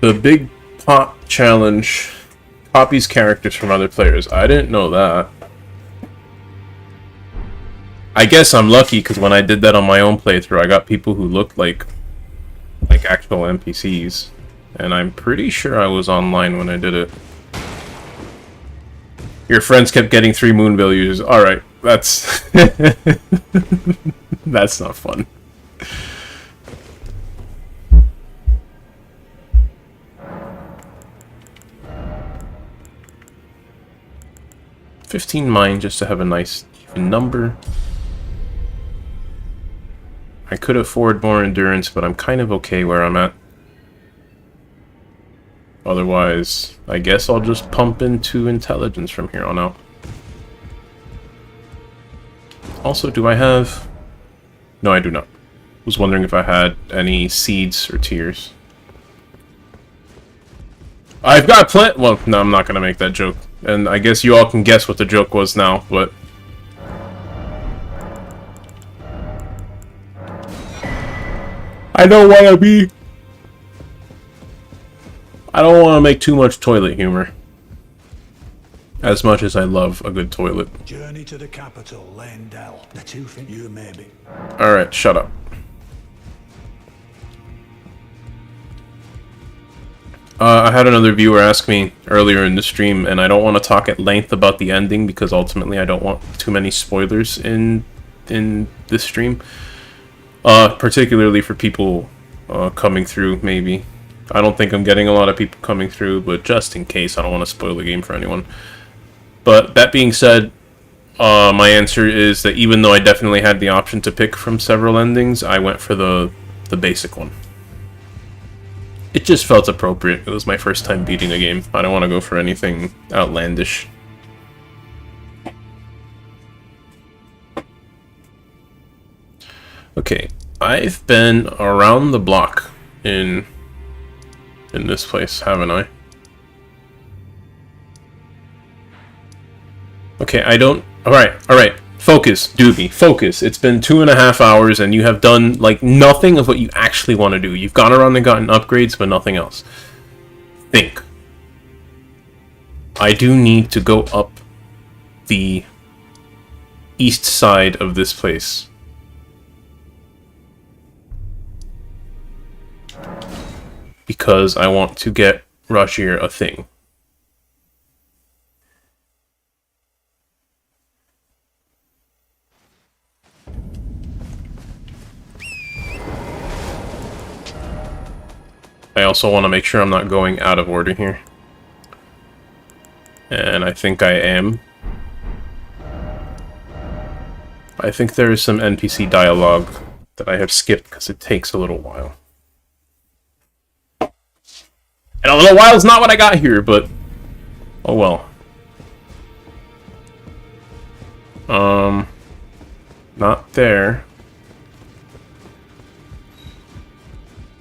The Big Pot Challenge copies characters from other players. I didn't know that. I guess I'm lucky, because when I did that on my own playthrough, I got people who looked like actual NPCs. And I'm pretty sure I was online when I did it. Your friends kept getting 3 Moonville users. Alright, that's... that's not fun. $15 mine just to have a nice even number. I could afford more endurance, but I'm kind of okay where I'm at. Otherwise, I guess I'll just pump into intelligence from here on out. Also, do I have... No, I do not. Was wondering if I had any seeds or tears. I've got plenty... Well, no, I'm not going to make that joke. And I guess you all can guess what the joke was now, but... I don't want to be... I don't want to make too much toilet humor. As much as I love a good toilet. Journey to the capital, Lendell. The two think you maybe. Alright, shut up. I had another viewer ask me earlier in the stream, and I don't want to talk at length about the ending because ultimately I don't want too many spoilers in this stream. Particularly for people coming through, maybe. I don't think I'm getting a lot of people coming through, but just in case, I don't want to spoil the game for anyone. But that being said, my answer is that even though I definitely had the option to pick from several endings, I went for the basic one. It just felt appropriate. It was my first time beating a game. I don't want to go for anything outlandish. Okay, I've been around the block in this place, haven't I? Okay, I don't... Alright. Focus, Doobie, focus. It's been 2.5 hours and you have done, like, nothing of what you actually want to do. You've gone around and gotten upgrades, but nothing else. Think. I do need to go up the east side of this place. Because I want to get Rashir a thing. I also want to make sure I'm not going out of order here. And I think I am. I think there is some NPC dialogue that I have skipped because it takes a little while. And a little while is not what I got here, but oh well. Not there.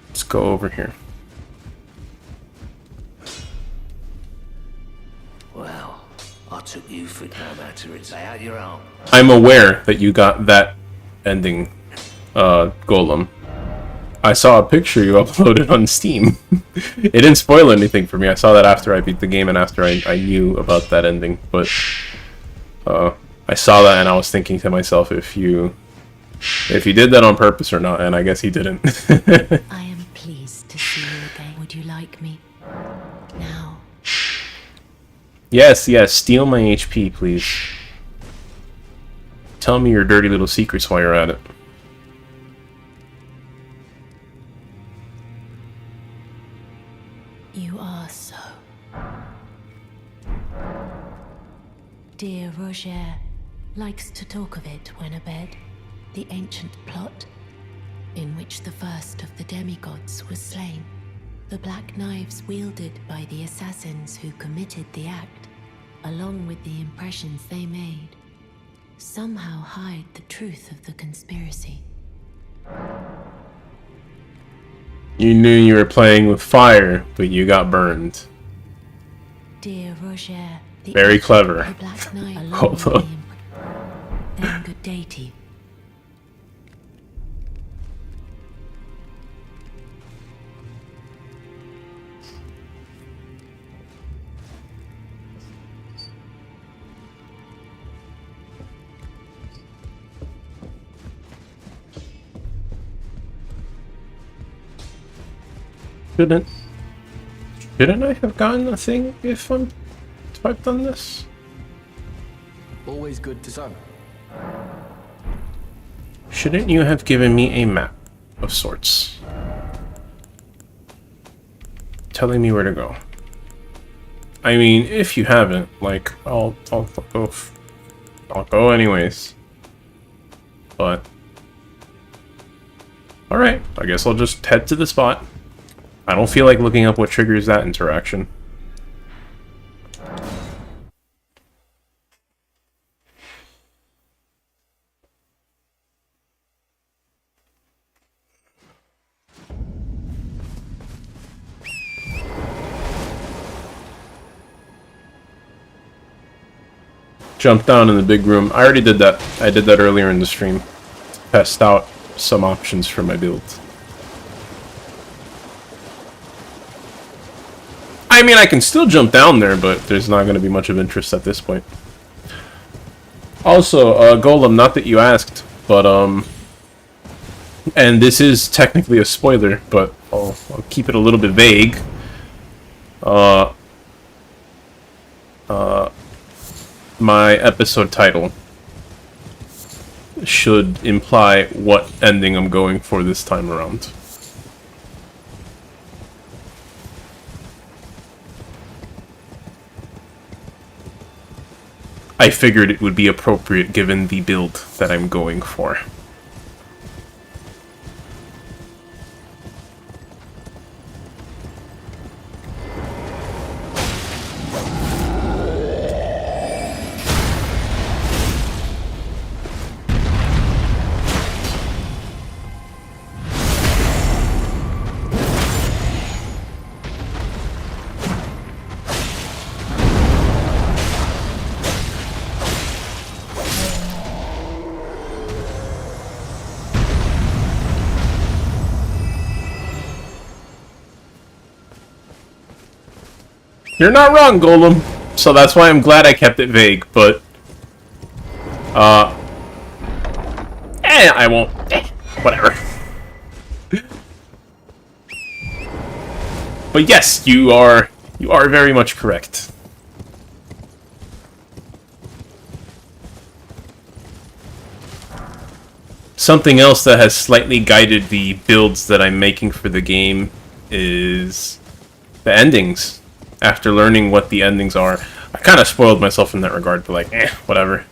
Let's go over here. Well, I took you for it no matter. It's out your own. I'm aware that you got that ending, Golem. I saw a picture you uploaded on Steam. It didn't spoil anything for me. I saw that after I beat the game and after I knew about that ending. But I saw that and I was thinking to myself if you did that on purpose or not, and I guess he didn't. I am pleased to see you again. Would you like me? Now. Yes, steal my HP, please. Tell me your dirty little secrets while you're at it. You are so. Dear Roger likes to talk of it when abed. The ancient plot in which the first of the demigods was slain. The black knives wielded by the assassins who committed the act, along with the impressions they made, somehow hide the truth of the conspiracy. You knew you were playing with fire, but you got burned. Dear Roger, the Very ancient clever. the black knife along Hold with the on. then good day to you. Shouldn't I have gotten a thing if I've done this? Always good to know. Shouldn't you have given me a map of sorts? Telling me where to go. I mean, if you haven't, like, I'll go anyways. But alright, I guess I'll just head to the spot. I don't feel like looking up what triggers that interaction. Jump down in the big room. I already did that. I did that earlier in the stream. Test out some options for my build. I mean, I can still jump down there, but there's not going to be much of interest at this point. Also, Golem, not that you asked, but, and this is technically a spoiler, but I'll keep it a little bit vague. My episode title should imply what ending I'm going for this time around. I figured it would be appropriate given the build that I'm going for. You're not wrong, Golem. So that's why I'm glad I kept it vague, but... I won't... whatever. But yes, you are very much correct. Something else that has slightly guided the builds that I'm making for the game is the endings. After learning what the endings are, I kind of spoiled myself in that regard, but like, whatever.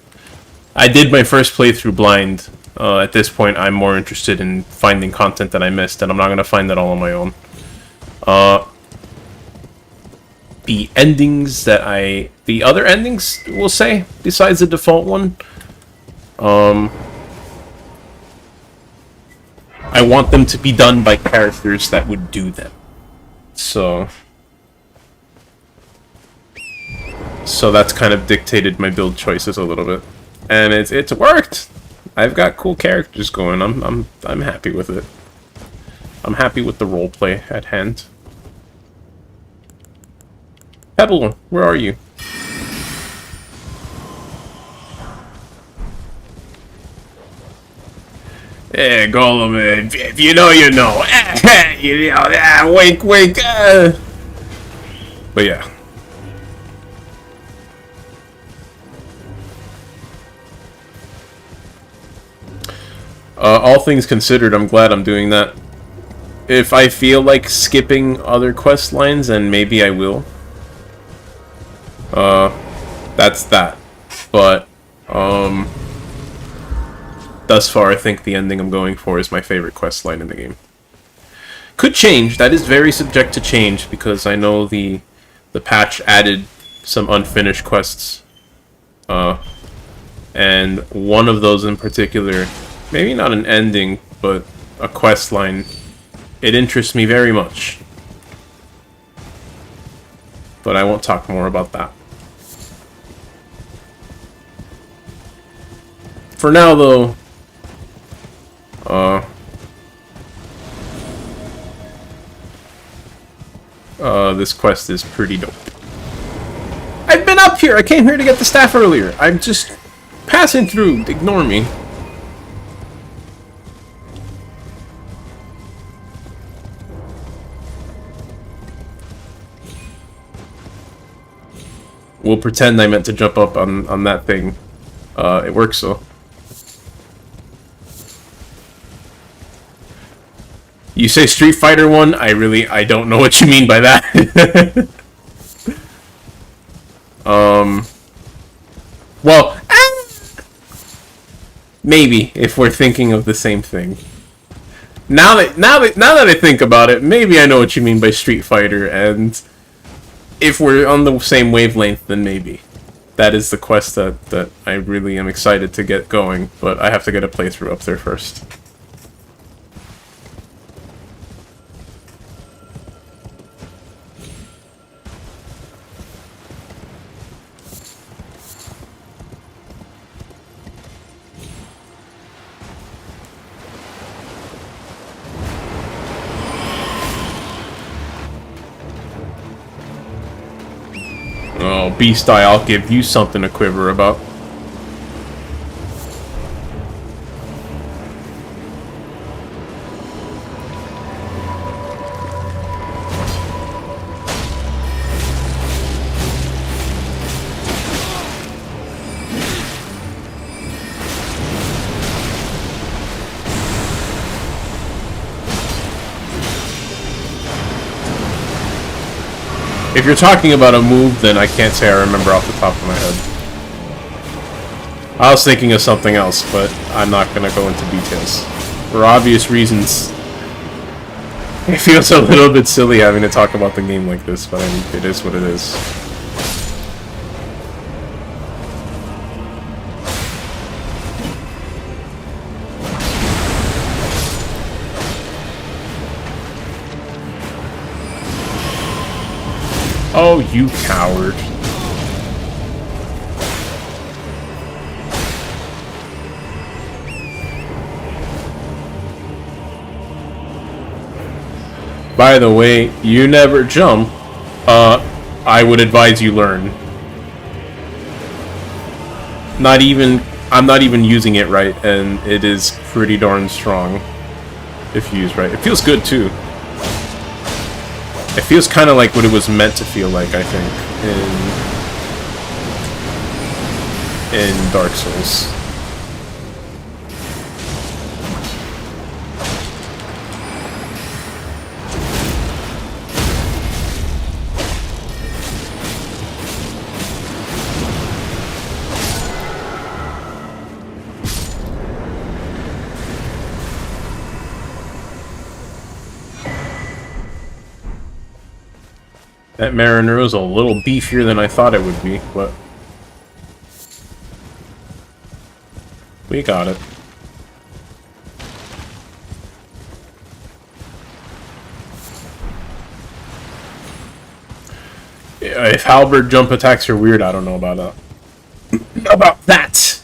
I did my first playthrough blind. At this point, I'm more interested in finding content that I missed, and I'm not going to find that all on my own. The endings that the other endings, we'll say, besides the default one, I want them to be done by characters that would do them. So that's kind of dictated my build choices a little bit, and it's worked. I've got cool characters going. I'm happy with it. I'm happy with the roleplay at hand. Pebble, where are you? Yeah, Golem, if you know, you know. You know, wink, wink. But yeah. All things considered, I'm glad I'm doing that. If I feel like skipping other quest lines, then maybe I will. That's that. But, thus far, I think the ending I'm going for is my favorite quest line in the game. Could change. That is very subject to change, because I know the patch added some unfinished quests. And one of those in particular, maybe not an ending, but a quest line, it interests me very much. But I won't talk more about that. For now, though, this quest is pretty dope. I've been up here! I came here to get the staff earlier. I'm just passing through. Ignore me. We'll pretend I meant to jump up on that thing. It works, so. You say Street Fighter 1? I don't know what you mean by that. Well, maybe, if we're thinking of the same thing. Now that I think about it, maybe I know what you mean by Street Fighter, and if we're on the same wavelength, then maybe. That is the quest that I really am excited to get going, but I have to get a playthrough up there first. Oh, Beast Eye, I'll give you something to quiver about. If you're talking about a move, then I can't say I remember off the top of my head. I was thinking of something else, but I'm not going to go into details. For obvious reasons. It feels a little bit silly having to talk about the game like this, but I mean, it is what it is. Oh, you coward. By the way, you never jump. I would advise you learn. I'm not even using it right, and it is pretty darn strong if used right. It feels good too. It feels kind of like what it was meant to feel like, I think, in Dark Souls. That Mariner is a little beefier than I thought it would be, but we got it. Yeah, if halberd jump attacks are weird, I don't know about that. About that!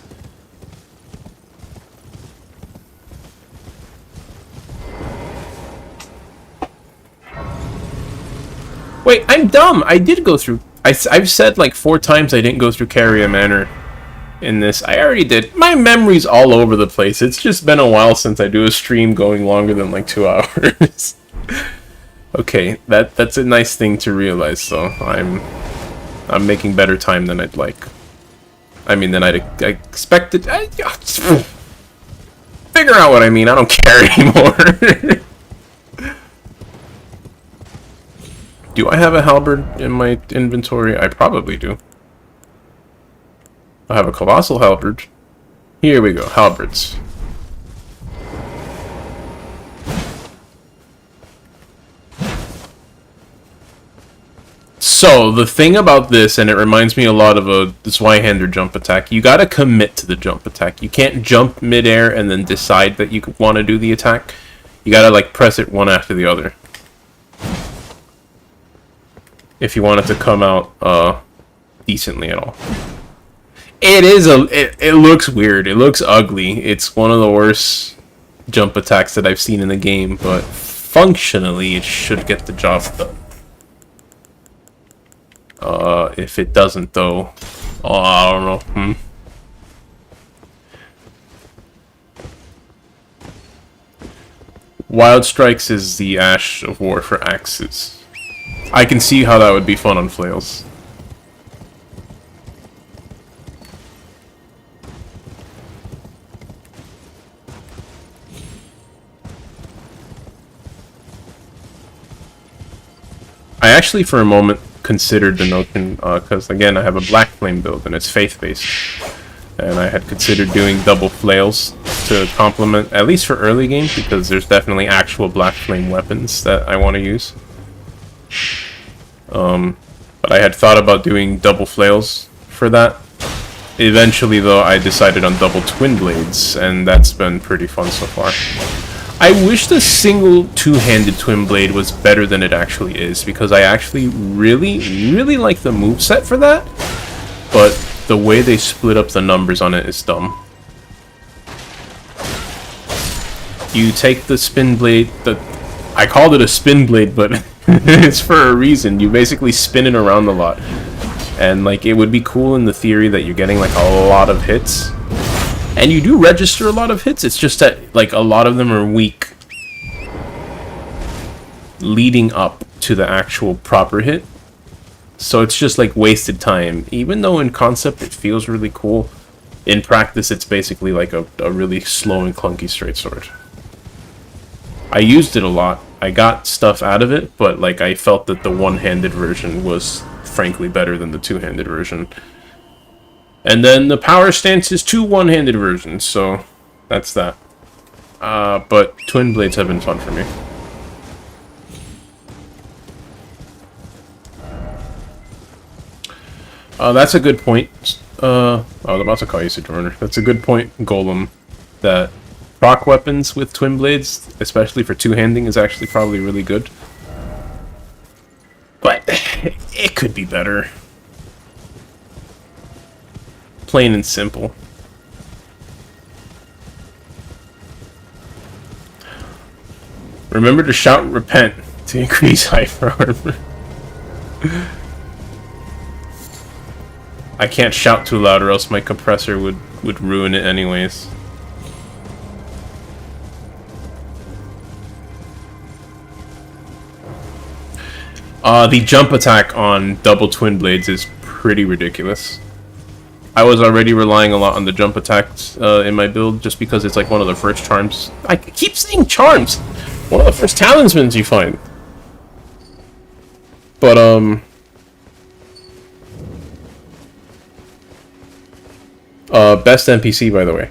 Wait, I'm dumb! I did go through... I've said like 4 times I didn't go through Carrier Manor in this. I already did. My memory's all over the place. It's just been a while since I do a stream going longer than like 2 hours. Okay, that's a nice thing to realize, so I'm making better time than I'd like. I mean, than I expected. Figure out what I mean, I don't care anymore. Do I have a halberd in my inventory? I probably do. I have a colossal halberd. Here we go, halberds. So, the thing about this, and it reminds me a lot of a Zweihander jump attack, you gotta commit to the jump attack. You can't jump midair and then decide that you want to do the attack. You gotta, like, press it one after the other. If you want it to come out decently at all. It looks weird. It looks ugly. It's one of the worst jump attacks that I've seen in the game, but functionally it should get the job done. If it doesn't though, I don't know. Wild Strikes is the Ash of War for axes. I can see how that would be fun on flails. I actually for a moment considered the notion, because again I have a black flame build and it's faith based, and I had considered doing double flails to complement, at least for early game, because there's definitely actual black flame weapons that I want to use. But I had thought about doing double flails for that. Eventually though I decided on double twin blades, and that's been pretty fun so far. I wish the single two-handed twin blade was better than it actually is, because I actually really like the moveset for that, but the way they split up the numbers on it is dumb. You take the spin blade, I called it a spin blade, but it's for a reason. You basically spin it around a lot, and like it would be cool in the theory that you're getting like a lot of hits. And you do register a lot of hits, it's just that like a lot of them are weak leading up to the actual proper hit. So it's just like wasted time. Even though in concept it feels really cool, in practice it's basically like a really slow and clunky straight sword. I used it a lot, I got stuff out of it, but like I felt that the one-handed version was frankly better than the two-handed version. And then the power stance is 2 one-handed versions, so that's that. But twin blades have been fun for me. That's a good point. I was about to call you Sojourner. That's a good point, Golem. That proc weapons with twin blades, especially for two-handing, is actually probably really good. But it could be better. Plain and simple. Remember to shout repent to increase hyper armor. I can't shout too loud or else my compressor would ruin it anyways. The jump attack on double twin blades is pretty ridiculous. I was already relying a lot on the jump attacks in my build just because it's like one of the first charms. I keep saying charms! One of the first talismans you find. But, best NPC, by the way.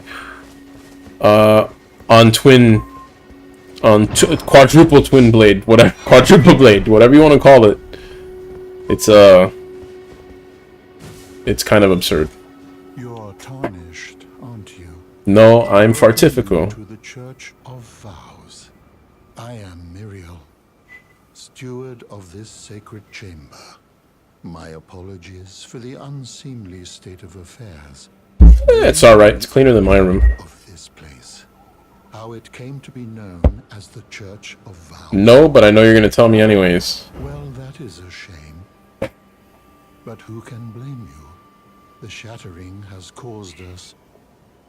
On quadruple twin blade, whatever, quadruple blade, whatever you want to call it. It's kind of absurd. You're tarnished, aren't you? No, I'm Welcome Fartifico. to the Church of Vows. I am Miriel, steward of this sacred chamber. My apologies for the unseemly state of affairs It's alright, it's cleaner than my room. of this place. How it came to be known as the Church of Vows. No, but I know you're gonna tell me anyways. Well, that is a shame. But who can blame you? The shattering has caused us,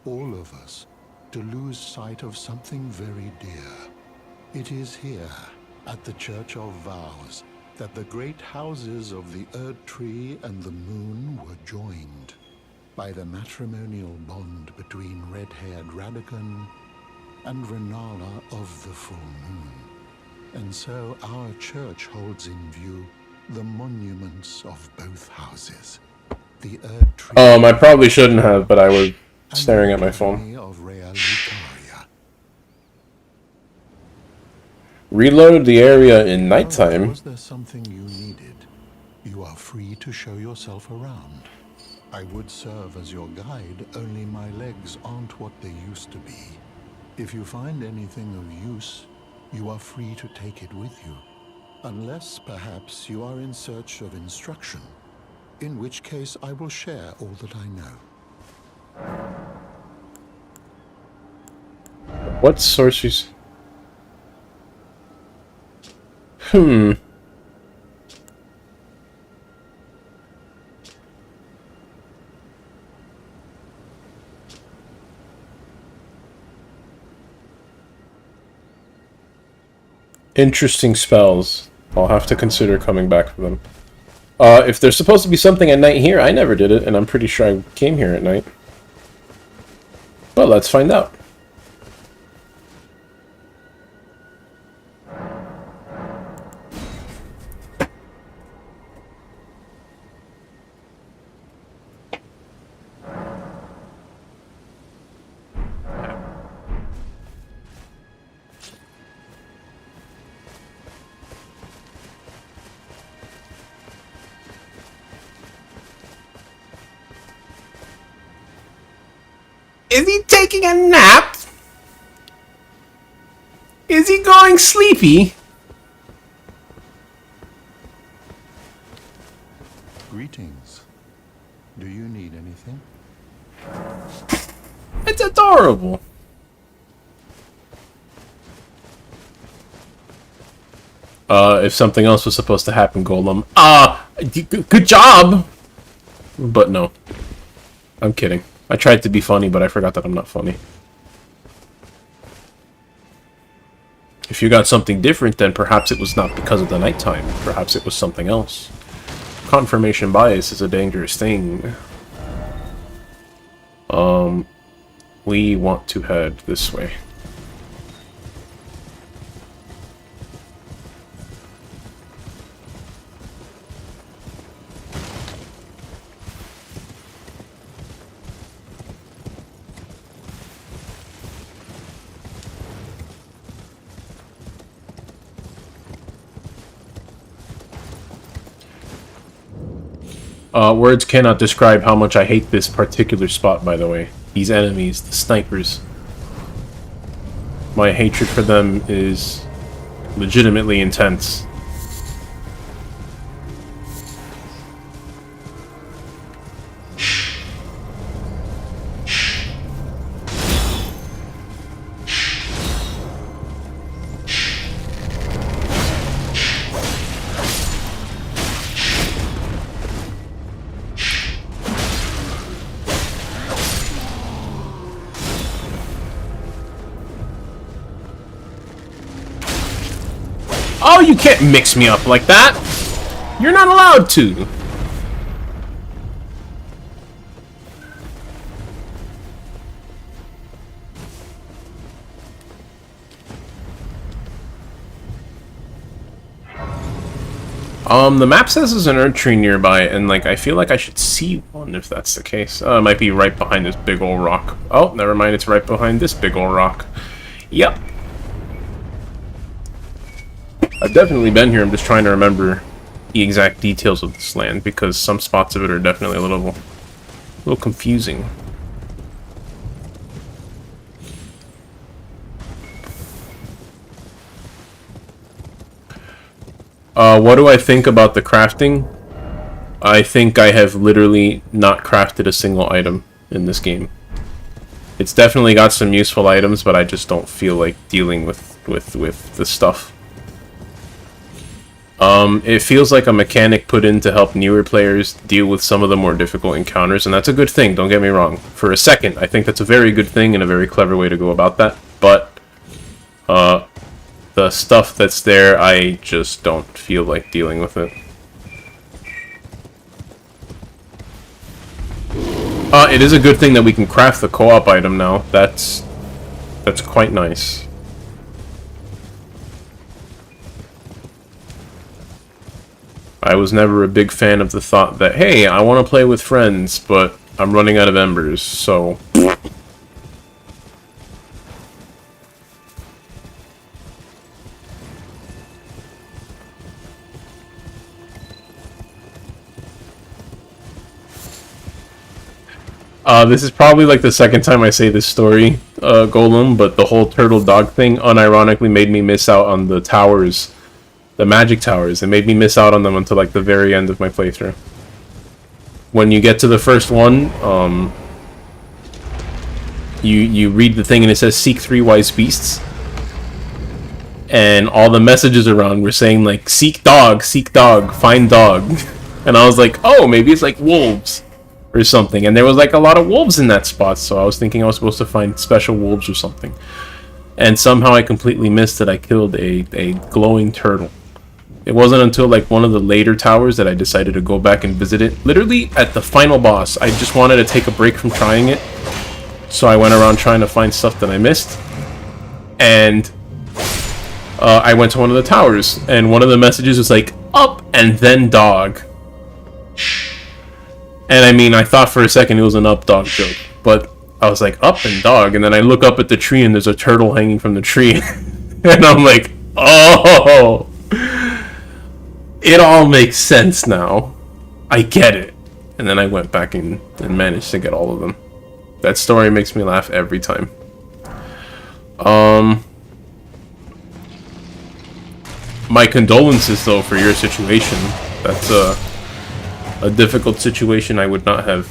all of us, to lose sight of something very dear. It is here, at the Church of Vows, that the great houses of the Erd Tree and the Moon were joined by the matrimonial bond between red-haired Radagon and Renala of the Full Moon. And so our church holds in view the monuments of both houses. The Erd Tree I probably shouldn't have, but I was and staring the at my phone. Academy of Real Lucaria. Reload the area in Well, nighttime. was there something you needed? You are free to show yourself around. I would serve as your guide, only my legs aren't what they used to be. If you find anything of use, you are free to take it with you. Unless, perhaps, you are in search of instruction, in which case I will share all that I know. What sorceries? Interesting spells. I'll have to consider coming back for them. If there's supposed to be something at night here, I never did it, and I'm pretty sure I came here at night. Well, let's find out. Is he taking a nap? Is he going sleepy? Greetings. Do you need anything? It's adorable. If something else was supposed to happen, Golem. Good job! But no. I'm kidding. I tried to be funny, but I forgot that I'm not funny. If you got something different, then perhaps it was not because of the nighttime. Perhaps it was something else. Confirmation bias is a dangerous thing. We want to head this way. Words cannot describe how much I hate this particular spot, by the way. These enemies, the snipers. My hatred for them is legitimately intense. Oh, you can't mix me up like that! You're not allowed to! The map says there's an Earth tree nearby, and, like, I feel like I should see one if that's the case. It might be right behind this big ol' rock. Oh, never mind, it's right behind this big ol' rock. Yep. I've definitely been here, I'm just trying to remember the exact details of this land, because some spots of it are definitely a little confusing. What do I think about the crafting? I think I have literally not crafted a single item in this game. It's definitely got some useful items, but I just don't feel like dealing with the stuff. It feels like a mechanic put in to help newer players deal with some of the more difficult encounters, and that's a good thing, don't get me wrong. For a second, I think that's a very good thing and a very clever way to go about that, but, the stuff that's there, I just don't feel like dealing with it. It is a good thing that we can craft the co-op item now. That's quite nice. I was never a big fan of the thought that, hey, I want to play with friends, but I'm running out of embers, so... this is probably like the second time I say this story, Golem, but the whole turtle dog thing unironically made me miss out on the towers, the magic towers. It made me miss out on them until like the very end of my playthrough. When you get to the first one, you read the thing and it says seek 3 wise beasts. And all the messages around were saying like, seek dog, find dog. And I was like, oh, maybe it's like wolves or something, and there was like a lot of wolves in that spot, so I was thinking I was supposed to find special wolves or something. And somehow I completely missed that I killed a glowing turtle. It wasn't until like one of the later towers that I decided to go back and visit it. Literally at the final boss, I just wanted to take a break from trying it, so I went around trying to find stuff that I missed. And I went to one of the towers, and one of the messages was like, up and then dog. And I mean, I thought for a second it was an up dog joke, but I was like, up and dog, and then I look up at the tree and there's a turtle hanging from the tree. And I'm like, oh, it all makes sense now. I get it. And then I went back and managed to get all of them. That story makes me laugh every time. My condolences though for your situation. That's a difficult situation I would not have.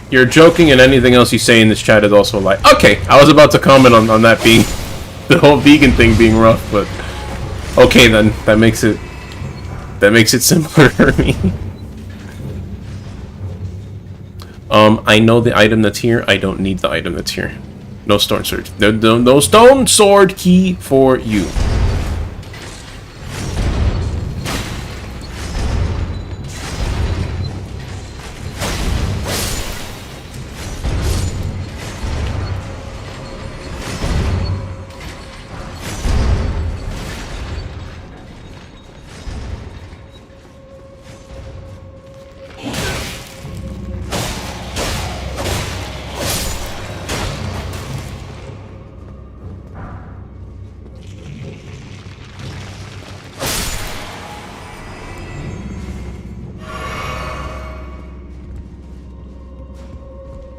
You're joking, and anything else you say in this chat is also like, okay, I was about to comment on that being, the whole vegan thing being rough, but okay then, that makes it simpler for me. I know the item that's here, I don't need the item that's here. No stone sword. No stone sword key for you.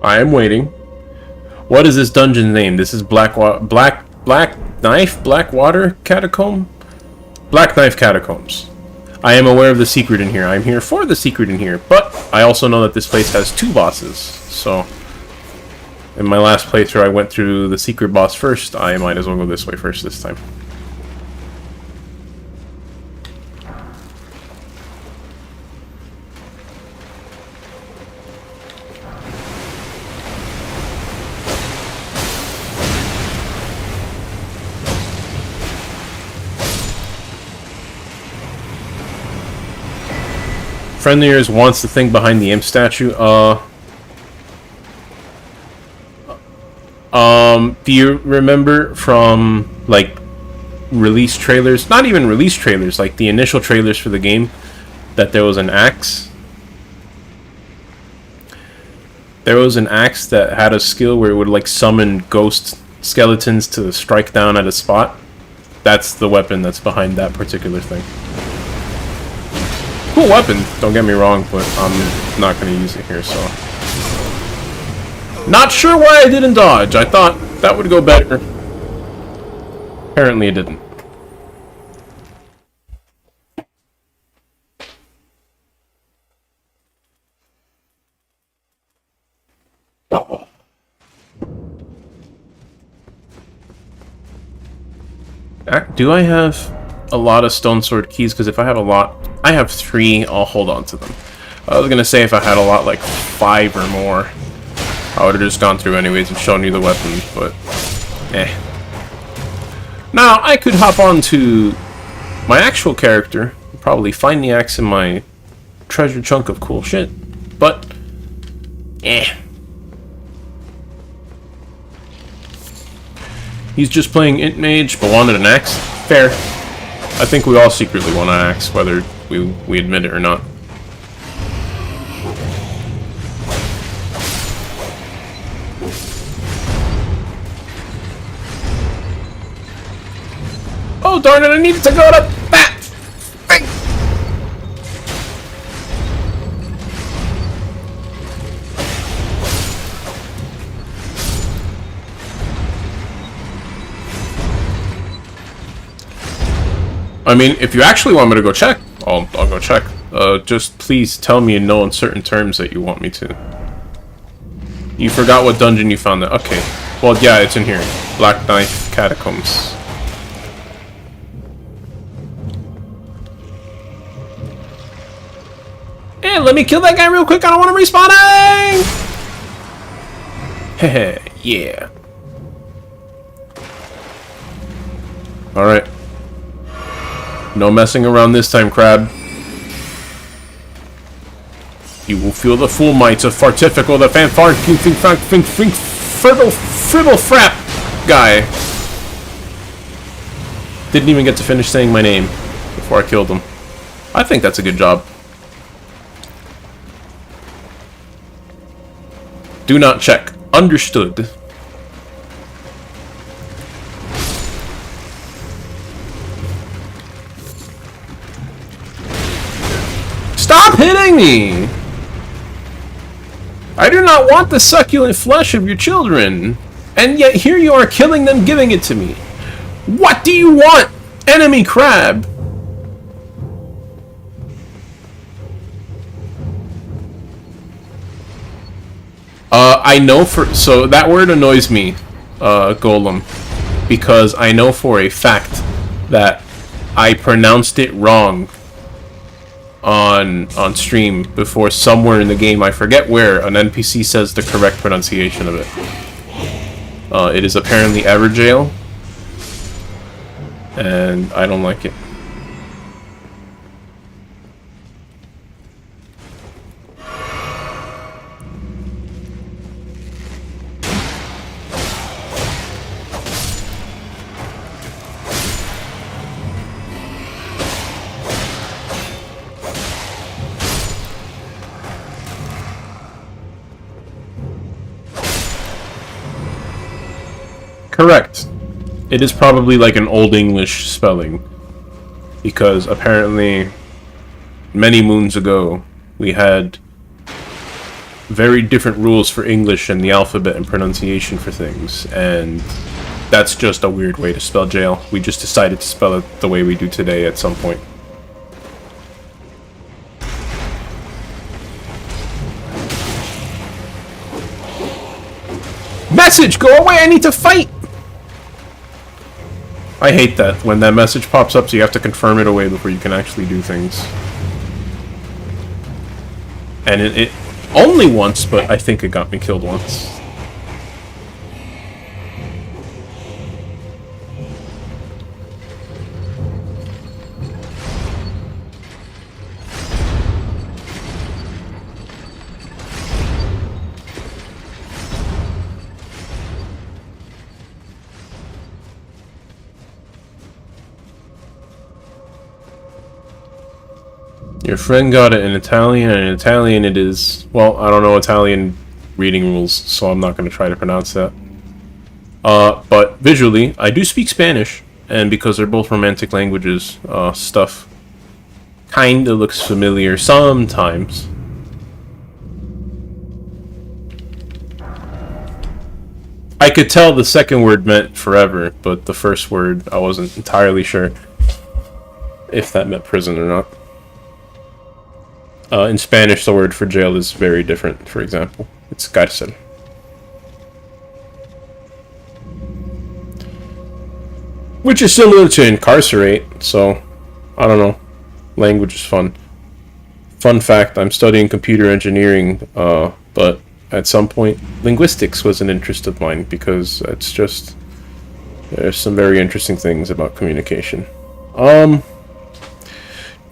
I am waiting. What is this dungeon's name? This is Blackwater Catacomb? Black Knife Catacombs. I am aware of the secret in here. I am here for the secret in here, but I also know that this place has 2 bosses, so in my last playthrough I went through the secret boss first. I might as well go this way first this time. friend of yours wants the thing behind the imp statue. Do you remember from, like, release trailers? Not even release trailers, like the initial trailers for the game, that there was an axe? There was an axe that had a skill where it would, like, summon ghost skeletons to strike down at a spot. That's the weapon that's behind that particular thing. Cool weapon, don't get me wrong, but I'm not going to use it here, so... Not sure why I didn't dodge. I thought that would go better. Apparently it didn't. Do I have a lot of stone sword keys? Because if I have a lot, I have 3. I'll hold on to them. I was gonna say if I had a lot, like 5 or more, I would have just gone through anyways and shown you the weapons, but Now I could hop on to my actual character, probably find the axe in my treasure chunk of cool shit, but He's just playing int mage, but wanted an axe. Fair. I think we all secretly want an axe, whether we admit it or not. Oh darn it! I needed to go to that. I mean, if you actually want me to go check, I'll go check. Just please tell me in no uncertain terms that you want me to. You forgot what dungeon you found that. Okay. Well, yeah, it's in here. Black Knife Catacombs. Hey, let me kill that guy real quick. I don't want him respawning! Heh, yeah. Alright. No messing around this time, crab. You will feel the full might of Fartifical, the fanfare, fribble frap guy. Didn't even get to finish saying my name before I killed him. I think that's a good job. Do not check. Understood. Stop hitting me! I do not want the succulent flesh of your children, and yet here you are killing them, giving it to me. What do you want, enemy crab? I know so that word annoys me, Golem, because I know for a fact that I pronounced it wrong on stream before somewhere in the game, I forget where, an NPC says the correct pronunciation of it. It is apparently Everjail, and I don't like it. Correct. It is probably like an Old English spelling, because apparently many moons ago we had very different rules for English and the alphabet and pronunciation for things, and that's just a weird way to spell jail. We just decided to spell it the way we do today at some point. Message! Go away! I need to fight! I hate that. When that message pops up, so you have to confirm it away before you can actually do things. And it only once, but I think it got me killed once. Your friend got it in Italian, and in Italian it is... Well, I don't know Italian reading rules, so I'm not going to try to pronounce that. But visually, I do speak Spanish, and because they're both romantic languages, stuff kinda looks familiar sometimes. I could tell the second word meant forever, but the first word, I wasn't entirely sure if that meant prison or not. In Spanish, the word for jail is very different, for example. It's cárcel. Which is similar to incarcerate, so, I don't know. Language is fun. Fun fact, I'm studying computer engineering, but at some point, linguistics was an interest of mine, because it's just... There's some very interesting things about communication.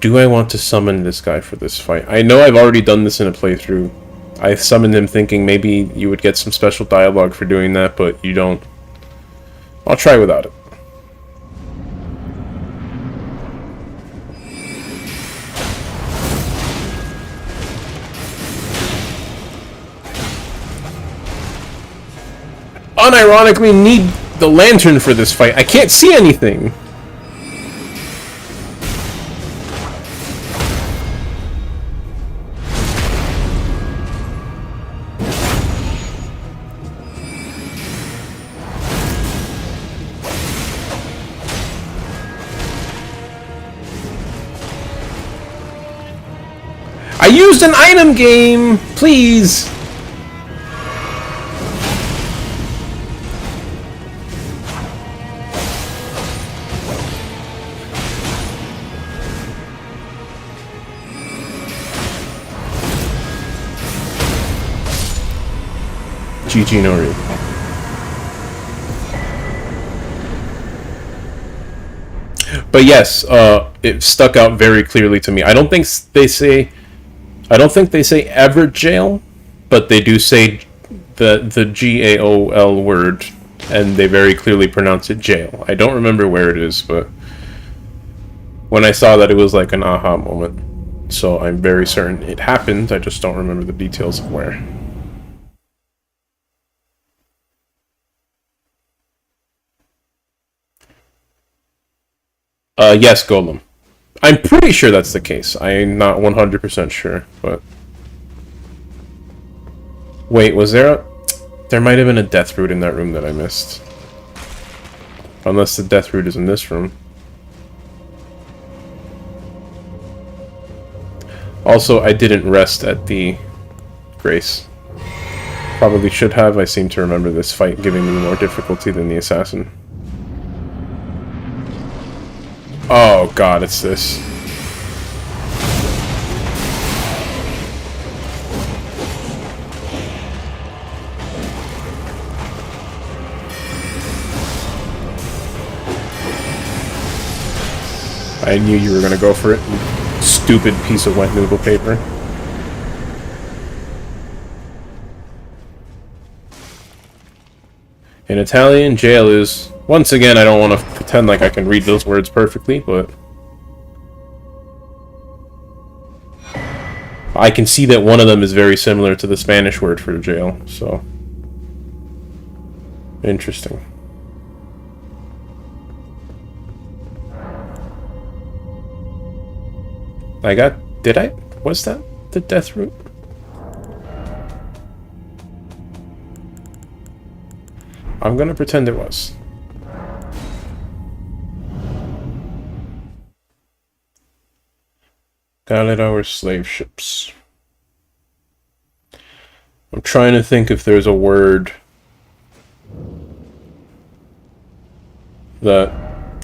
Do I want to summon this guy for this fight? I know I've already done this in a playthrough. I summoned him thinking maybe you would get some special dialogue for doing that, but you don't. I'll try without it. Unironically need the lantern for this fight. I can't see anything. I used an item game! Please! GG Nori. But yes, it stuck out very clearly to me. I don't think they say ever jail, but they do say the G-A-O-L word, and they very clearly pronounce it jail. I don't remember where it is, but when I saw that, it was like an aha moment. So I'm very certain it happened, I just don't remember the details of where. Yes, Golem. I'm pretty sure that's the case. I'm not 100% sure, but... Wait, was there a... There might have been a death root in that room that I missed. Unless the death root is in this room. Also, I didn't rest at the Grace. Probably should have. I seem to remember this fight giving me more difficulty than the assassin. Oh god, it's this. I knew you were gonna go for it, you stupid piece of wet noodle paper. In Italian, jail is... Once again, I don't want to pretend like I can read those words perfectly, but... I can see that one of them is very similar to the Spanish word for jail, so... Interesting. I got... Did I? Was that the death root? I'm gonna pretend it was. Galera or slave ships. I'm trying to think if there's a word that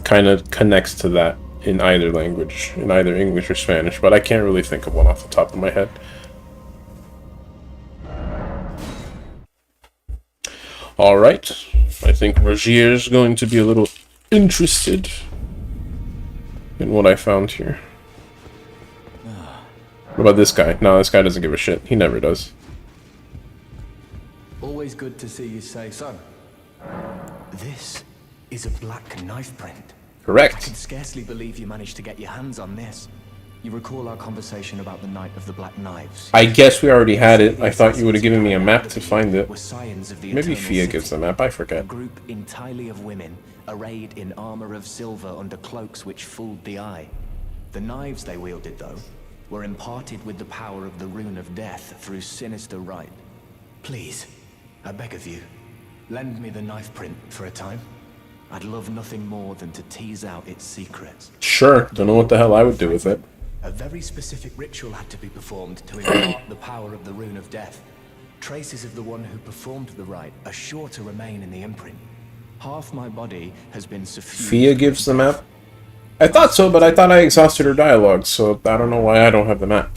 kind of connects to that in either language, in either English or Spanish, but I can't really think of one off the top of my head. Alright, I think Rogier's going to be a little interested in what I found here. What about this guy? No, this guy doesn't give a shit. He never does. Always good to see you say so. This is a black knife print. I Correct. can scarcely believe you managed to get your hands on this. You recall our conversation about the Night of the Black Knives? I guess we already had it. I thought you would have given me a map to find it. Were scions of the Maybe Eternal Fia City, gives the map, I a forget. group entirely of women, arrayed in armor of silver under cloaks which fooled the eye. The knives they wielded, though, were imparted with the power of the Rune of Death through sinister rite. Please, I beg of you, lend me the knife print for a time. I'd love nothing more than to tease out its secrets. Sure, don't know what the hell I would do with it. A very specific ritual had to be performed to impart the power of the Rune of Death. Traces of the one who performed the rite are sure to remain in the imprint. Half my body has been suffused. Fia gives the map? I thought so, but I thought I exhausted her dialogue, so I don't know why I don't have the map.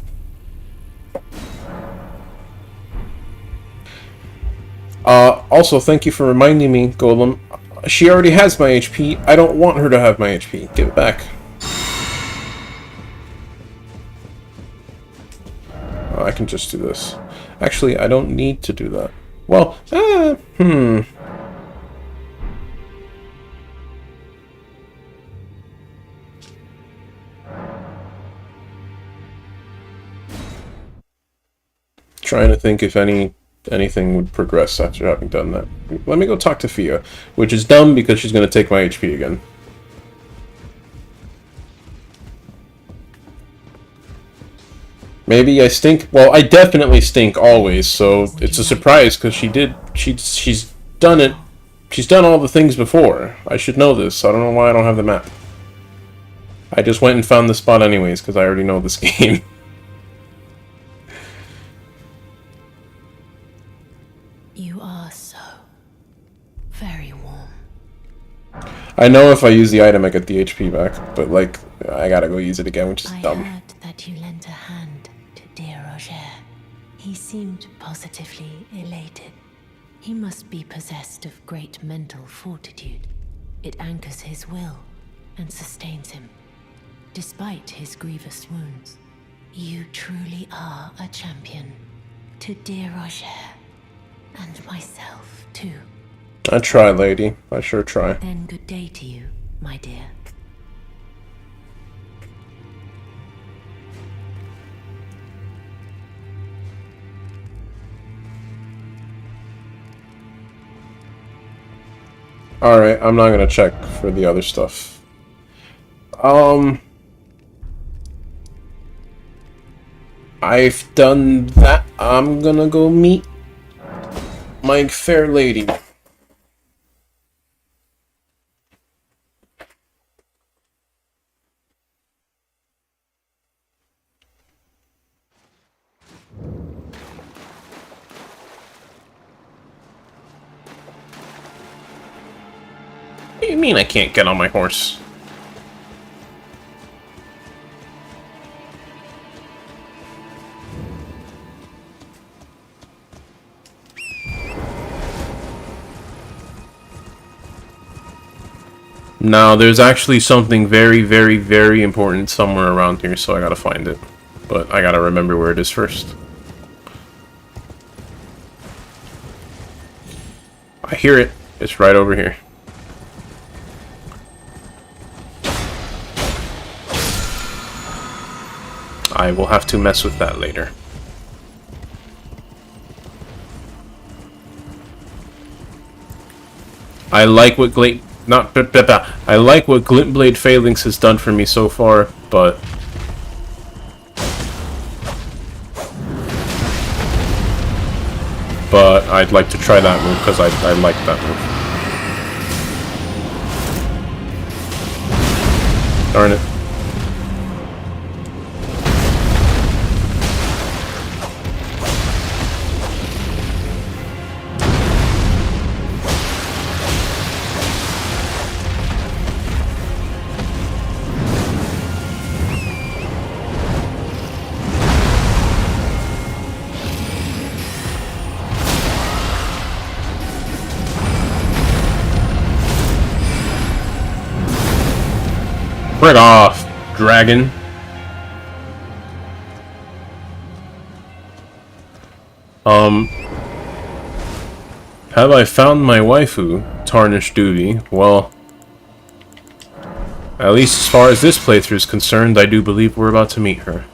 Also, thank you for reminding me, Golem. She already has my HP. I don't want her to have my HP. Give it back. I can just do this. Actually, I don't need to do that. Well, Trying to think if anything would progress after having done that. Let me go talk to Fia, which is dumb because she's going to take my HP again. Maybe I stink. Well, I definitely stink always, so it's a surprise because she's done it. She's done all the things before. I should know this. I don't know why I don't have the map. I just went and found the spot anyways because I already know this game. You are so very warm. I know if I use the item I get the HP back, but like I gotta go use it again, which is dumb. I heard that you lent a hand to dear Roger. He seemed positively elated. He must be possessed of great mental fortitude. It anchors his will and sustains him, despite his grievous wounds. You truly are a champion. To dear Roger, and myself too. I try, lady. I sure try. Then good day to you, my dear. Alright, I'm not gonna check for the other stuff. I've done that. I'm gonna go meet my fair lady. What do you mean I can't get on my horse? No, there's actually something very, very, very important somewhere around here, so I gotta find it. But I gotta remember where it is first. I hear it. It's right over here. I will have to mess with that later. I like what I like what Glintblade Phalanx has done for me so far, but I'd like to try that move because I like that move. Darn it. Frick off, dragon. Have I found my waifu, Tarnished Doobie? Well, At least as far as this playthrough is concerned, I do believe we're about to meet her.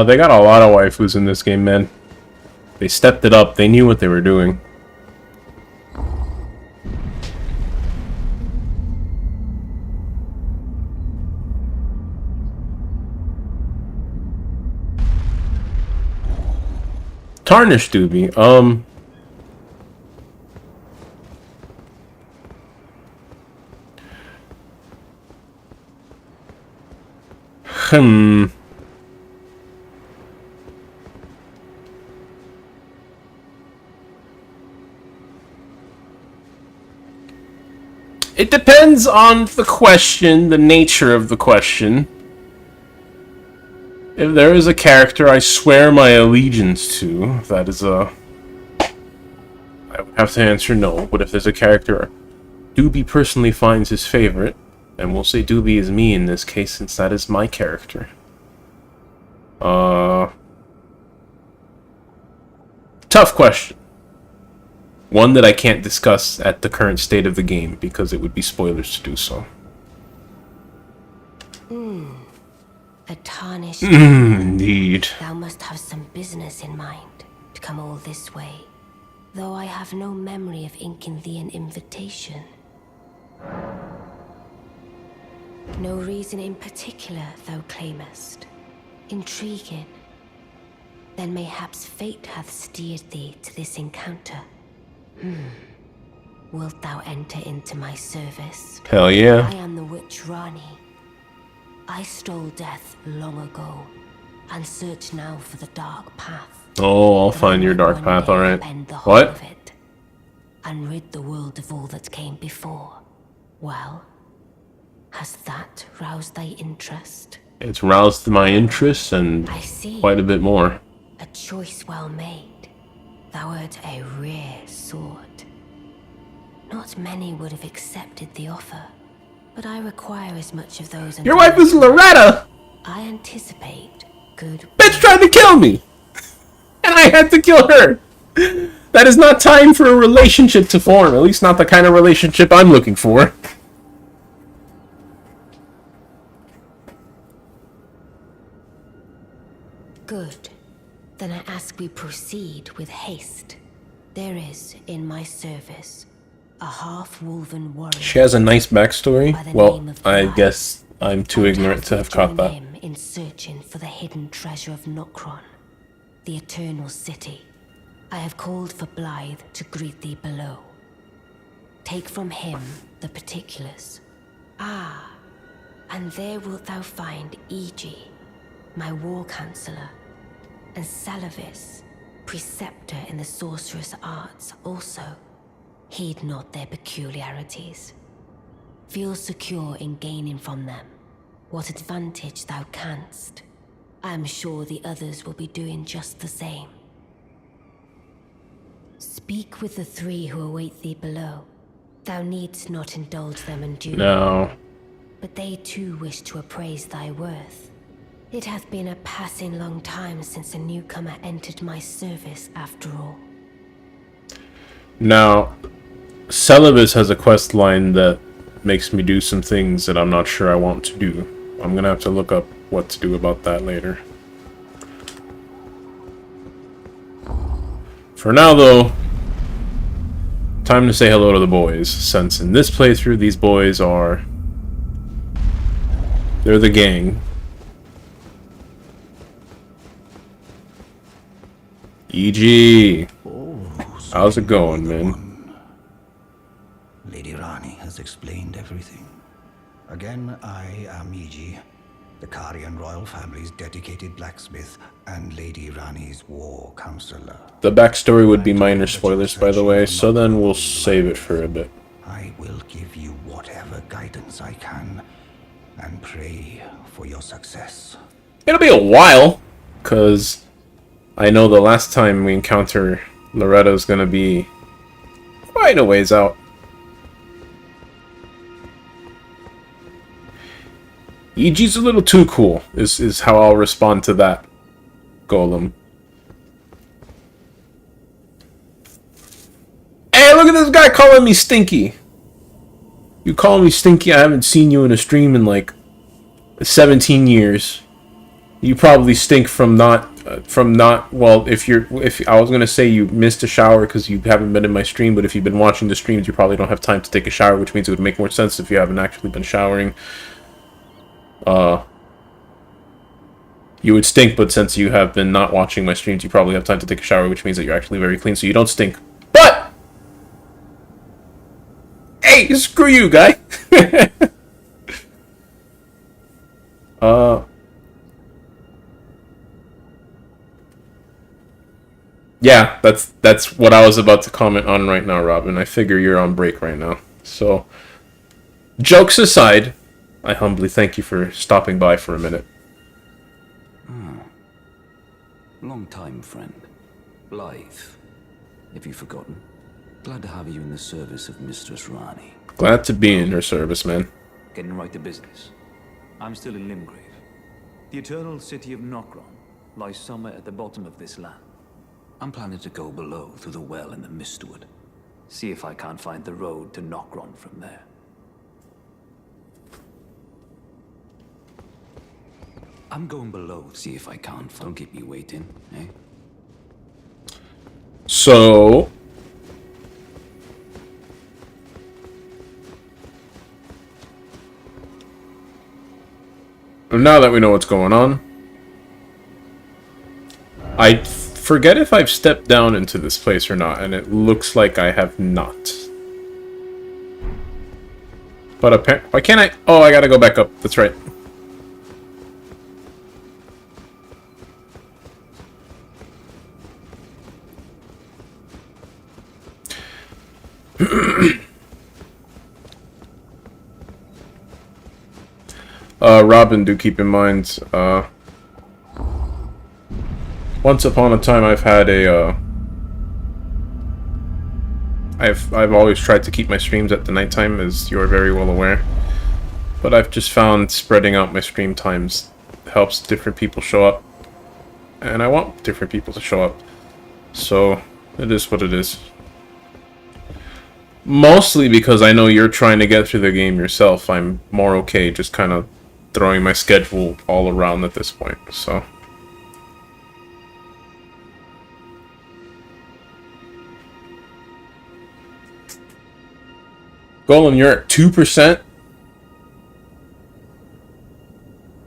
They got a lot of waifus in this game, man. They stepped it up. They knew what they were doing. Tarnished Doobie. It depends on the question, the nature of the question. If there is a character I swear my allegiance to, that is a... I would have to answer no. But if there's a character Doobie personally finds his favorite, and we'll say Doobie is me in this case, since that is my character. Tough question. One that I can't discuss at the current state of the game, because it would be spoilers to do so. A tarnished... Indeed. Thou must have some business in mind to come all this way, though I have no memory of inking thee an invitation. No reason in particular thou claimest. Intriguing. Then mayhaps fate hath steered thee to this encounter. Wilt thou enter into my service? Hell yeah. I am the witch Rani. I stole death long ago, and search now for the dark path. Oh, I'll find your dark path, alright. What? And rid the world of all that came before. Well, has that roused thy interest? It's roused my interest and I see. quite a bit more. A choice well made. Thou art a rare sword. Not many would have accepted the offer, but I require as much of those... Your wife is Loretta! I anticipate good... Bitch tried to kill me! And I had to kill her! That is not time for a relationship to form, at least not the kind of relationship I'm looking for. Good. Then I ask we proceed with haste. There is, in my service, a half-wolven warrior. She has a nice backstory. by the Well, name of I Blythe. guess I'm too ignorant to have caught that. Him in searching for the hidden treasure of Nokron, the Eternal City. I have called for Blythe to greet thee below. Take from him the particulars. Ah, and there wilt thou find Iji, my war counselor, and Salavis, preceptor in the sorcerous arts also. Heed not their peculiarities. Feel secure in gaining from them what advantage thou canst. I am sure the others will be doing just the same. Speak with the three who await thee below. Thou needst not indulge them unduly. No. But they too wish to appraise thy worth. It hath been a passing long time since a newcomer entered my service, after all. Now, Celibus has a quest line that makes me do some things that I'm not sure I want to do. I'm gonna have to look up what to do about that later. For now, though, time to say hello to the boys, since in this playthrough, these boys are... they're the gang. E.G. How's it going, man? Lady Rani has explained everything. Again, I am Iji, the Karian royal family's dedicated blacksmith, and Lady Rani's war counselor. The backstory would be minor spoilers, by the way, so then we'll save it for a bit. I will give you whatever guidance I can, and pray for your success. It'll be a while, because I know the last time we encounter Loretta's gonna be quite a ways out. EG's a little too cool, is how I'll respond to that, Golem. Hey, look at this guy calling me Stinky! You calling me Stinky? I haven't seen you in a stream in like 17 years. You probably stink from not, well, if I was gonna say you missed a shower because you haven't been in my stream, but if you've been watching the streams, you probably don't have time to take a shower, which means it would make more sense if you haven't actually been showering. You would stink, but since you have been not watching my streams, you probably have time to take a shower, which means that you're actually very clean, so you don't stink. But! Hey, screw you, guy! Yeah, that's what I was about to comment on right now, Robin. I figure you're on break right now. So, jokes aside, I humbly thank you for stopping by for a minute. Long time, friend. Blythe. Have you forgotten? Glad to have you in the service of Mistress Rani. Glad to be in her service, man. Getting right to business. I'm still in Limgrave. The eternal city of Nokron lies somewhere at the bottom of this land. I'm planning to go below through the well in the Mistwood. See if I can't find the road to Nokron from there. I'm going below, see if I can't. Don't keep me waiting, eh? So... now that we know what's going on, I forget if I've stepped down into this place or not, and it looks like I have not. But apparently, why can't I? Oh, I gotta go back up. That's right. Robin, do keep in mind, once upon a time I've had a, I've always tried to keep my streams at the nighttime, as you're very well aware. But I've just found spreading out my stream times helps different people show up. And I want different people to show up. So, it is what it is. Mostly because I know you're trying to get through the game yourself, I'm more okay just kind of throwing my schedule all around at this point, so... Golem, you're at 2%?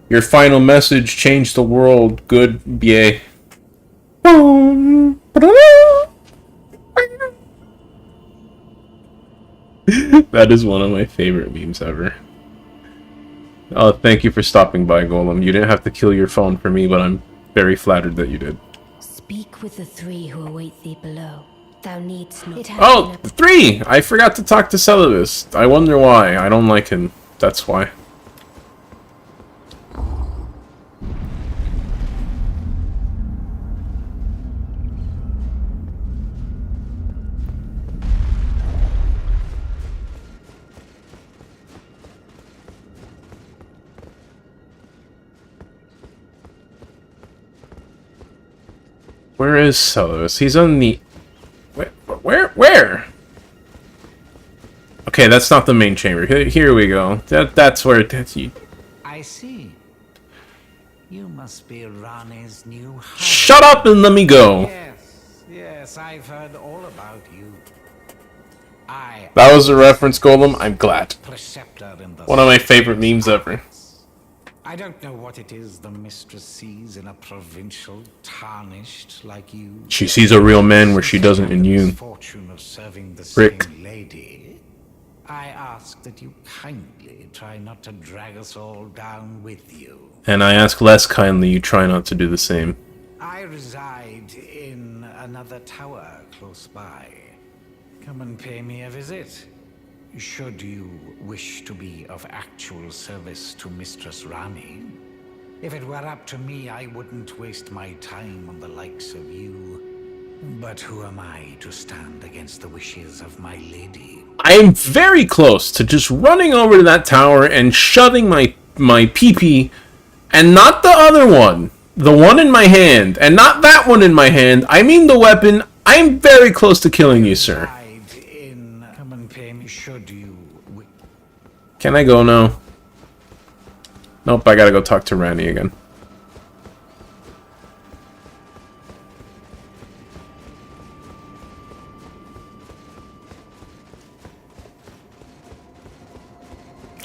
Your final message changed the world. Good, yay. That is one of my favorite memes ever. Oh, thank you for stopping by, Golem. You didn't have to kill your phone for me, but I'm very flattered that you did. Speak with the three who await thee below. Thou needst not. Oh, the 3! I forgot to talk to Celibus. I wonder why. I don't like him. That's why. Where is Celibus? He's on the... Where? Okay, that's not the main chamber. Here we go. That's where it's... I see. You must be Rani's new husband. Shut up and let me go. Yes, I've heard all about you. That was a reference, Golem. I'm glad. One of my favorite memes ever. I don't know what it is the mistress sees in a provincial tarnished like you. She sees a real man where she doesn't in you. Fortune of serving the Rick. same lady. I ask that you kindly try not to drag us all down with you. And I ask less kindly you try not to do the same. I reside in another tower close by. Come and pay me a visit. Should you wish to be of actual service to Mistress Rani. If it were up to me, I wouldn't waste my time on the likes of you. But who am I to stand against the wishes of my lady? I'm very close to just running over to that tower and shoving my pee-pee, and not the other one. The one in my hand, and not that one in my hand. I mean the weapon. I'm very close to killing you, sir. Come and pay me. Should you... Can I go now? Nope, I gotta go talk to Rani again.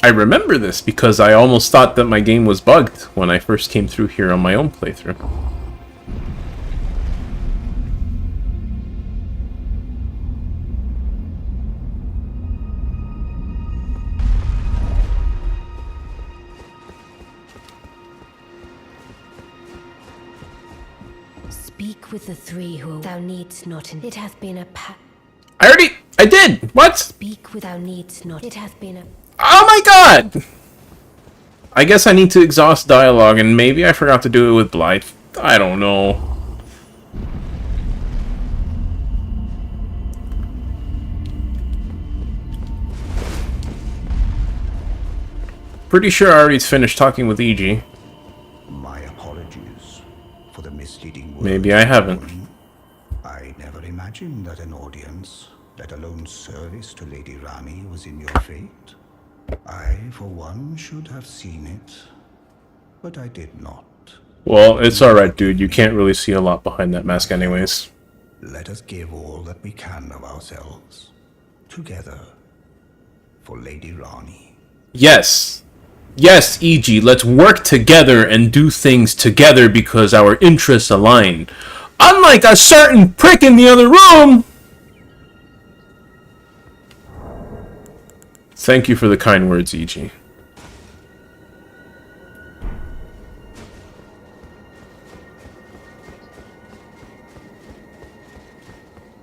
I remember this because I almost thought that my game was bugged when I first came through here on my own playthrough. Speak with the three who thou needst not. It hath been a I did! What? Speak with thou needst not. It hath been a... Oh my god! I guess I need to exhaust dialogue, and maybe I forgot to do it with Blythe. I don't know. Pretty sure I already finished talking with E.G. My apologies for the misleading words. Maybe I haven't. I never imagined that an audience, let alone service to Lady Rani, was in your fate. I, for one, should have seen it, but I did not. Well, it's alright, dude. You can't really see a lot behind that mask anyways. Let us give all that we can of ourselves, together, for Lady Rani. Yes. Yes, E.G., let's work together and do things together because our interests align. Unlike a certain prick in the other room! Thank you for the kind words, E.G.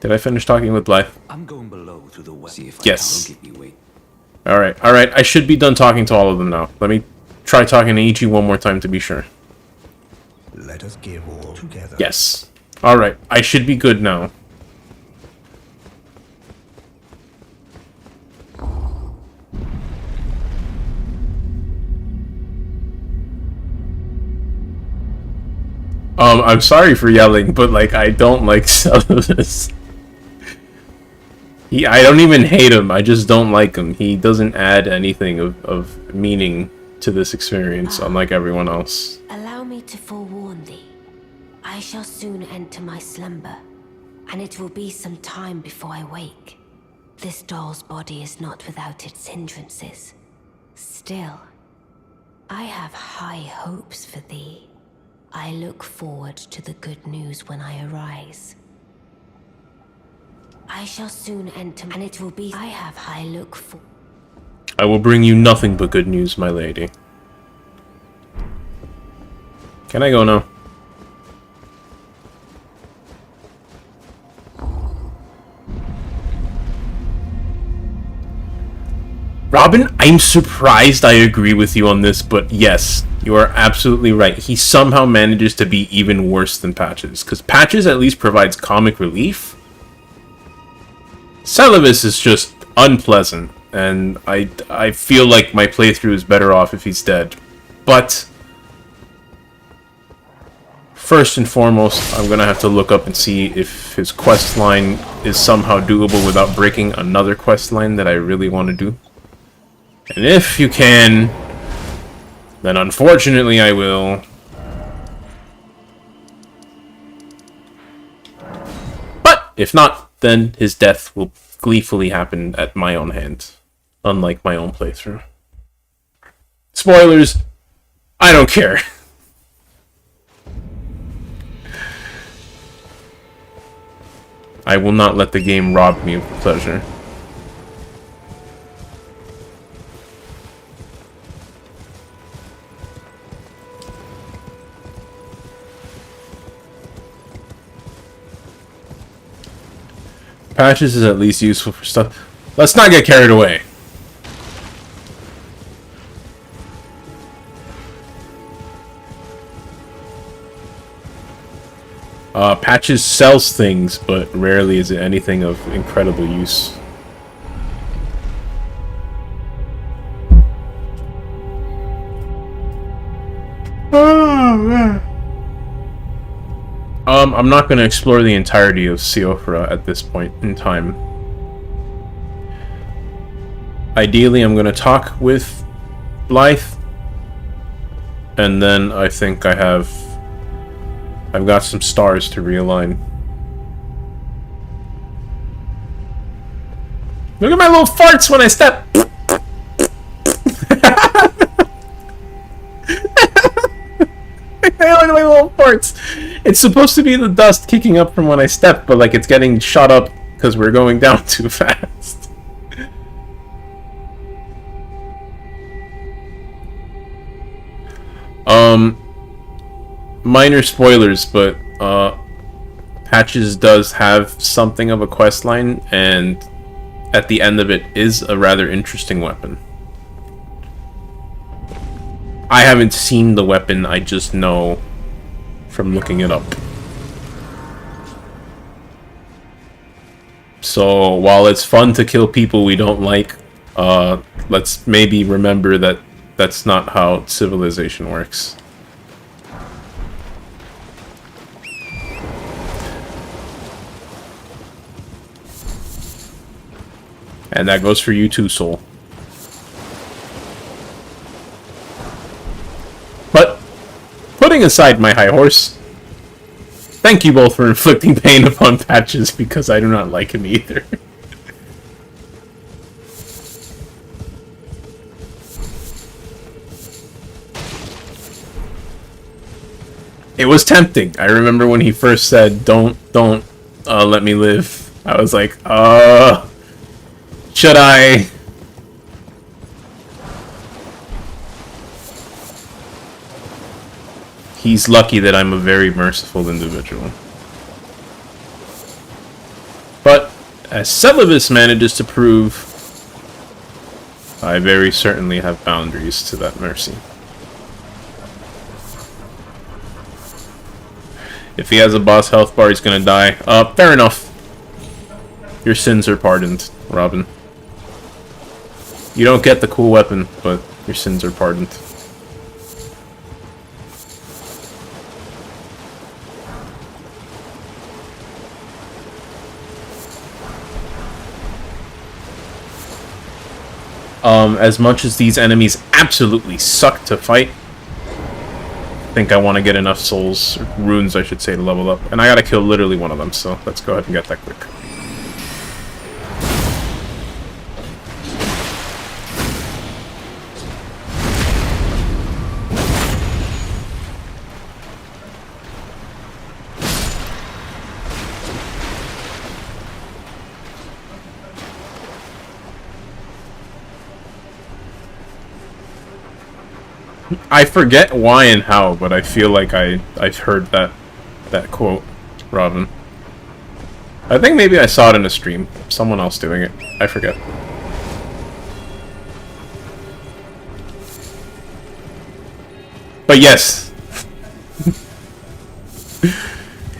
Did I finish talking with Blythe? I'm going below through the west. See if Yes. I can keep me wait. Alright, alright. I should be done talking to all of them now. Let me try talking to E.G. one more time to be sure. Let us give all together. Yes. Alright, I should be good now. I'm sorry for yelling, but, like, I don't like Celibus. I don't even hate him, I just don't like him. He doesn't add anything of meaning to this experience, unlike everyone else. Allow me to forewarn thee. I shall soon enter my slumber, and it will be some time before I wake. This doll's body is not without its hindrances. Still, I have high hopes for thee. I look forward to the good news when I arise. I shall soon enter, and it will be... I have high look for... I will bring you nothing but good news, my lady. Can I go now? Robin, I'm surprised I agree with you on this, but yes, you are absolutely right. He somehow manages to be even worse than Patches, because Patches at least provides comic relief. Celibus is just unpleasant, and I feel like my playthrough is better off if he's dead. But first and foremost, I'm gonna have to look up and see if his quest line is somehow doable without breaking another quest line that I really want to do. And if you can, then unfortunately I will. But if not, then his death will gleefully happen at my own hand, unlike my own playthrough. Spoilers, I don't care. I will not let the game rob me of pleasure. Patches is at least useful for stuff. Let's not get carried away. Patches sells things, but rarely is it anything of incredible use. I'm not going to explore the entirety of Siofra at this point in time. Ideally, I'm going to talk with Blythe, and then I think I've got some stars to realign. Look at my little farts when I step! I like my little farts. It's supposed to be the dust kicking up from when I step, but like it's getting shot up because we're going down too fast. Minor spoilers, but Patches does have something of a quest line, and at the end of it is a rather interesting weapon. I haven't seen the weapon, I just know from looking it up. So while it's fun to kill people we don't like, let's maybe remember that that's not how civilization works. And that goes for you too, Soul. But, putting aside my high horse, thank you both for inflicting pain upon Patches, because I do not like him either. It was tempting. I remember when he first said, don't let me live. I was like, should I? He's lucky that I'm a very merciful individual. But, as Celibus manages to prove, I very certainly have boundaries to that mercy. If he has a boss health bar, he's gonna die. Fair enough. Your sins are pardoned, Robin. You don't get the cool weapon, but your sins are pardoned. As much as these enemies absolutely suck to fight, I think I want to get enough souls, or runes I should say, to level up. And I gotta kill literally one of them, so let's go ahead and get that quick. I forget why and how, but I feel like I've heard that quote, Robin. I think maybe I saw it in a stream. Someone else doing it. I forget. But yes.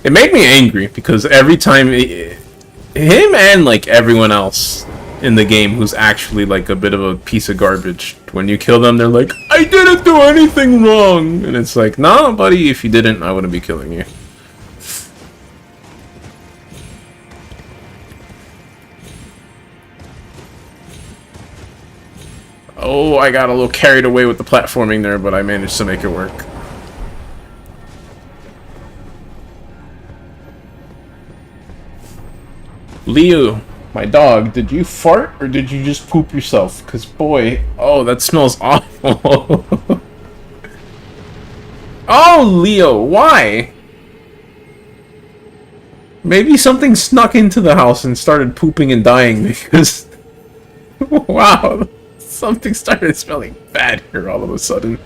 It made me angry because every time him and like everyone else in the game who's actually like a bit of a piece of garbage, when you kill them they're like, I didn't do anything wrong, and it's like, nah buddy, if you didn't I wouldn't be killing you. Oh, I got a little carried away with the platforming there, but I managed to make it work. Leo, my dog, did you fart or did you just poop yourself? Because boy, oh, that smells awful. Oh, Leo, why? Maybe something snuck into the house and started pooping and dying because... Wow, something started smelling bad here all of a sudden.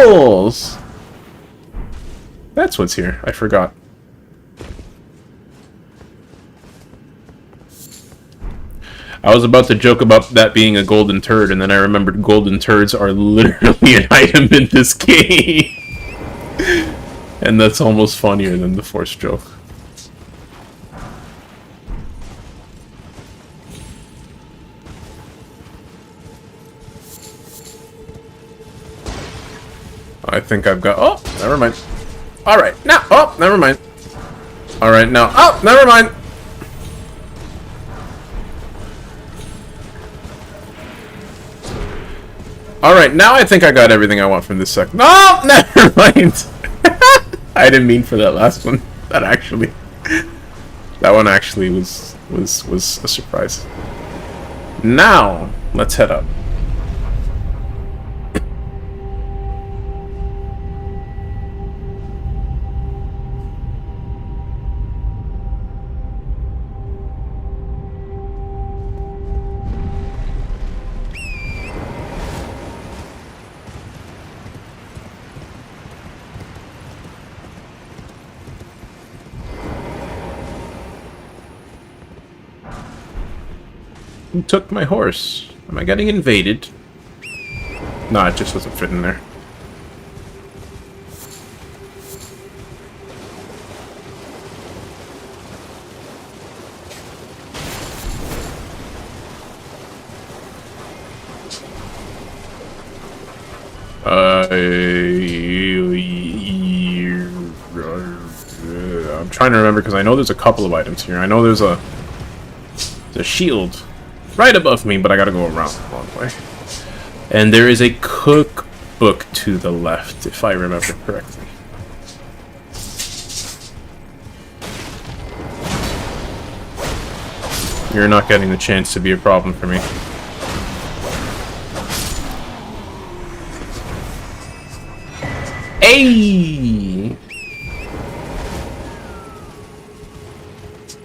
jewels! That's what's here. I forgot. I was about to joke about that being a golden turd, and then I remembered golden turds are literally an item in this game. And that's almost funnier than the Force joke. I think I've got... Oh, never mind. Alright, now... Oh, never mind. Alright, now... Oh, never mind. Alright, now I think I got everything I want from this second. No, never mind. I didn't mean for that last one. That one actually was a surprise. Now, let's head up. Who took my horse? Am I getting invaded? No, it just doesn't fit in there. I'm trying to remember because I know there's a couple of items here. I know there's a shield right above me, but I gotta go around the long way. And there is a cookbook to the left, if I remember correctly. You're not getting the chance to be a problem for me. Hey!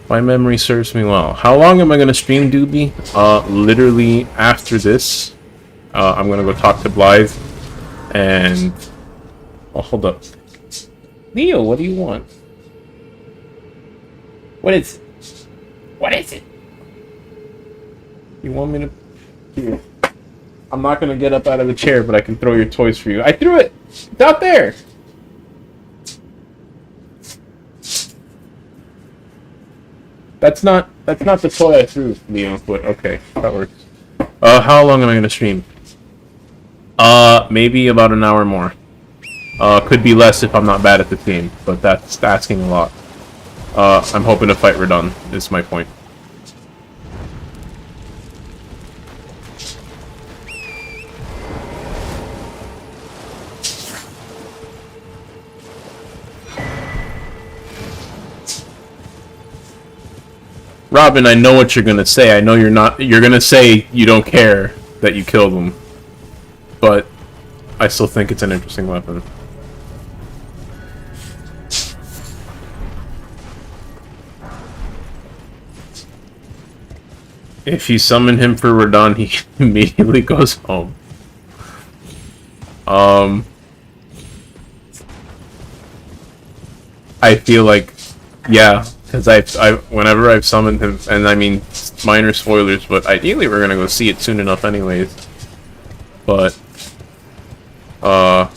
My memory serves me well. How long am I going to stream, Doobie? Literally after this, I'm going to go talk to Blythe, and... Oh, hold up. Leo, what do you want? What is it? You want me to... Here. I'm not going to get up out of the chair, but I can throw your toys for you. I threw it! It's out there! That's not the toy I threw, Leo, but okay, that works. How long am I gonna stream? Maybe about an hour more. Could be less if I'm not bad at the game, but that's asking a lot. I'm hoping to fight Radon, is my point. Robin, I know what you're gonna say. I know you're gonna say you don't care that you killed him. But I still think it's an interesting weapon. If you summon him for Radon, he immediately goes home. I feel like, yeah. Because whenever I've summoned him, and I mean, minor spoilers, but ideally we're gonna go see it soon enough anyways. But, I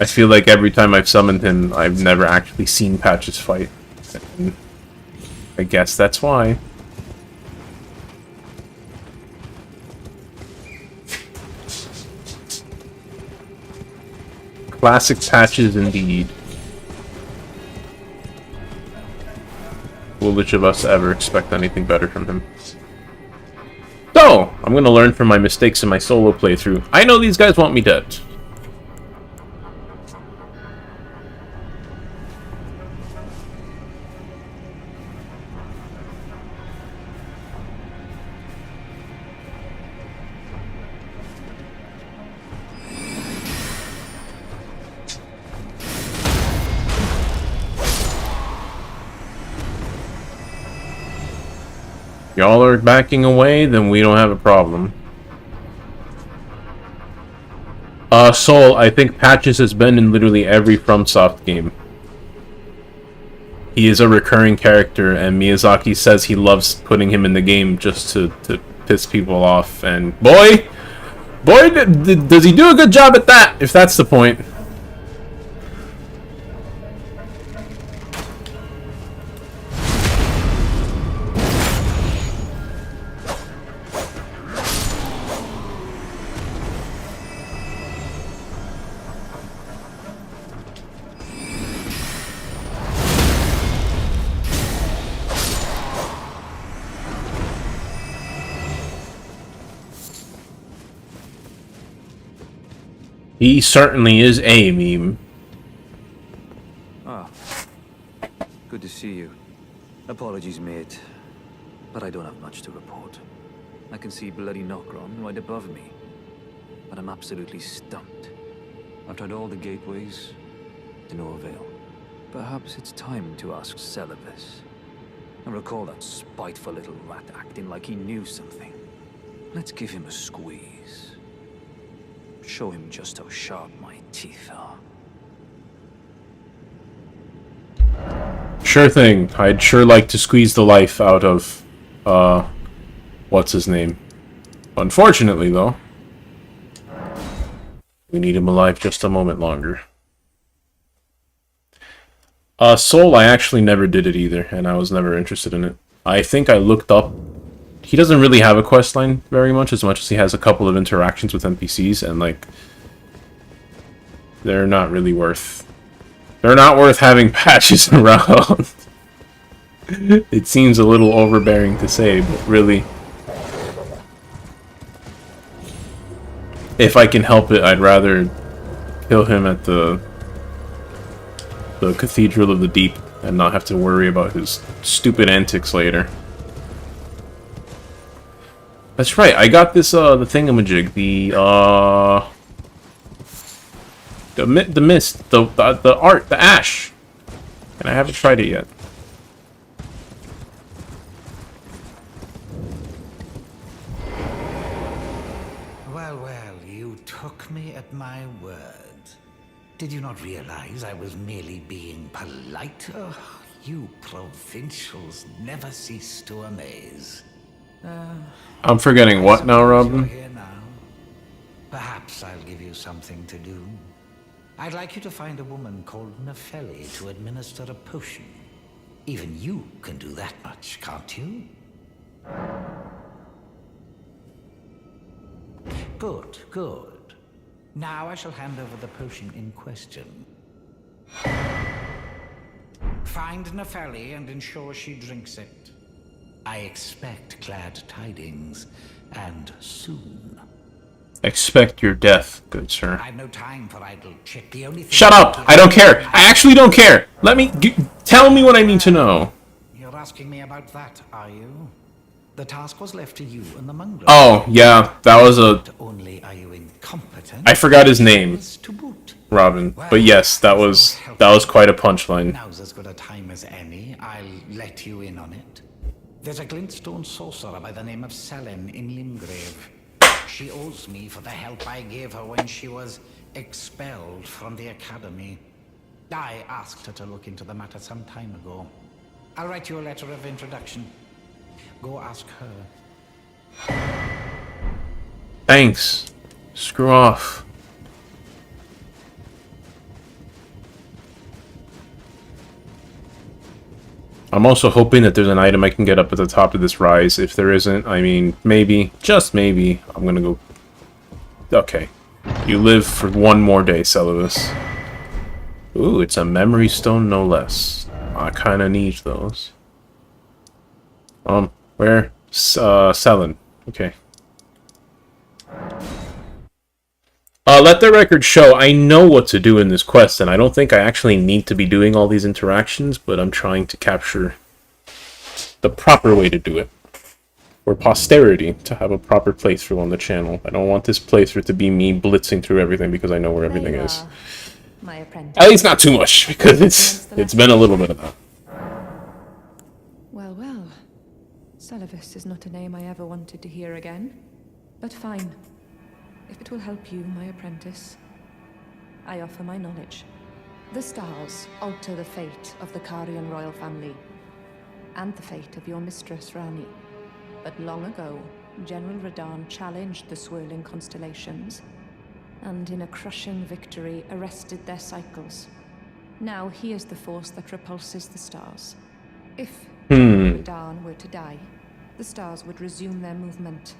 feel like every time I've summoned him, I've never actually seen Patches fight. And I guess that's why. Classic Patches indeed. Will which of us ever expect anything better from him? So, I'm gonna learn from my mistakes in my solo playthrough. I know these guys want me dead. Y'all are backing away, then we don't have a problem. Soul, I think Patches has been in literally every FromSoft game. He is a recurring character, and Miyazaki says he loves putting him in the game just to piss people off. And boy, does he do a good job at that, if that's the point. He certainly is a meme. Ah, good to see you. Apologies, mate, but I don't have much to report. I can see bloody Nokron right above me, but I'm absolutely stumped. I've tried all the gateways, to no avail. Perhaps it's time to ask Celevis. I recall that spiteful little rat acting like he knew something. Let's give him a squeeze. Show him just how sharp my teeth are. Sure thing. I'd sure like to squeeze the life out of, what's his name? Unfortunately, though, we need him alive just a moment longer. Soul, I actually never did it either, and I was never interested in it. I think I looked up. He doesn't really have a questline very much as he has a couple of interactions with NPCs, and, like, they're not really worth... They're not worth having Patches around. It seems a little overbearing to say, but really... If I can help it, I'd rather kill him at the Cathedral of the Deep and not have to worry about his stupid antics later. That's right, I got this, the thingamajig, the mist, the art, the ash, and I haven't tried it yet. Well, you took me at my word. Did you not realize I was merely being polite? Oh, you provincials never cease to amaze. I'm forgetting what now, Robin? Here now. Perhaps I'll give you something to do. I'd like you to find a woman called Nefeli to administer a potion. Even you can do that much, can't you? Good, good. Now I shall hand over the potion in question. Find Nefeli and ensure she drinks it. I expect glad tidings, and soon. Expect your death, good sir. I've no time for idle chit. The only thing Shut up! I don't care! I actually don't care! Let me... tell me what I need to know. You're asking me about that, are you? The task was left to you and the mongrel. Oh, yeah, that was a... Not only are you incompetent, I forgot his name, to boot. Robin. But yes, that was quite a punchline. Now's as good a time as any. I'll let you in on it. There's a glintstone sorcerer by the name of Selen in Limgrave. She owes me for the help I gave her when she was expelled from the academy. I asked her to look into the matter some time ago. I'll write you a letter of introduction. Go ask her. Thanks. Screw off. I'm also hoping that there's an item I can get up at the top of this rise. If there isn't, I mean, maybe, just maybe, I'm gonna go... Okay. You live for one more day, Celevis. Ooh, it's a memory stone, no less. I kinda need those. Where? Selen. Okay. Let the record show, I know what to do in this quest, and I don't think I actually need to be doing all these interactions, but I'm trying to capture the proper way to do it. For posterity, to have a proper playthrough on the channel. I don't want this playthrough to be me blitzing through everything because I know where everything is. My apprentice. At least not too much, because it's been a little bit of that. Well, well. Celevis is not a name I ever wanted to hear again. But fine. If it will help you, my apprentice, I offer my knowledge. The stars alter the fate of the Karian royal family, and the fate of your mistress, Rani. But long ago, General Radahn challenged the swirling constellations, and in a crushing victory arrested their cycles. Now he is the force that repulses the stars. If General Radahn were to die, the stars would resume their movement,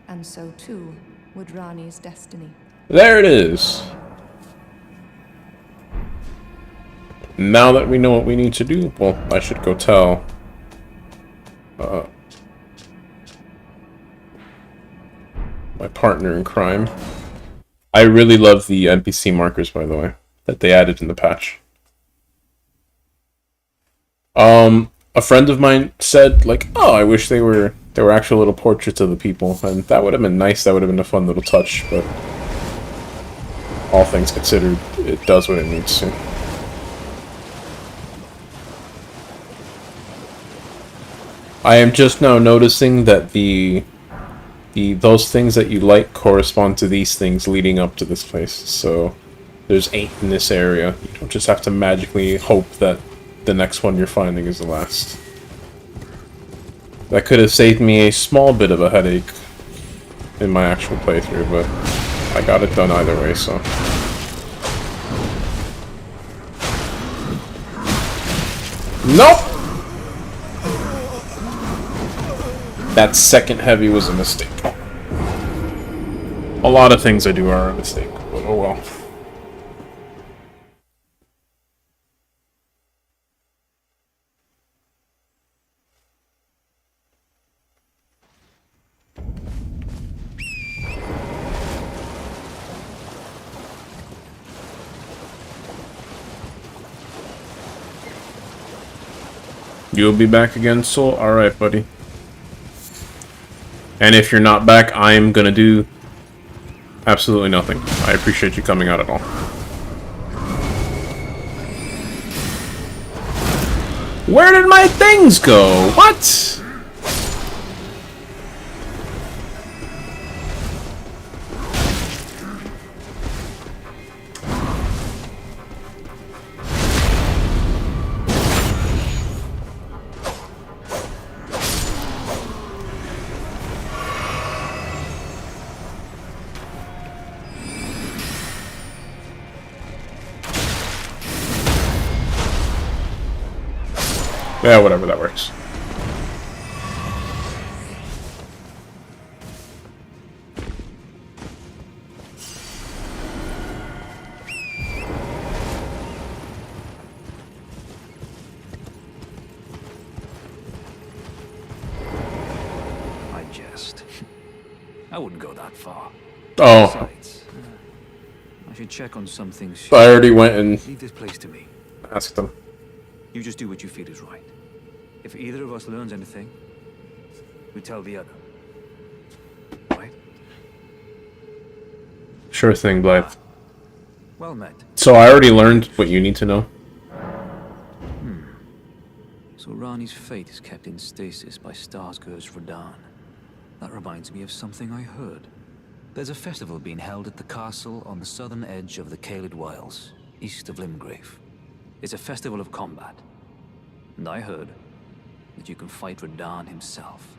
and so too would Rani's destiny. There it is. Now that we know what we need to do, well, I should go tell my partner in crime. I really love the NPC markers, by the way, that they added in the patch. A friend of mine said, like, oh, I wish they were actual little portraits of the people, and that would have been nice. That would have been a fun little touch, but all things considered, it does what it needs to. I am just now noticing that those things that you like correspond to these things leading up to this place. So there's 8 in this area. You don't just have to magically hope that the next one you're finding is the last. That could have saved me a small bit of a headache in my actual playthrough, but I got it done either way, so. Nope! That second heavy was a mistake. A lot of things I do are a mistake, but oh well. You'll be back again, Soul? Alright, buddy. And if you're not back, I'm gonna do absolutely nothing. I appreciate you coming out at all. Where did my things go? What? Yeah, whatever, that works. I jest. I wouldn't go that far. Oh. Besides, I should check on some things. I already went and Leave this place to me. asked them. You just do what you feel is right. If either of us learns anything, we tell the other. Right? Sure thing, Blythe. Well met. So I already learned what you need to know. So Rani's fate is kept in stasis by Starscourge Radahn. That reminds me of something I heard. There's a festival being held at the castle on the southern edge of the Caelid Wilds, east of Limgrave. It's a festival of combat. And I heard that you can fight Radahn himself.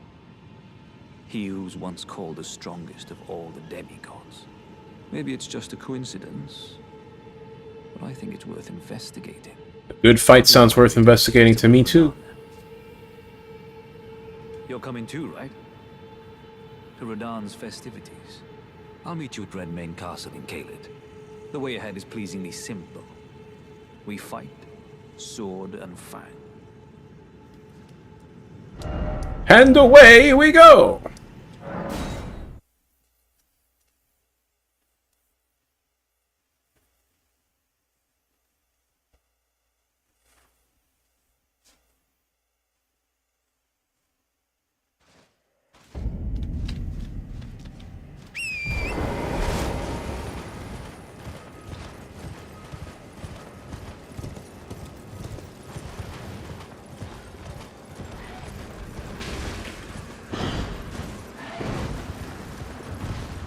He who's once called the strongest of all the demigods. Maybe it's just a coincidence, but I think it's worth investigating. A good fight sounds worth investigating to me, too. You're coming too, right? To Radahn's festivities. I'll meet you at Redmane Castle in Caelid. The way ahead is pleasingly simple. We fight, sword and fang. And away we go!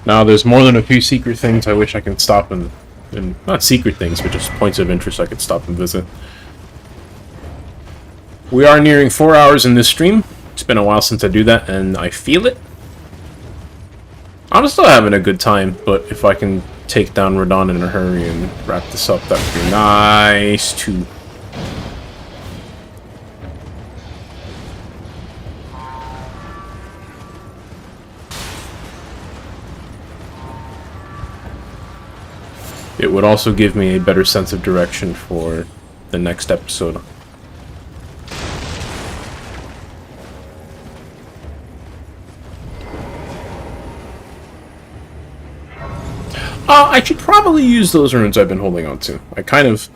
Now, there's more than a few secret things I wish I could stop and not secret things, but just points of interest I could stop and visit. We are nearing 4 hours in this stream. It's been a while since I do that, and I feel it. I'm still having a good time, but if I can take down Radon in a hurry and wrap this up, that would be nice too. It would also give me a better sense of direction for the next episode. I should probably use those runes I've been holding on to. I kind of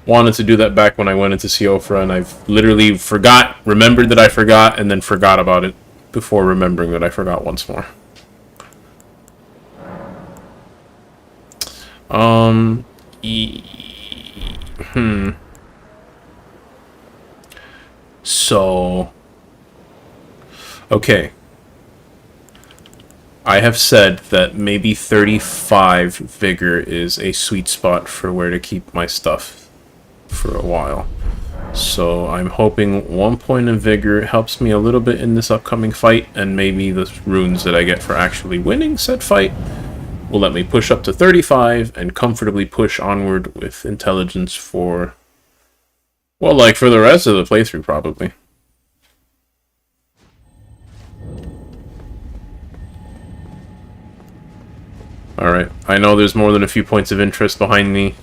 wanted to do that back when I went into Siofra, and I've literally remembered that I forgot, and then forgot about it before remembering that I forgot once more. So, okay. I have said that maybe 35 vigor is a sweet spot for where to keep my stuff for a while. So I'm hoping 1 point of vigor helps me a little bit in this upcoming fight, and maybe the runes that I get for actually winning said fight will let me push up to 35 and comfortably push onward with intelligence for, well, like for the rest of the playthrough probably. Alright, I know there's more than a few points of interest behind me.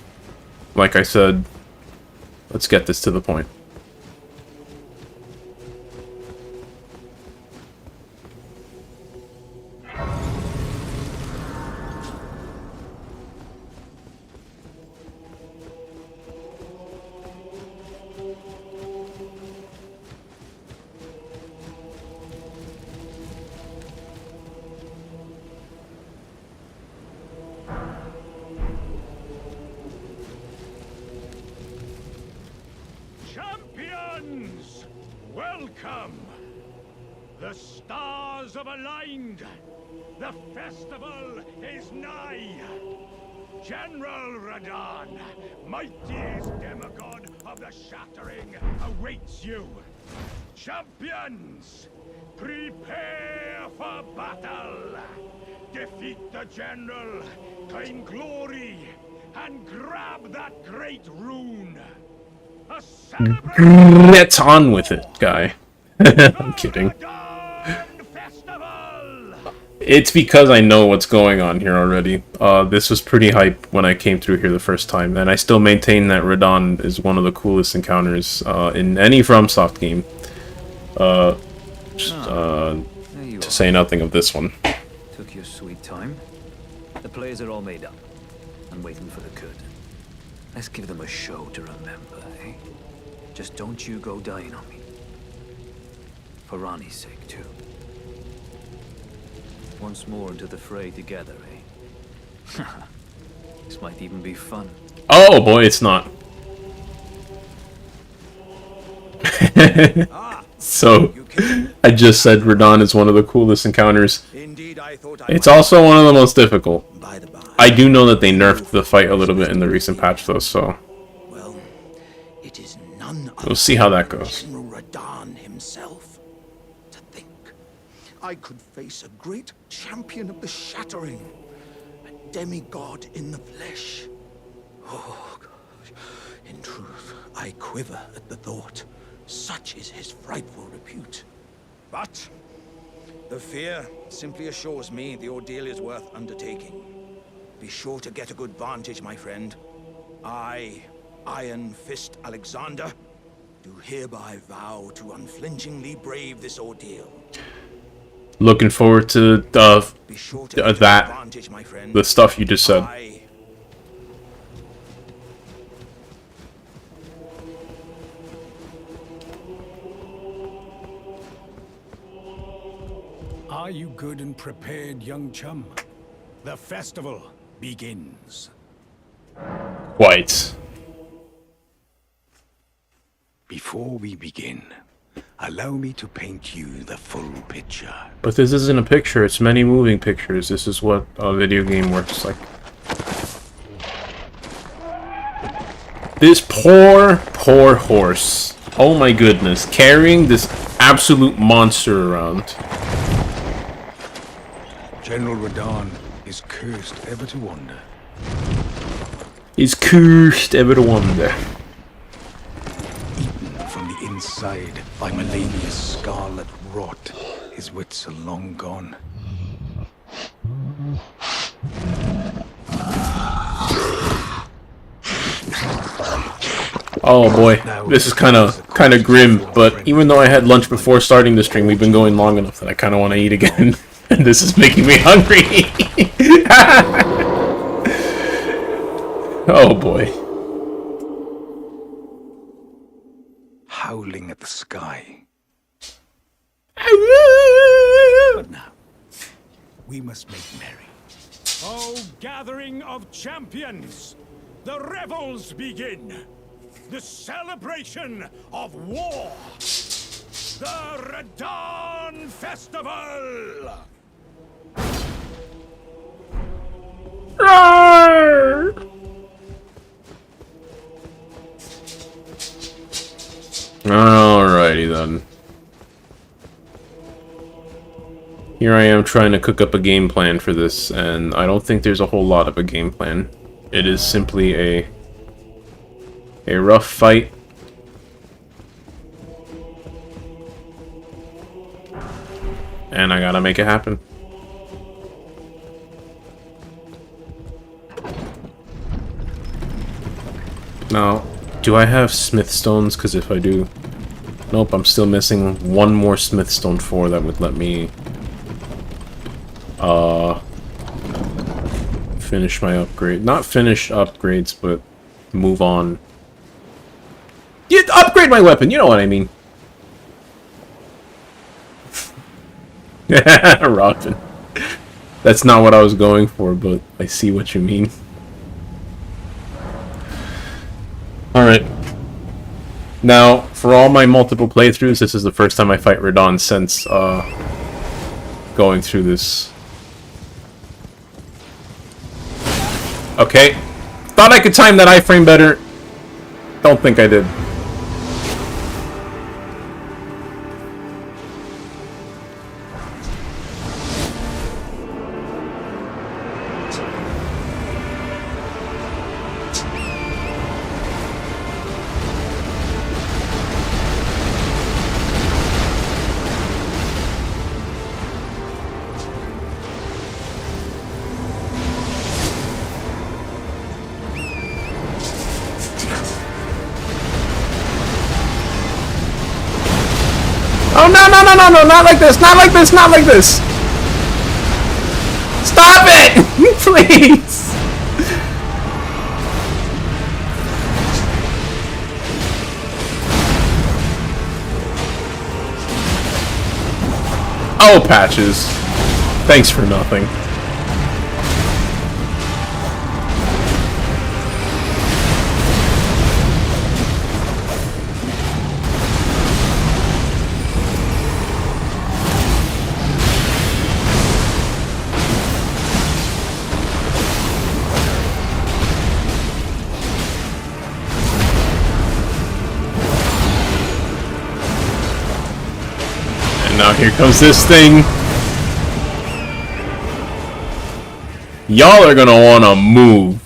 Like I said, let's get this to the point. Champions, welcome! The stars have aligned. The festival is nigh. General Radon, mightiest demigod of the Shattering, awaits you. Champions, prepare for battle. Defeat the General, claim glory, and grab that great rune. A celebration. Get on with it, guy. I'm kidding. It's because I know what's going on here already. This was pretty hype when I came through here the first time, and I still maintain that Radon is one of the coolest encounters in any FromSoft game. To say nothing of this one. Took your sweet time. The players are all made up. I'm waiting for the curtain. Let's give them a show to remember, eh? Just don't you go dying on me. For Rani's sake, too. Once more into the fray together, eh? This might even be fun. Oh boy, it's not. So, I just said Radon is one of the coolest encounters. It's also one of the most difficult. I do know that they nerfed the fight a little bit in the recent patch though, so Well, it is none we'll see how that goes. General Radon himself. To think, I could face a great champion of the Shattering, a demigod in the flesh. Oh gosh, in truth, I quiver at the thought. Such is his frightful repute. But the fear simply assures me the ordeal is worth undertaking. Be sure to get a good vantage, my friend. I, Iron Fist Alexander, do hereby vow to unflinchingly brave this ordeal. Looking forward to the stuff you just said. Are you good and prepared, young chum? The festival begins. Quite. Before we begin, Allow me to paint you the full picture. But this isn't a picture, it's many moving pictures. This is what a video game works like. This poor horse. Oh my goodness. Carrying this absolute monster around. General Radahn is cursed ever to wander. Is cursed ever to wander. Eaten from the inside by Melania's scarlet rot. His wits are long gone. Oh boy, this is kind of grim, but even though I had lunch before starting the stream, we've been going long enough that I kind of want to eat again. And this is making me hungry. Oh boy. Howling at the sky. But now, we must make merry. O gathering of champions, the revels begin. The celebration of war. The Radahn Festival. Alrighty then. Here I am trying to cook up a game plan for this, and I don't think there's a whole lot of a game plan. It is simply a rough fight. And I gotta make it happen. Now, do I have smith stones? Because if I do... Nope, I'm still missing one more smith stone 4 that would let me... finish my upgrade. Not finish upgrades, but move on. You upgrade my weapon, you know what I mean. Robin. That's not what I was going for, but I see what you mean. Alright. Now, for all my multiple playthroughs, this is the first time I fight Radahn since, going through this. Okay. Thought I could time that iframe better. Don't think I did. Oh, no, no, no, no, no, not like this, not like this, not like this! Stop it! Please! Oh, Patches. Thanks for nothing. Now here comes this thing. Y'all are gonna wanna move.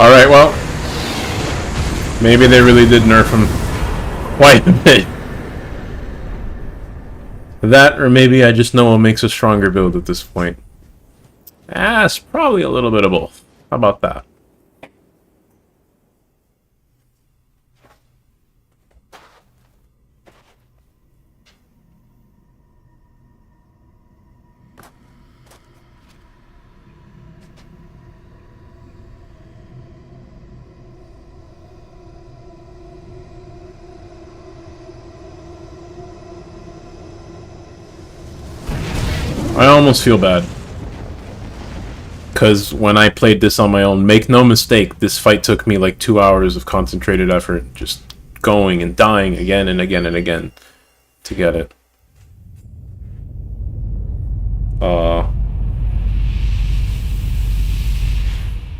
Alright, well, maybe they really did nerf him. quite a bit. That, or maybe I just know what makes a stronger build at this point. Ah, it's probably a little bit of both. How about that? I almost feel bad. Because when I played this on my own, make no mistake, this fight took me like 2 hours of concentrated effort, just going and dying again and again and again to get it.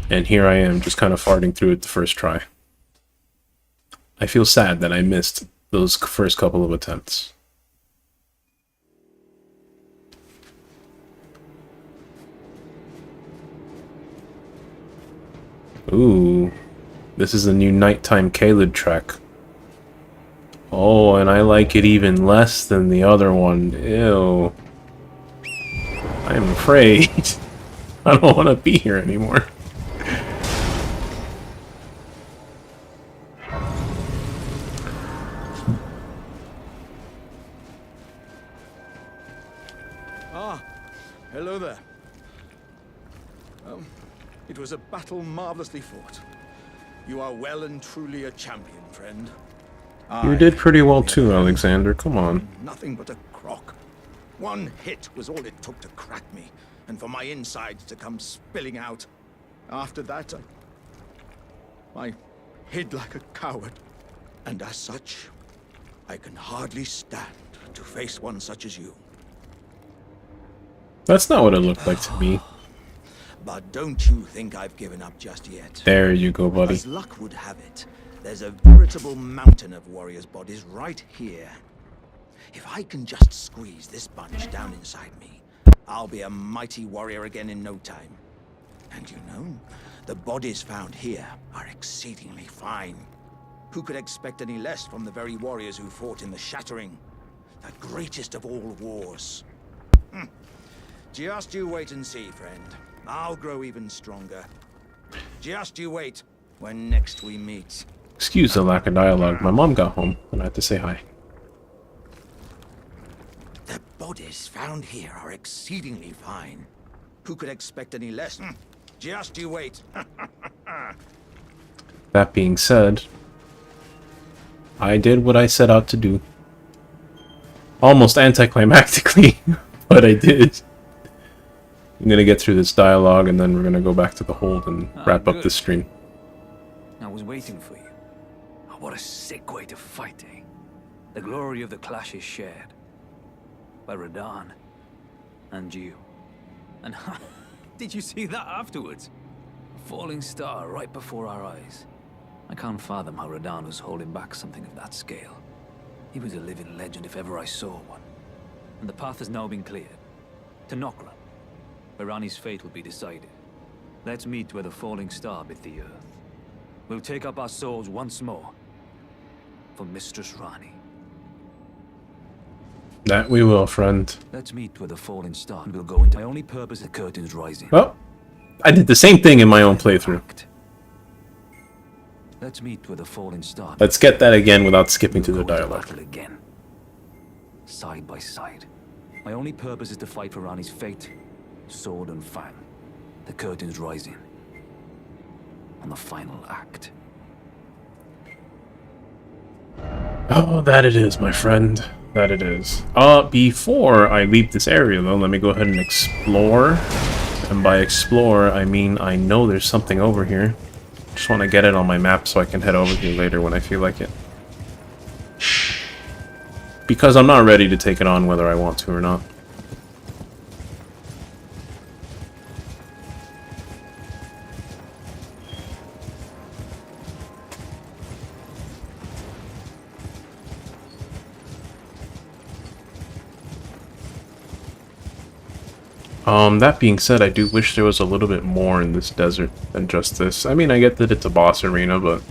And here I am, just kind of farting through it the first try. I feel sad that I missed those first couple of attempts. Ooh, this is the new nighttime Caelid track. Oh, and I like it even less than the other one. Ew. I'm afraid. I don't want to be here anymore. Ah, hello there. It was a battle marvelously fought. You are well and truly a champion, friend. You did pretty well too, Alexander. Come on. Nothing but a crock. One hit was all it took to crack me, and for my insides to come spilling out. After that, I hid like a coward. And as such, I can hardly stand to face one such as you. That's not what it looked like to me. But don't you think I've given up just yet. There you go, buddy. As luck would have it, there's a veritable mountain of warriors' bodies right here. If I can just squeeze this bunch down inside me, I'll be a mighty warrior again in no time. And you know, the bodies found here are exceedingly fine. Who could expect any less from the very warriors who fought in the Shattering? The greatest of all wars. Just you wait and see, friend. I'll grow even stronger. Just you wait when next we meet. Excuse the lack of dialogue. My mom got home and I had to say hi. The bodies found here are exceedingly fine. Who could expect any less? Just you wait. That being said, I did what I set out to do. Almost anticlimactically, but I did. I'm gonna get through this dialogue and then we're gonna go back to the hold and wrap up this stream. I was waiting for you. Oh, what a sick way to fight, eh? The glory of the clash is shared by Radahn and you. And did you see that afterwards? A falling star right before our eyes. I can't fathom how Radahn was holding back something of that scale. He was a living legend if ever I saw one. And the path has now been cleared. To Nokron, where Ranni's fate will be decided. Let's meet where the falling star bit the earth. We'll take up our swords once more for Mistress Ranni. That we will, friend. Let's meet where the falling star will go into my only purpose, the curtains rising. Well, I did the same thing in my own playthrough. Let's meet where the falling star. Let's get that again without skipping to the dialogue. Again. Side by side. My only purpose is to fight for Ranni's fate. Sword and fang. The curtains rising. On the final act. Oh, that it is, my friend. That it is. Before I leave this area, though, let me go ahead and explore. And by explore, I mean I know there's something over here. Just want to get it on my map so I can head over here later when I feel like it. Because I'm not ready to take it on whether I want to or not. That being said, I do wish there was a little bit more in this desert than just this. I mean, I get that it's a boss arena, but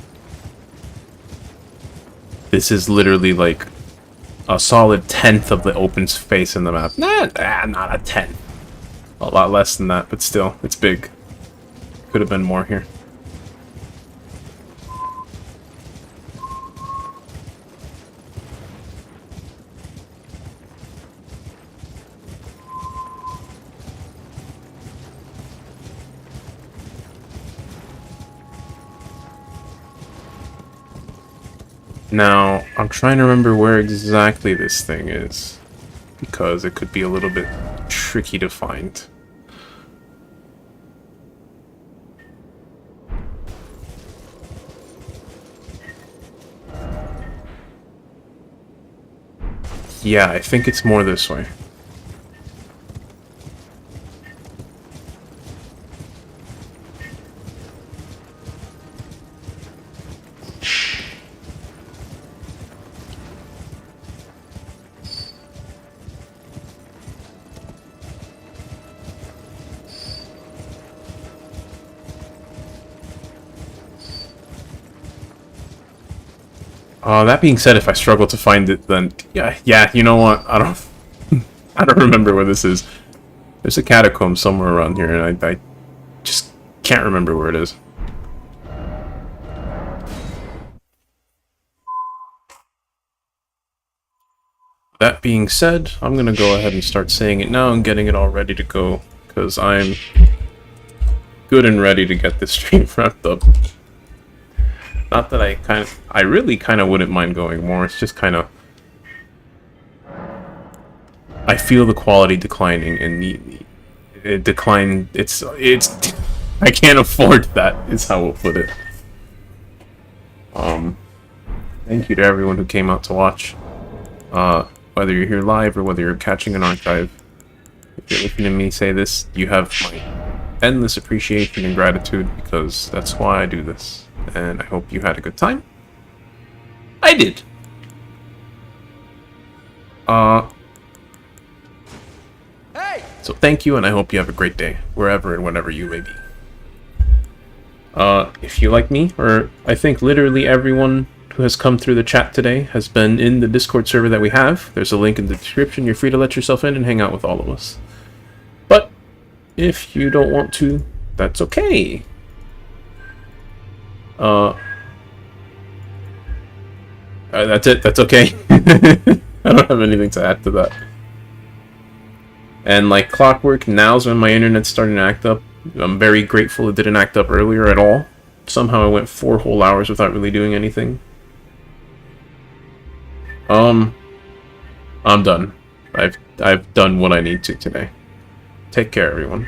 This is literally like a solid 1/10 of the open space in the map. Not a 10th. A lot less than that, but still, it's big. Could have been more here. Now, I'm trying to remember where exactly this thing is, because it could be a little bit tricky to find. Yeah, I think it's more this way. That being said, if I struggle to find it, then yeah, you know what? I don't remember where this is. There's a catacomb somewhere around here, and I just can't remember where it is. That being said, I'm gonna go ahead and start saying it now and getting it all ready to go, because I'm good and ready to get this stream wrapped up. Not that I really kind of wouldn't mind going more. It's just kind of, I feel the quality declining, and it decline. It's I can't afford that. Is how we'll put it. Thank you to everyone who came out to watch. Whether you're here live or whether you're catching an archive, if you're listening to me say this, you have my endless appreciation and gratitude, because that's why I do this. And I hope you had a good time. I did. So thank you, and I hope you have a great day, wherever and whenever you may be. If you like me, or I think literally everyone who has come through the chat today has been in the Discord server that we have. There's a link in the description. You're free to let yourself in and hang out with all of us. But if you don't want to, that's okay. That's it. That's okay. I don't have anything to add to that. And like clockwork, now's when my internet's starting to act up. I'm very grateful it didn't act up earlier at all. Somehow I went 4 whole hours without really doing anything. I'm done. I've done what I need to today. Take care, everyone.